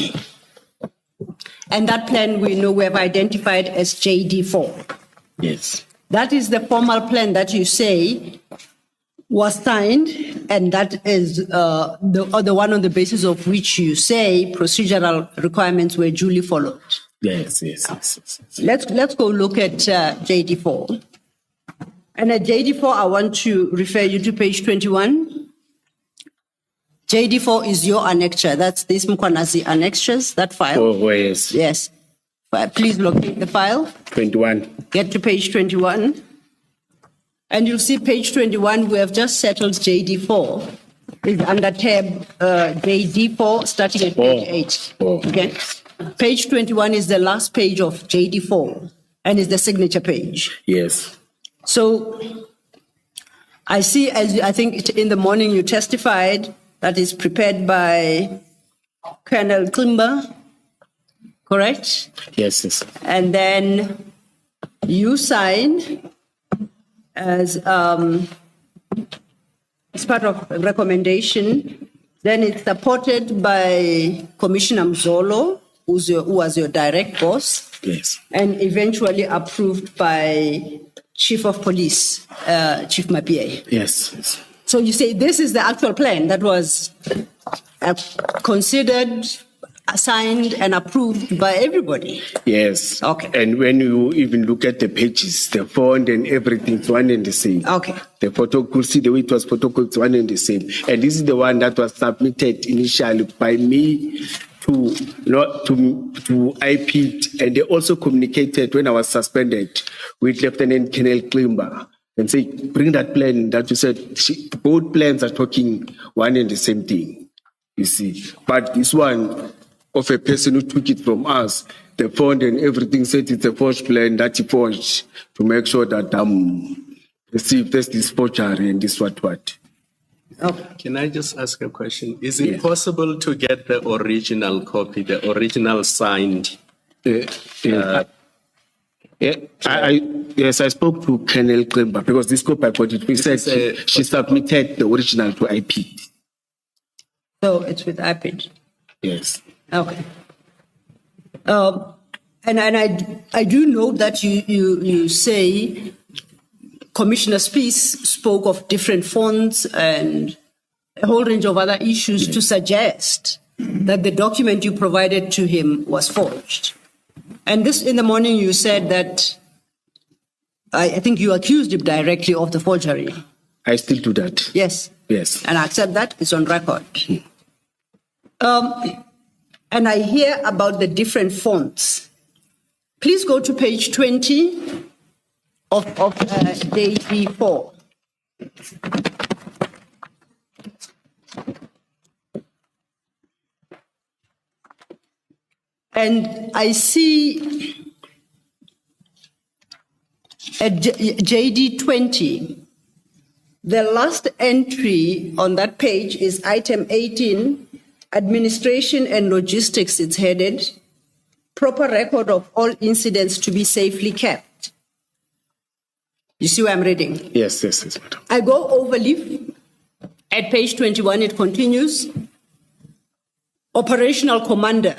Speaker 5: and that plan we know we have identified as JD4.
Speaker 2: Yes.
Speaker 5: That is the formal plan that you say was signed, and that is the one on the basis of which you say procedural requirements were duly followed.
Speaker 2: Yes.
Speaker 5: Let's go look at JD4. And at JD4, I want to refer you to page 21. JD4 is your annexure. That's this Mkhwanazi annexures, that file.
Speaker 2: Oh, yes.
Speaker 5: Yes. Please locate the file.
Speaker 2: 21.
Speaker 5: Get to page 21. And you'll see page 21, we have just settled JD4. It's under tab JD4, starting at page 8.
Speaker 2: Oh.
Speaker 5: Okay. Page 21 is the last page of JD4 and is the signature page.
Speaker 2: Yes.
Speaker 5: So I see, as I think in the morning you testified, that is prepared by Colonel Klimba, correct?
Speaker 2: Yes.
Speaker 5: And then you signed as part of a recommendation. Then it's supported by Commissioner Mzolo, who was your direct boss.
Speaker 2: Yes.
Speaker 5: And eventually approved by Chief of Police, Chief Mapie.
Speaker 2: Yes.
Speaker 5: So you say this is the actual plan that was considered, assigned, and approved by everybody.
Speaker 2: Yes.
Speaker 5: Okay.
Speaker 2: And when you even look at the pages, the font and everything, it's one and the same.
Speaker 5: Okay.
Speaker 2: The photo, could see the way it was photocopied, it's one and the same. And this is the one that was submitted initially by me to IP, and they also communicated when I was suspended with Lieutenant Colonel Klimba and say, bring that plan that you said, both plans are talking one and the same thing, you see. But this one of a person who took it from us, the font and everything said it's a forged plan that he forged to make sure that see if there's this forgery and this what.
Speaker 5: Okay.
Speaker 4: Can I just ask a question? Is it possible to get the original copy, the original signed? Yes, I spoke to Colonel Klimba because this copy I got it. He said she submitted the original to IP.
Speaker 5: So it's with IPID.
Speaker 2: Yes.
Speaker 5: Okay. And I do know that you say Commissioner Spies spoke of different fonts and a whole range of other issues to suggest that the document you provided to him was forged. And this in the morning you said that I think you accused him directly of the forgery.
Speaker 2: I still do that.
Speaker 5: Yes.
Speaker 2: Yes.
Speaker 5: And I accept that, it's on record. And I hear about the different fonts. Please go to page 20 of JD4. And I see at JD20, the last entry on that page is item 18, administration and logistics, it's headed, proper record of all incidents to be safely kept. You see where I'm reading?
Speaker 2: Yes, madam.
Speaker 5: I go overleaf. At page 21, it continues. Operational commander.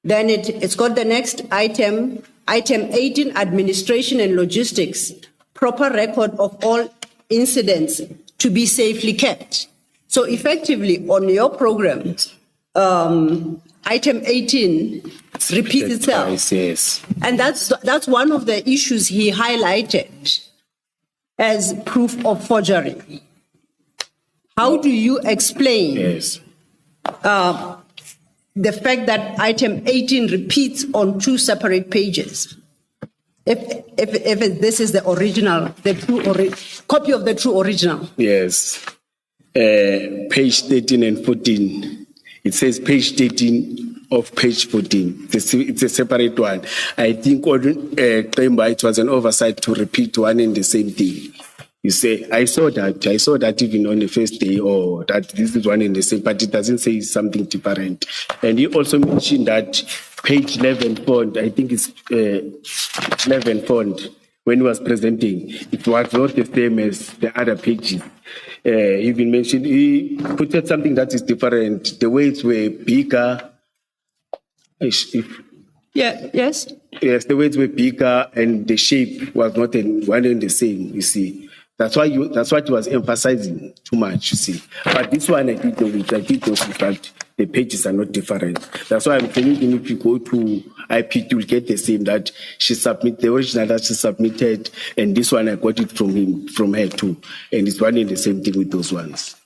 Speaker 5: Then it's got the next item, item 18, administration and logistics, proper record of all incidents to be safely kept. So effectively, on your program, item 18 repeats itself.
Speaker 2: Twice, yes.
Speaker 5: And that's one of the issues he highlighted as proof of forgery. How do you explain the fact that item 18 repeats on two separate pages? If this is the original, the true copy of the true original.
Speaker 2: Yes. page 13 and 14. It says page 13 of page 14. It's a separate one. I think it was an oversight to repeat one and the same thing. You say, I saw that even on the first day, or that this is one and the same, but it doesn't say something different. And he also mentioned that page 11 font, I think it's 11 font, when he was presenting, it was not the same as the other pages. He even mentioned, he put out something that is different. The weights were bigger.
Speaker 5: Yes.
Speaker 2: Yes, the weights were bigger and the shape was not one and the same, you see. That's what he was emphasizing too much, you see. But this one I did notice that the pages are not different. That's why I'm telling you, if you go to IP, you'll get the same that she submitted, the original that she submitted, and this one I got it from her too. And it's one and the same thing with those ones.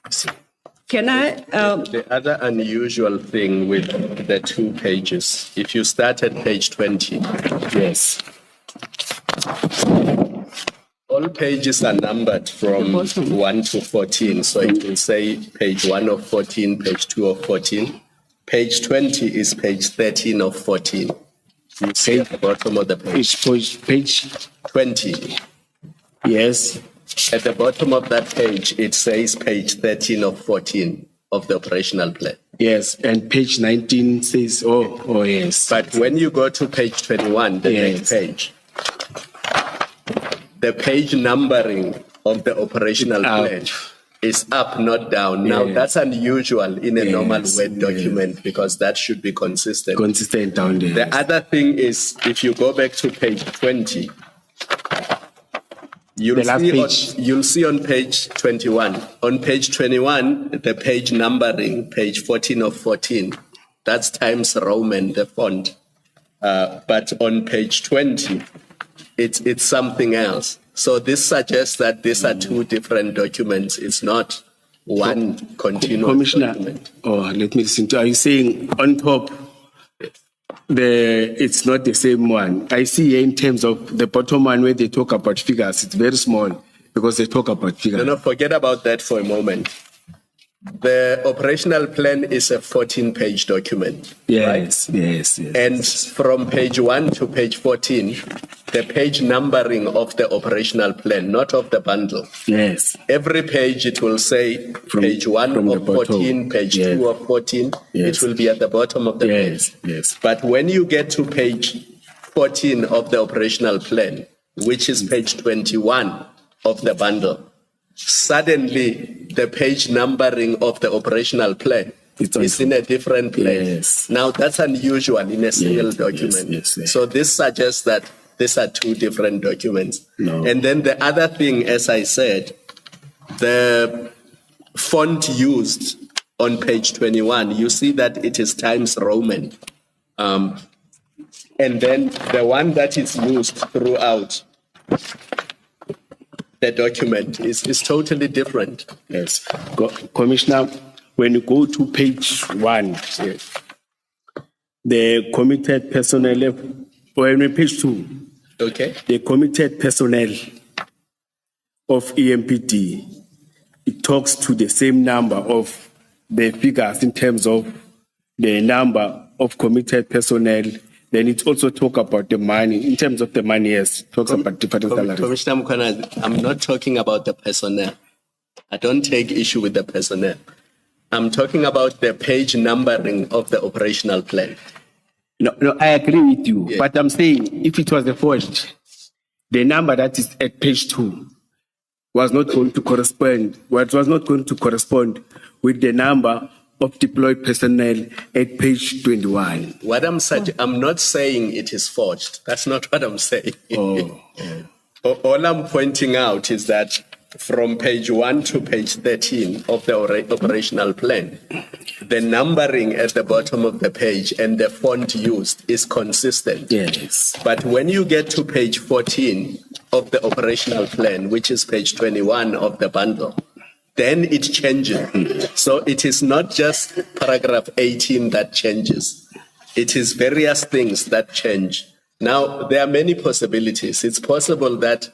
Speaker 2: You see.
Speaker 5: Can I?
Speaker 4: The other unusual thing with the 2 pages, if you start at page 20,
Speaker 2: Yes.
Speaker 4: all pages are numbered from 1 to 14. So it will say page 1 of 14, page 2 of 14. Page 20 is page 13 of 14. You see at the bottom of the page.
Speaker 2: Page
Speaker 4: 20.
Speaker 2: Yes.
Speaker 4: At the bottom of that page, it says page 13 of 14 of the operational plan.
Speaker 2: Yes, and page 19 says, oh yes.
Speaker 4: But when you go to page 21, the next page, the page numbering of the operational plan is up, not down. Now, that's unusual in a normal Word document because that should be consistent.
Speaker 2: Consistent down there.
Speaker 4: The other thing is, if you go back to page 20, you'll see on page 21. On page 21, the page numbering, page 14 of 14, that's Times Roman, the font. But on page 20, it's something else. So this suggests that these are 2 different documents. It's not one continuous
Speaker 2: Commissioner,
Speaker 4: document.
Speaker 2: let me listen to. Are you saying on top, it's not the same one? I see here in terms of the bottom one where they talk about figures, it's very small because they talk about figures.
Speaker 4: No, forget about that for a moment. The operational plan is a 14-page document.
Speaker 2: Yes,
Speaker 4: right?
Speaker 2: yes.
Speaker 4: And from page 1 to page 14, the page numbering of the operational plan, not of the bundle.
Speaker 2: Yes.
Speaker 4: Every page it will say page 1 of 14, page 2 of 14. It will be at the bottom of the page.
Speaker 2: Yes.
Speaker 4: But when you get to page 14 of the operational plan, which is page 21 of the bundle, suddenly the page numbering of the operational plan is in a different place.
Speaker 2: Yes.
Speaker 4: Now that's unusual in a single document.
Speaker 2: Yes.
Speaker 4: So this suggests that these are 2 different documents.
Speaker 2: No.
Speaker 4: And then the other thing, as I said, the font used on page 21, you see that it is Times Roman. And then the one that is used throughout the document is totally different.
Speaker 2: Yes. Commissioner, when you go to page 1, the committed personnel, or page 2,
Speaker 4: okay,
Speaker 2: the committed personnel of EMPD, it talks to the same number of the figures in terms of the number of committed personnel. Then it also talk about the money. In terms of the money, yes, it talks about different salaries.
Speaker 4: Commissioner Mkhwanazi, I'm not talking about the personnel. I don't take issue with the personnel. I'm talking about the page numbering of the operational plan.
Speaker 2: No, I agree with you. Yeah. But I'm saying if it was a forged, the number that is at page 2 was not going to correspond. What was not going to correspond with the number of deployed personnel at page 21.
Speaker 4: What I'm not saying it is forged. That's not what I'm saying. All I'm pointing out is that from page 1 to page 13 of the operational plan, the numbering at the bottom of the page and the font used is consistent.
Speaker 2: Yes.
Speaker 4: But when you get to page 14 of the operational plan, which is page 21 of the bundle, then it changes. So it is not just paragraph 18 that changes. It is various things that change. Now, there are many possibilities. It's possible that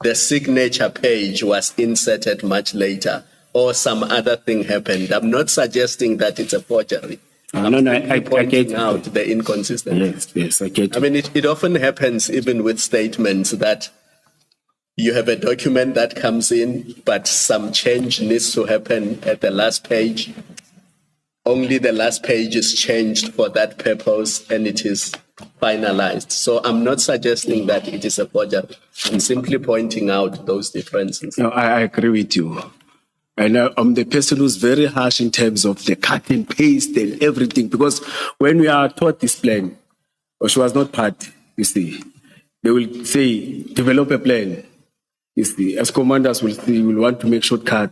Speaker 4: the signature page was inserted much later, or some other thing happened. I'm not suggesting that it's a forgery.
Speaker 2: No,
Speaker 4: I'm
Speaker 2: no,
Speaker 4: simply
Speaker 2: I
Speaker 4: pointing
Speaker 2: get
Speaker 4: out the inconsistency.
Speaker 2: Yes, I get
Speaker 4: I mean, it often happens even with statements that you have a document that comes in, but some change needs to happen at the last page. Only the last page is changed for that purpose and it is finalized. So I'm not suggesting that it is a forgery. I'm simply pointing out those differences.
Speaker 2: No, I agree with you. And I'm the person who's very harsh in terms of the cut and paste and everything, because when we are taught this plan, or she was not part, you see, they will say, develop a plan. You see, as commanders will see, will want to make shortcut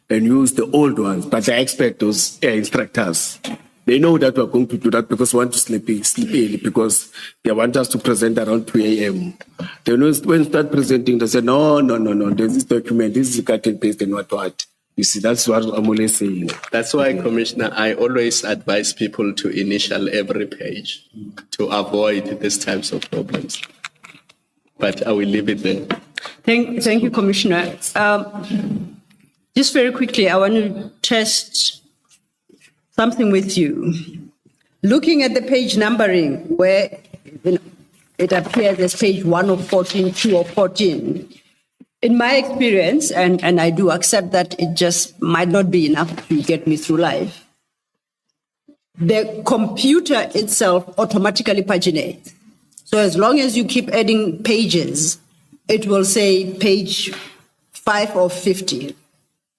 Speaker 2: and use the old ones, but they expect those instructors. They know that we're going to do that because we want to sleep early, because they want us to present around 2 a.m. They know when they start presenting, they say, no, there's this document, this is cut and paste and what. You see, that's what I'm always saying.
Speaker 4: That's why, Commissioner, I always advise people to initial every page to avoid these types of problems. But I will leave it there.
Speaker 5: Thank you, Commissioner. Just very quickly, I want to test something with you. Looking at the page numbering, where it appears as page 1 of 14, 2 of 14, in my experience, and I do accept that it just might not be enough to get me through life, the computer itself automatically paginates. So as long as you keep adding pages, it will say page 5 of 50.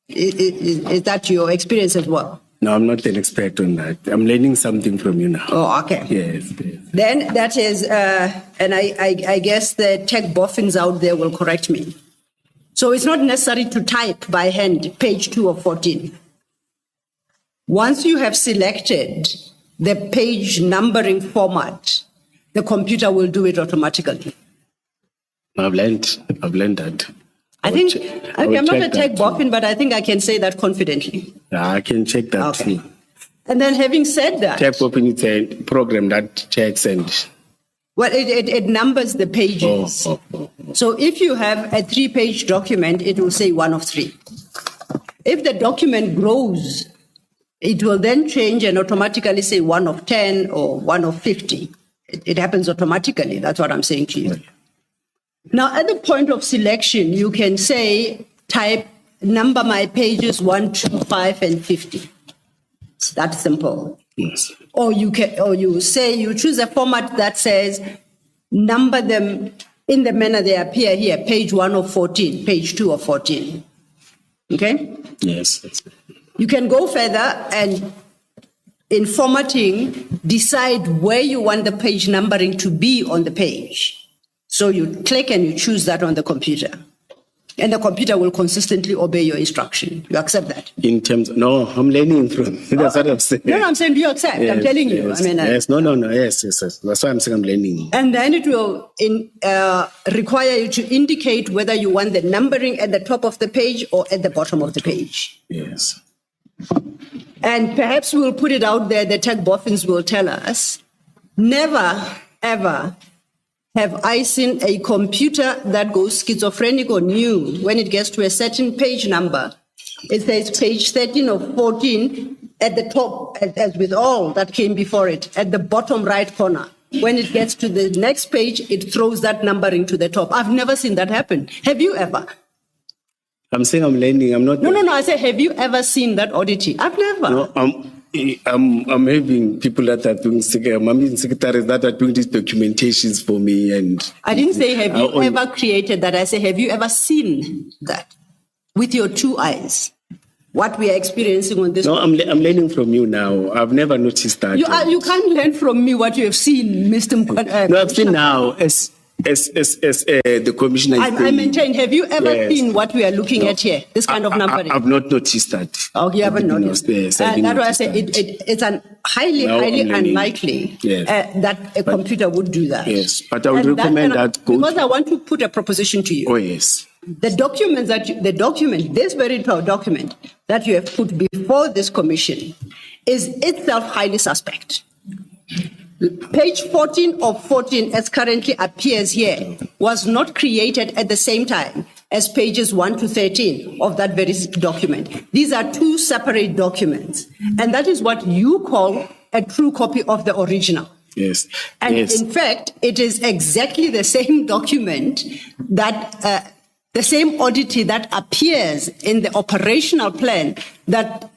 Speaker 5: Is that your experience as well?
Speaker 2: No, I'm not an expert on that. I'm learning something from you now.
Speaker 5: Oh, okay.
Speaker 2: Yes.
Speaker 5: Then that is, and I guess the tech boffins out there will correct me. So it's not necessary to type by hand page 2 of 14. Once you have selected the page numbering format, the computer will do it automatically.
Speaker 2: I've learned that.
Speaker 5: I'm not a tech boffin, but I think I can say that confidently.
Speaker 2: Yeah, I can check that too.
Speaker 5: And then having said that,
Speaker 2: Tech boffin is a program that checks and...
Speaker 5: Well, it numbers the pages. So if you have a 3-page document, it will say 1 of 3. If the document grows, it will then change and automatically say 1 of 10 or 1 of 50. It happens automatically. That's what I'm saying to you. Now, at the point of selection, you can say, type, number my pages 1, 2, 5, and 50. It's that simple.
Speaker 2: Yes.
Speaker 5: Or you choose a format that says, number them in the manner they appear here, page 1 of 14, page 2 of 14. Okay?
Speaker 2: Yes.
Speaker 5: You can go further and in formatting, decide where you want the page numbering to be on the page. So you click and you choose that on the computer. And the computer will consistently obey your instruction. You accept that?
Speaker 2: In terms, no, I'm learning from. That's what I'm saying.
Speaker 5: No, I'm saying, do you accept?
Speaker 2: Yes,
Speaker 5: I'm telling you.
Speaker 2: Yes,
Speaker 5: I mean,
Speaker 2: yes. That's why I'm saying I'm learning.
Speaker 5: And then it will require you to indicate whether you want the numbering at the top of the page or at the bottom of the page.
Speaker 2: Yes.
Speaker 5: And perhaps we'll put it out there, the tech boffins will tell us, never, ever have I seen a computer that goes schizophrenic or new when it gets to a certain page number. It says page 13 of 14 at the top, as with all that came before it, at the bottom right corner. When it gets to the next page, it throws that numbering to the top. I've never seen that happen. Have you ever?
Speaker 2: I'm saying I'm learning. I'm not.
Speaker 5: No. I say, have you ever seen that oddity? I've never.
Speaker 2: No, I'm having people that are doing, I'm in secretaries that are doing these documentations for me. And
Speaker 5: I didn't say, have you ever created that? I say, have you ever seen that with your 2 eyes? What we are experiencing on this.
Speaker 2: No, I'm learning from you now. I've never noticed that.
Speaker 5: You can't learn from me what you have seen, Mr. Mkhwanazi.
Speaker 2: No, I've seen now as the commissioner.
Speaker 5: I maintain. Have you ever seen what we are looking at here? This kind of numbering.
Speaker 2: I've not noticed that.
Speaker 5: Oh, you haven't noticed.
Speaker 2: Yes,
Speaker 5: that's why I say it's highly unlikely that a computer would do that.
Speaker 2: Yes, but I would recommend that.
Speaker 5: Because I want to put a proposition to you.
Speaker 2: Oh yes.
Speaker 5: The document, this very document that you have put before this commission is itself highly suspect. Page 14 of 14, as currently appears here, was not created at the same time as pages 1 to 13 of that very document. These are two separate documents. And that is what you call a true copy of the original.
Speaker 2: Yes.
Speaker 5: And
Speaker 2: yes.
Speaker 5: in fact, it is exactly the same document that, the same oddity that appears in the operational plan that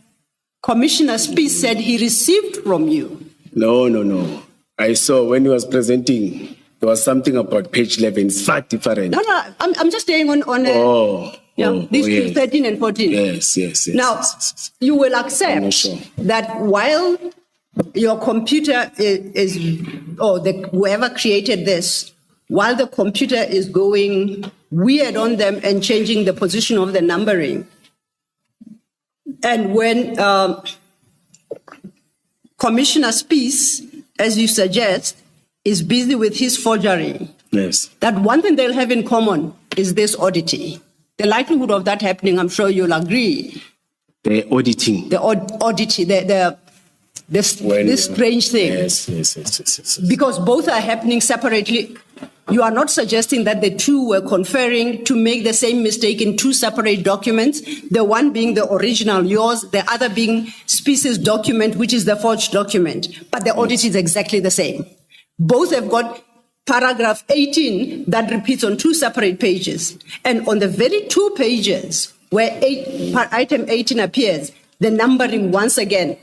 Speaker 5: Commissioner Spies said he received from you.
Speaker 2: No. I saw when he was presenting, there was something about page 11. It's far different.
Speaker 5: No, I'm just staying on these two,
Speaker 2: yes.
Speaker 5: 13 and 14.
Speaker 2: Yes.
Speaker 5: Now,
Speaker 2: yes.
Speaker 5: you will accept
Speaker 2: Sure.
Speaker 5: that while your computer whoever created this, while the computer is going weird on them and changing the position of the numbering, and when Commissioner Spies, as you suggest, is busy with his forgery,
Speaker 2: Yes.
Speaker 5: that one thing they'll have in common is this oddity. The likelihood of that happening, I'm sure you'll agree.
Speaker 2: The auditing.
Speaker 5: The oddity, this strange thing.
Speaker 2: Yes.
Speaker 5: Because both are happening separately. You are not suggesting that the two were conferring to make the same mistake in two separate documents, the one being the original, yours, the other being Species document, which is the forged document. But the audit is exactly the same. Both have got paragraph 18 that repeats on two separate pages. And on the very two pages where item 18 appears, the numbering once again,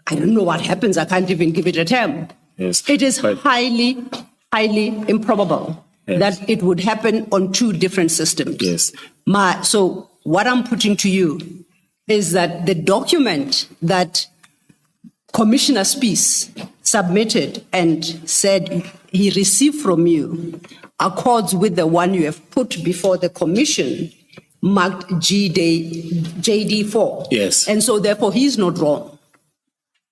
Speaker 5: I don't know what happens. I can't even give it a term.
Speaker 2: Yes.
Speaker 5: It is highly improbable that it would happen on two different systems.
Speaker 2: Yes.
Speaker 5: So what I'm putting to you is that the document that Commissioner Spies submitted and said he received from you accords with the one you have put before the commission marked JD4.
Speaker 2: Yes.
Speaker 5: And so therefore he's not wrong.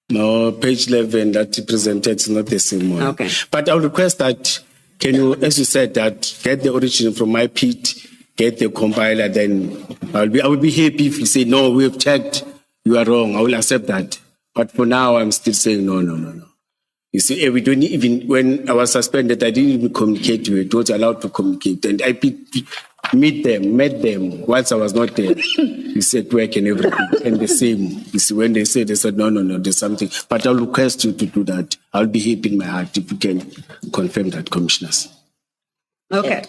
Speaker 2: No, page 11 that he presented is not the same one.
Speaker 5: Okay.
Speaker 2: But I'll request that, can you, as you said, that get the origin from my pit, get the compiler, then I will be happy if you say, no, we have checked, you are wrong. I will accept that. But for now, I'm still saying, no. You see, we don't even, when I was suspended, I didn't even communicate with you. I was allowed to communicate. And I met them whilst I was not there. You said work and everything. And the same. You see, when they said, no, there's something. But I'll request you to do that. I'll be happy in my heart if you can confirm that, commissioners.
Speaker 5: Okay.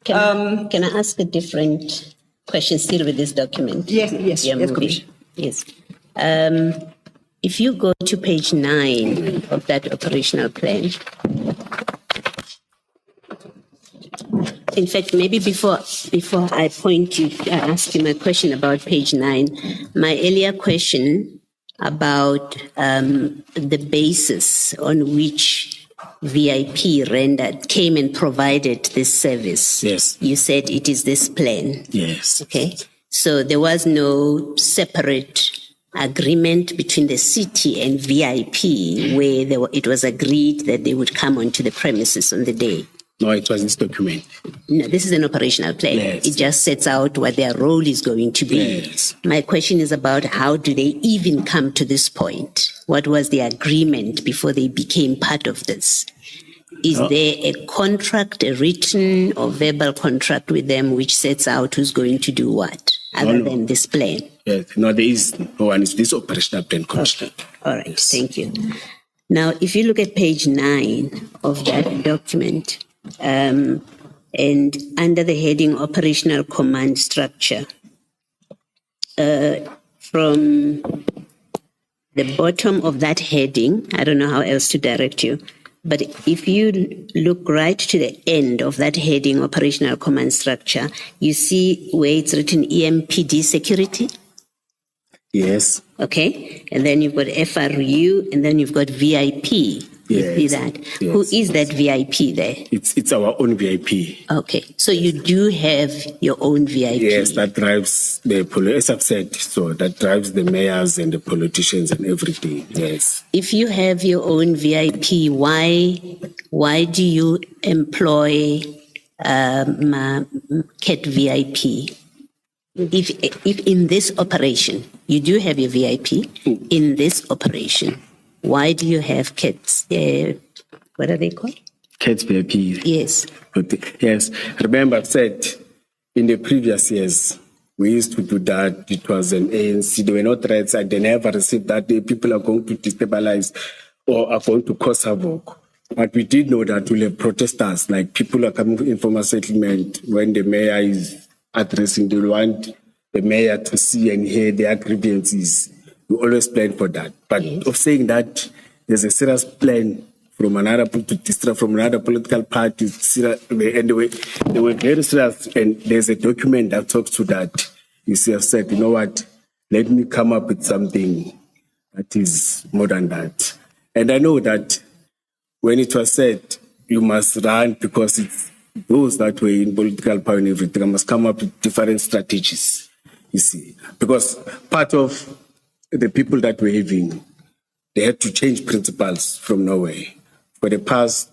Speaker 3: Can I ask a different question still with this document?
Speaker 5: Yes,
Speaker 3: Commissioner. Yes. If you go to page 9 of that operational plan, in fact, maybe before I ask you my question about page 9, my earlier question about the basis on which VIP came and provided this service.
Speaker 2: Yes.
Speaker 3: You said it is this plan.
Speaker 2: Yes.
Speaker 3: Okay. So there was no separate agreement between the city and VIP where it was agreed that they would come onto the premises on the day.
Speaker 2: No, it was this document.
Speaker 3: No, this is an operational plan.
Speaker 2: Yes.
Speaker 3: It just sets out what their role is going to be.
Speaker 2: Yes.
Speaker 3: My question is about how do they even come to this point? What was the agreement before they became part of this? Is there a contract, a written or verbal contract with them which sets out who's going to do what, other than this plan?
Speaker 2: Yes. No, there is no one. It's this operational plan, Commissioner.
Speaker 3: Okay. All right.
Speaker 2: Yes.
Speaker 3: Thank you. Now, if you look at page 9 of that document, and under the heading operational command structure, from the bottom of that heading, I don't know how else to direct you, but if you look right to the end of that heading operational command structure, you see where it's written EMPD security.
Speaker 2: Yes.
Speaker 3: Okay. And then you've got FRU and then you've got VIP. You see that?
Speaker 2: Yes.
Speaker 3: Who is that VIP there?
Speaker 2: It's our own VIP.
Speaker 3: Okay. So you do have your own VIP.
Speaker 2: Yes, that drives as I've said, so that drives the mayors and the politicians and everything. Yes.
Speaker 3: If you have your own VIP, why do you employ CAT VIP? If in this operation, you do have your VIP, in this operation, why do you have CATs? What are they called?
Speaker 2: CATs VIP.
Speaker 3: Yes.
Speaker 2: Yes. Remember, I've said in the previous years, we used to do that. It was an ANC. There were no threats. I never received that the people are going to destabilize or are going to cause havoc. But we did know that we'll have protesters, like people are coming in from a settlement when the mayor is addressing, they want the mayor to see and hear their grievances. We always plan for that. But of saying that there's a serious plan from another to distract from another political party, and they were very serious. And there's a document that talks to that. You see, I've said, you know what? Let me come up with something that is more than that. And I know that when it was said, you must run because it's those that were in political power and everything, I must come up with different strategies. You see, because part of the people that were having, they had to change principles from nowhere. For the past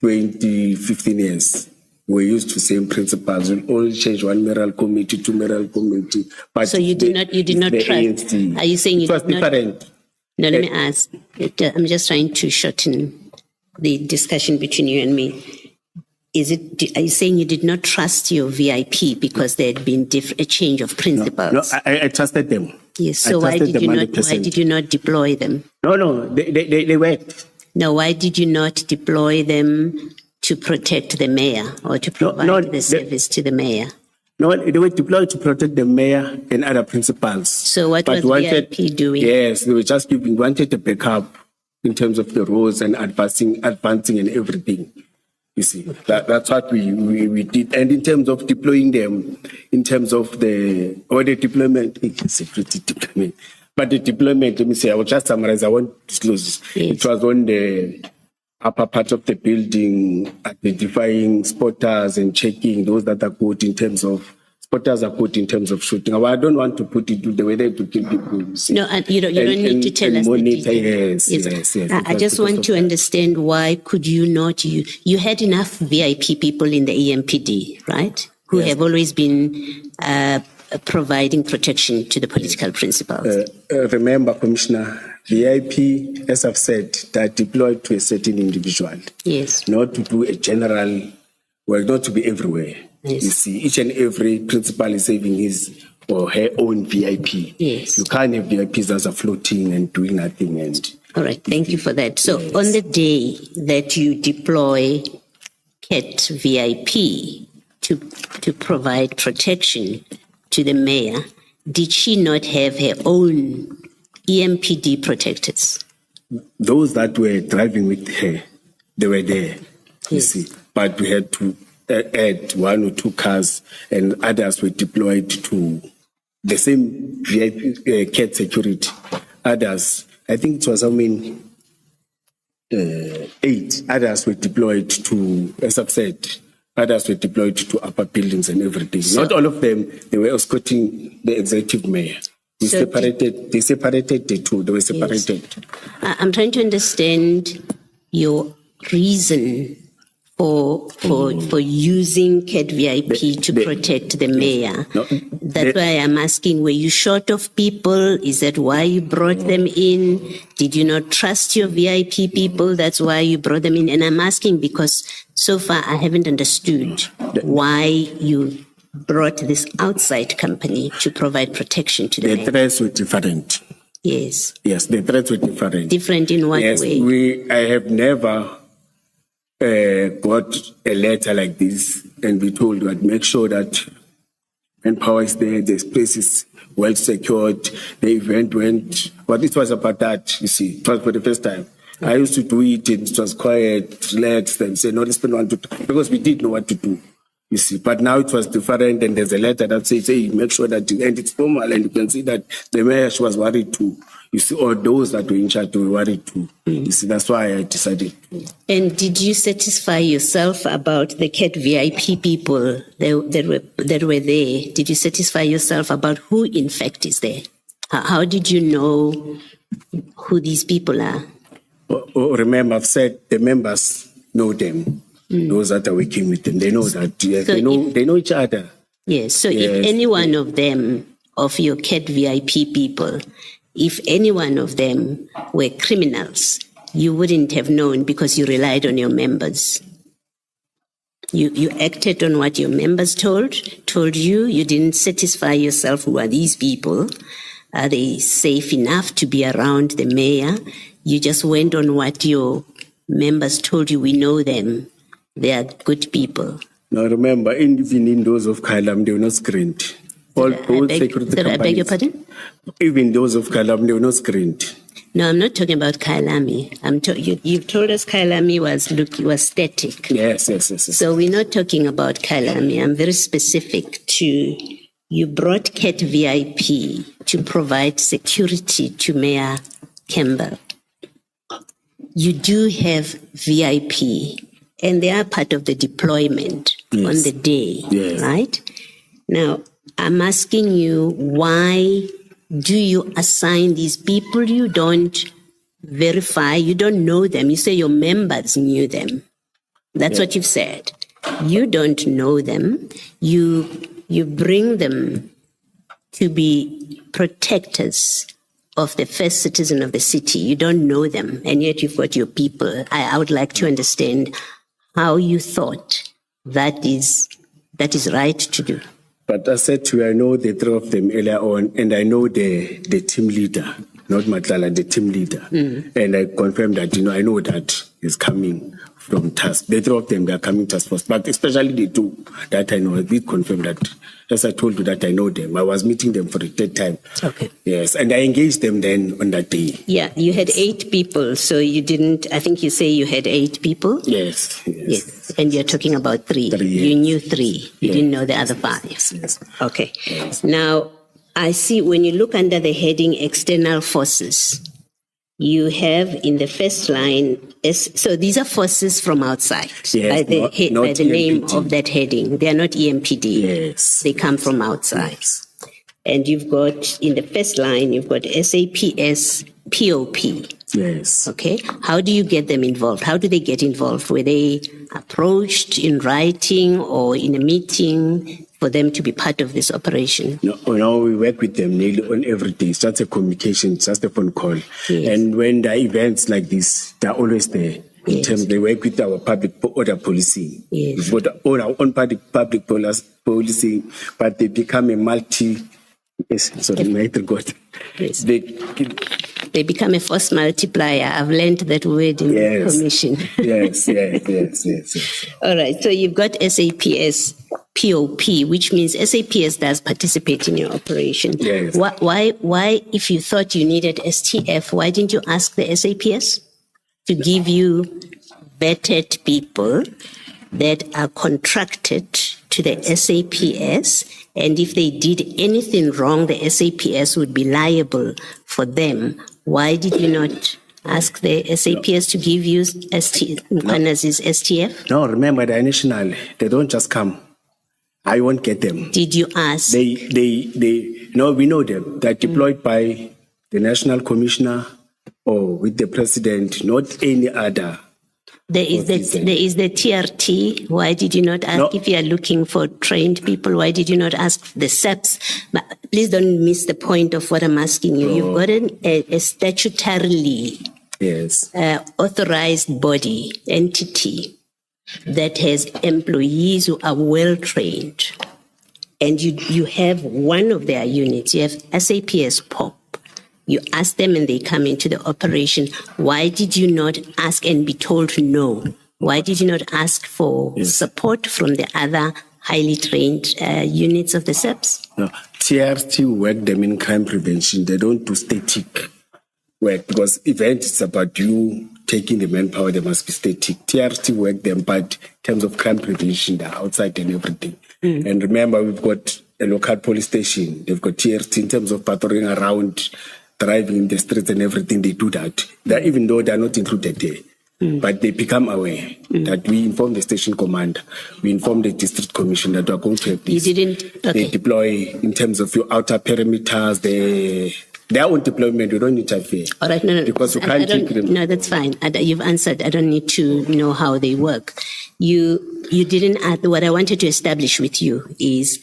Speaker 2: 15 years, we're used to same principles. We'll only change one mayoral committee, two mayoral committee. But
Speaker 3: So you did not trust.
Speaker 2: ANC.
Speaker 3: Are you saying you
Speaker 2: it was
Speaker 3: did not?
Speaker 2: different?
Speaker 3: No, let me ask. I'm just trying to shorten the discussion between you and me. Are you saying you did not trust your VIP because there had been a change of principles?
Speaker 2: No, I trusted them.
Speaker 3: Yes. So why did you not deploy them?
Speaker 2: No, they worked.
Speaker 3: No, why did you not deploy them to protect the mayor or to provide the service to the mayor?
Speaker 2: No, they were deployed to protect the mayor and other principals.
Speaker 3: So what was VIP doing?
Speaker 2: Yes, they were just wanted a backup in terms of the roads and advancing and everything. You see, that's what we did. And in terms of deploying them, in terms of the deployment, security deployment. But the deployment, let me say, I will just summarize, I won't disclose.
Speaker 3: Yes.
Speaker 2: It was on the upper part of the building, identifying spotters and checking those that are good in terms of, spotters are good in terms of shooting. I don't want to put it to the way they to kill people. You see.
Speaker 3: No, and you don't need to tell us
Speaker 2: monitor,
Speaker 3: the details.
Speaker 2: Yes.
Speaker 3: I just want to understand why could you not, you had enough VIP people in the EMPD, right? Who have always been providing protection to the political principals.
Speaker 2: Remember, Commissioner, VIP, as I've said, they are deployed to a certain individual.
Speaker 3: Yes.
Speaker 2: Not to do a general, well, not to be everywhere.
Speaker 3: Yes.
Speaker 2: You see, each and every principal is having his or her own VIP.
Speaker 3: Yes.
Speaker 2: You can't have VIPs that are floating and doing nothing.
Speaker 3: All right, thank you for that. So on the day that you deploy CAT VIP to provide protection to the mayor, did she not have her own EMPD protectors?
Speaker 2: Those that were driving with her, they were there, you see. But we had to add one or two cars, and others were deployed to the same VIP CAT security. Others, I think it was, 8. Others were deployed to, as I've said, others were deployed to upper buildings and everything. Not all of them, they were escorting the executive mayor. They separated the two, they were separated.
Speaker 3: Yes. I'm trying to understand your reason for using CAT VIP to protect the mayor.
Speaker 2: No,
Speaker 3: That's why I'm asking, were you short of people? Is that why you brought them in? Did you not trust your VIP people? That's why you brought them in. And I'm asking because so far I haven't understood why you brought this outside company to provide protection to the mayor.
Speaker 2: The threats were different.
Speaker 3: Yes.
Speaker 2: Yes, the threats were different.
Speaker 3: Different in what way?
Speaker 2: I have never got a letter like this and we told you, I'd make sure that manpower is there, the space is well secured, the event went, but it was about that, you see, it was for the first time. I used to do it and it was quiet, relaxed and say, no, let's spend 1 to 2, because we did know what to do, you see. But now it was different and there's a letter that says, hey, make sure that, and it's formal and you can see that the mayor, she was worried too. You see, or those that were in charge were worried too. You see, that's why I decided to.
Speaker 3: And did you satisfy yourself about the CAT VIP people that were there? Did you satisfy yourself about who in fact is there? How did you know who these people are?
Speaker 2: Remember, I've said the members know them. Those that are working with them, they know that. Yes, so they know each other.
Speaker 3: Yes. So if any one of them, of your CAT VIP people, if any one of them were criminals, you wouldn't have known because you relied on your members. You acted on what your members told you. You didn't satisfy yourself. Who are these people? Are they safe enough to be around the mayor? You just went on what your members told you. We know them. They are good people.
Speaker 2: Now remember, even in those of Kailam, they were not screened. All security
Speaker 3: I beg your
Speaker 2: companies,
Speaker 3: pardon?
Speaker 2: even those of Kailam, they were not screened.
Speaker 3: No, I'm not talking about Kailami. You've told us Kailami was static.
Speaker 2: Yes.
Speaker 3: So we're not talking about Kailami. I'm very specific to, you brought CAT VIP to provide security to Mayor Campbell. You do have VIP, and they are part of the deployment on the day, right? Now, I'm asking you, why do you assign these people you don't verify, you don't know them? You say your members knew them. That's what you've said. You don't know them. You bring them to be protectors of the first citizen of the city. You don't know them, and yet you've got your people. I would like to understand how you thought that is right to do.
Speaker 2: But I said to you, I know the three of them earlier on, and I know the team leader, not Madlanga, the team leader. And I confirmed that, I know that is coming from task. The three of them, they are coming task force, but especially the two that I know, I did confirm that. As I told you that I know them. I was meeting them for the third time.
Speaker 3: Okay.
Speaker 2: Yes, and I engaged them then on that day.
Speaker 3: Yeah, you had 8 people, so you didn't, I think you say you had 8 people?
Speaker 2: Yes.
Speaker 3: And you're talking about 3.
Speaker 2: 3, yes.
Speaker 3: You knew 3. You didn't know the other 5.
Speaker 2: Yes.
Speaker 3: Okay.
Speaker 2: Yes.
Speaker 3: Now, I see when you look under the heading external forces, you have in the first line, so these are forces from outside, by the name of that heading. They are not EMPD.
Speaker 2: Yes.
Speaker 3: They come from outside.
Speaker 2: Yes.
Speaker 3: And you've got, in the first line, you've got SAPS POP.
Speaker 2: Yes.
Speaker 3: Okay. How do you get them involved? How do they get involved? Were they approached in writing or in a meeting for them to be part of this operation?
Speaker 2: No, we work with them nearly on every day. It's just a communication, it's just a phone call.
Speaker 3: Yes.
Speaker 2: And when there are events like this, they're always there. In terms, they work with our public order policy.
Speaker 3: Yes.
Speaker 2: We've got our own public policy, but they become a Yes.
Speaker 3: They become a force multiplier. I've learned that word in the commission.
Speaker 2: Yes.
Speaker 3: All right. So you've got SAPS POP, which means SAPS does participate in your operation.
Speaker 2: Yes.
Speaker 3: Why, if you thought you needed STF, why didn't you ask the SAPS to give you vetted people that are contracted to the SAPS? And if they did anything wrong, the SAPS would be liable for them. Why did you not ask the SAPS to give you Mkhwanazi's STF?
Speaker 2: No, remember, they're national. They don't just come. I won't get them.
Speaker 3: Did you ask?
Speaker 2: No, we know them. They're deployed by the National Commissioner or with the President, not any other.
Speaker 3: There is the TRT. Why did you not ask if you are looking for trained people? Why did you not ask the SEPs? But please don't miss the point of what I'm asking you. You've got a statutorily authorized body, entity, that has employees who are well trained. And you have one of their units, you have SAPS POP. You ask them and they come into the operation. Why did you not ask and be told no? Why did you not ask for support from the other highly trained units of the SEPs?
Speaker 2: No. TRT work them in crime prevention. They don't do static work because event is about you taking the manpower. They must be static. TRT work them, but in terms of crime prevention, they're outside and everything. And remember, we've got a local police station. They've got TRT in terms of patrolling around, driving in the streets and everything. They do that. Even though they're not included there. But they become aware that we inform the station commander, we inform the district commissioner that we are going to have this.
Speaker 3: You didn't? Okay.
Speaker 2: They deploy in terms of your outer perimeters, their own deployment. You don't interfere.
Speaker 3: All right, no.
Speaker 2: Because you can't take them.
Speaker 3: No, that's fine. You've answered. I don't need to know how they work. You didn't add. What I wanted to establish with you is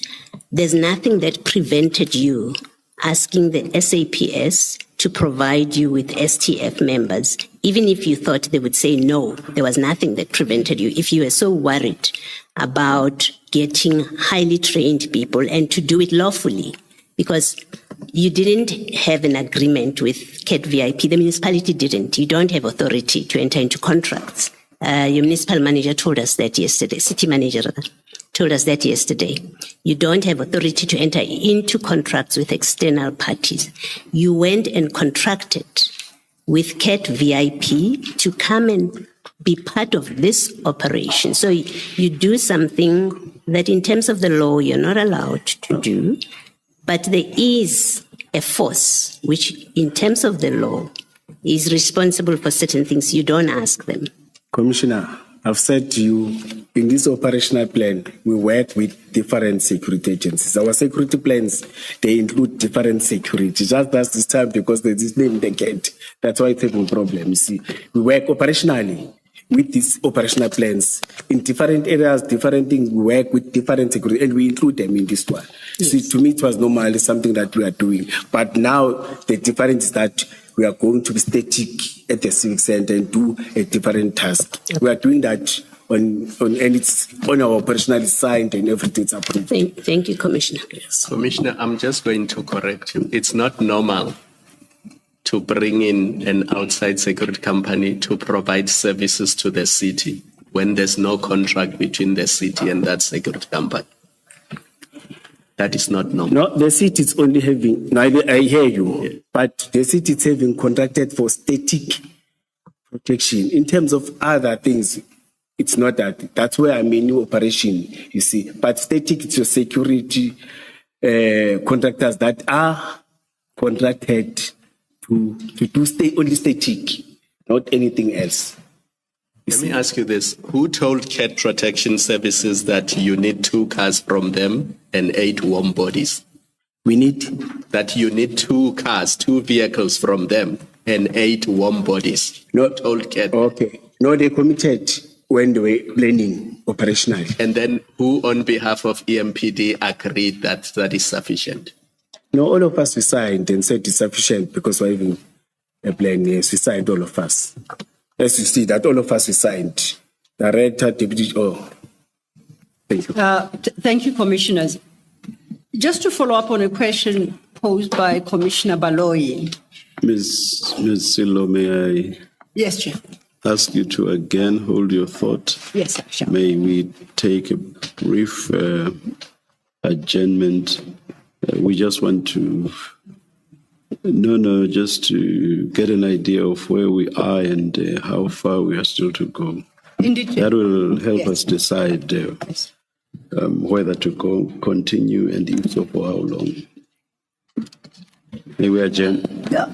Speaker 3: there's nothing that prevented you asking the SAPS to provide you with STF members, even if you thought they would say no, there was nothing that prevented you. If you were so worried about getting highly trained people and to do it lawfully, because you didn't have an agreement with CAT VIP, the municipality didn't. You don't have authority to enter into contracts. Your municipal manager told us that yesterday, city manager rather, told us that yesterday. You don't have authority to enter into contracts with external parties. You went and contracted with CAT VIP to come and be part of this operation. So you do something that in terms of the law you're not allowed to do, but there is a force which in terms of the law is responsible for certain things. You don't ask them.
Speaker 2: Commissioner, I've said to you, in this operational plan, we work with different security agencies. Our security plans, they include different security. Just as this time, because there's this name they get, that's why it's having a problem. You see, we work operationally with these operational plans in different areas, different things. We work with different security, and we include them in this one. Yes. See, to me, it was normally something that we are doing. But now the difference is that we are going to be static at the civic center and do a different task. We are doing that and it's on our operational side and everything's approved.
Speaker 3: Thank you, Commissioner.
Speaker 4: Yes. Commissioner, I'm just going to correct you. It's not normal to bring in an outside security company to provide services to the city when there's no contract between the city and that security company. That is not normal.
Speaker 2: No, the city is only having, no, I hear you, yeah. But the city is having contracted for static protection. In terms of other things, it's not that. That's where I mean new operation, you see. But static, it's your security contractors that are contracted to do only static, not anything else.
Speaker 4: Let me ask you this. Who told CAT Protection Services that you need 2 cars from them and 8 warm bodies?
Speaker 2: We need?
Speaker 4: That you need 2 cars, 2 vehicles from them and 8 warm bodies.
Speaker 2: Not
Speaker 4: told CAT.
Speaker 2: Okay. No, they committed when they were planning operationally.
Speaker 4: And then who on behalf of EMPD agreed that that is sufficient?
Speaker 2: No, all of us we signed and said it's sufficient because we're having a plan. Yes, we signed, all of us. As you see, that all of us we signed. Director, deputy, thank you.
Speaker 5: Thank you, commissioners. Just to follow up on a question posed by Commissioner Baloyi.
Speaker 1: Ms. Silo, may I
Speaker 5: Yes, Chair.
Speaker 1: ask you to again hold your thought?
Speaker 5: Yes, sir. Sure.
Speaker 1: May we take a brief adjournment? We just want to, just to get an idea of where we are and how far we are still to go.
Speaker 5: Indeed.
Speaker 1: That will help
Speaker 5: Yes.
Speaker 1: us decide
Speaker 5: Yes.
Speaker 1: Whether to continue and if so, for how long. May we adjourn?
Speaker 5: Yeah.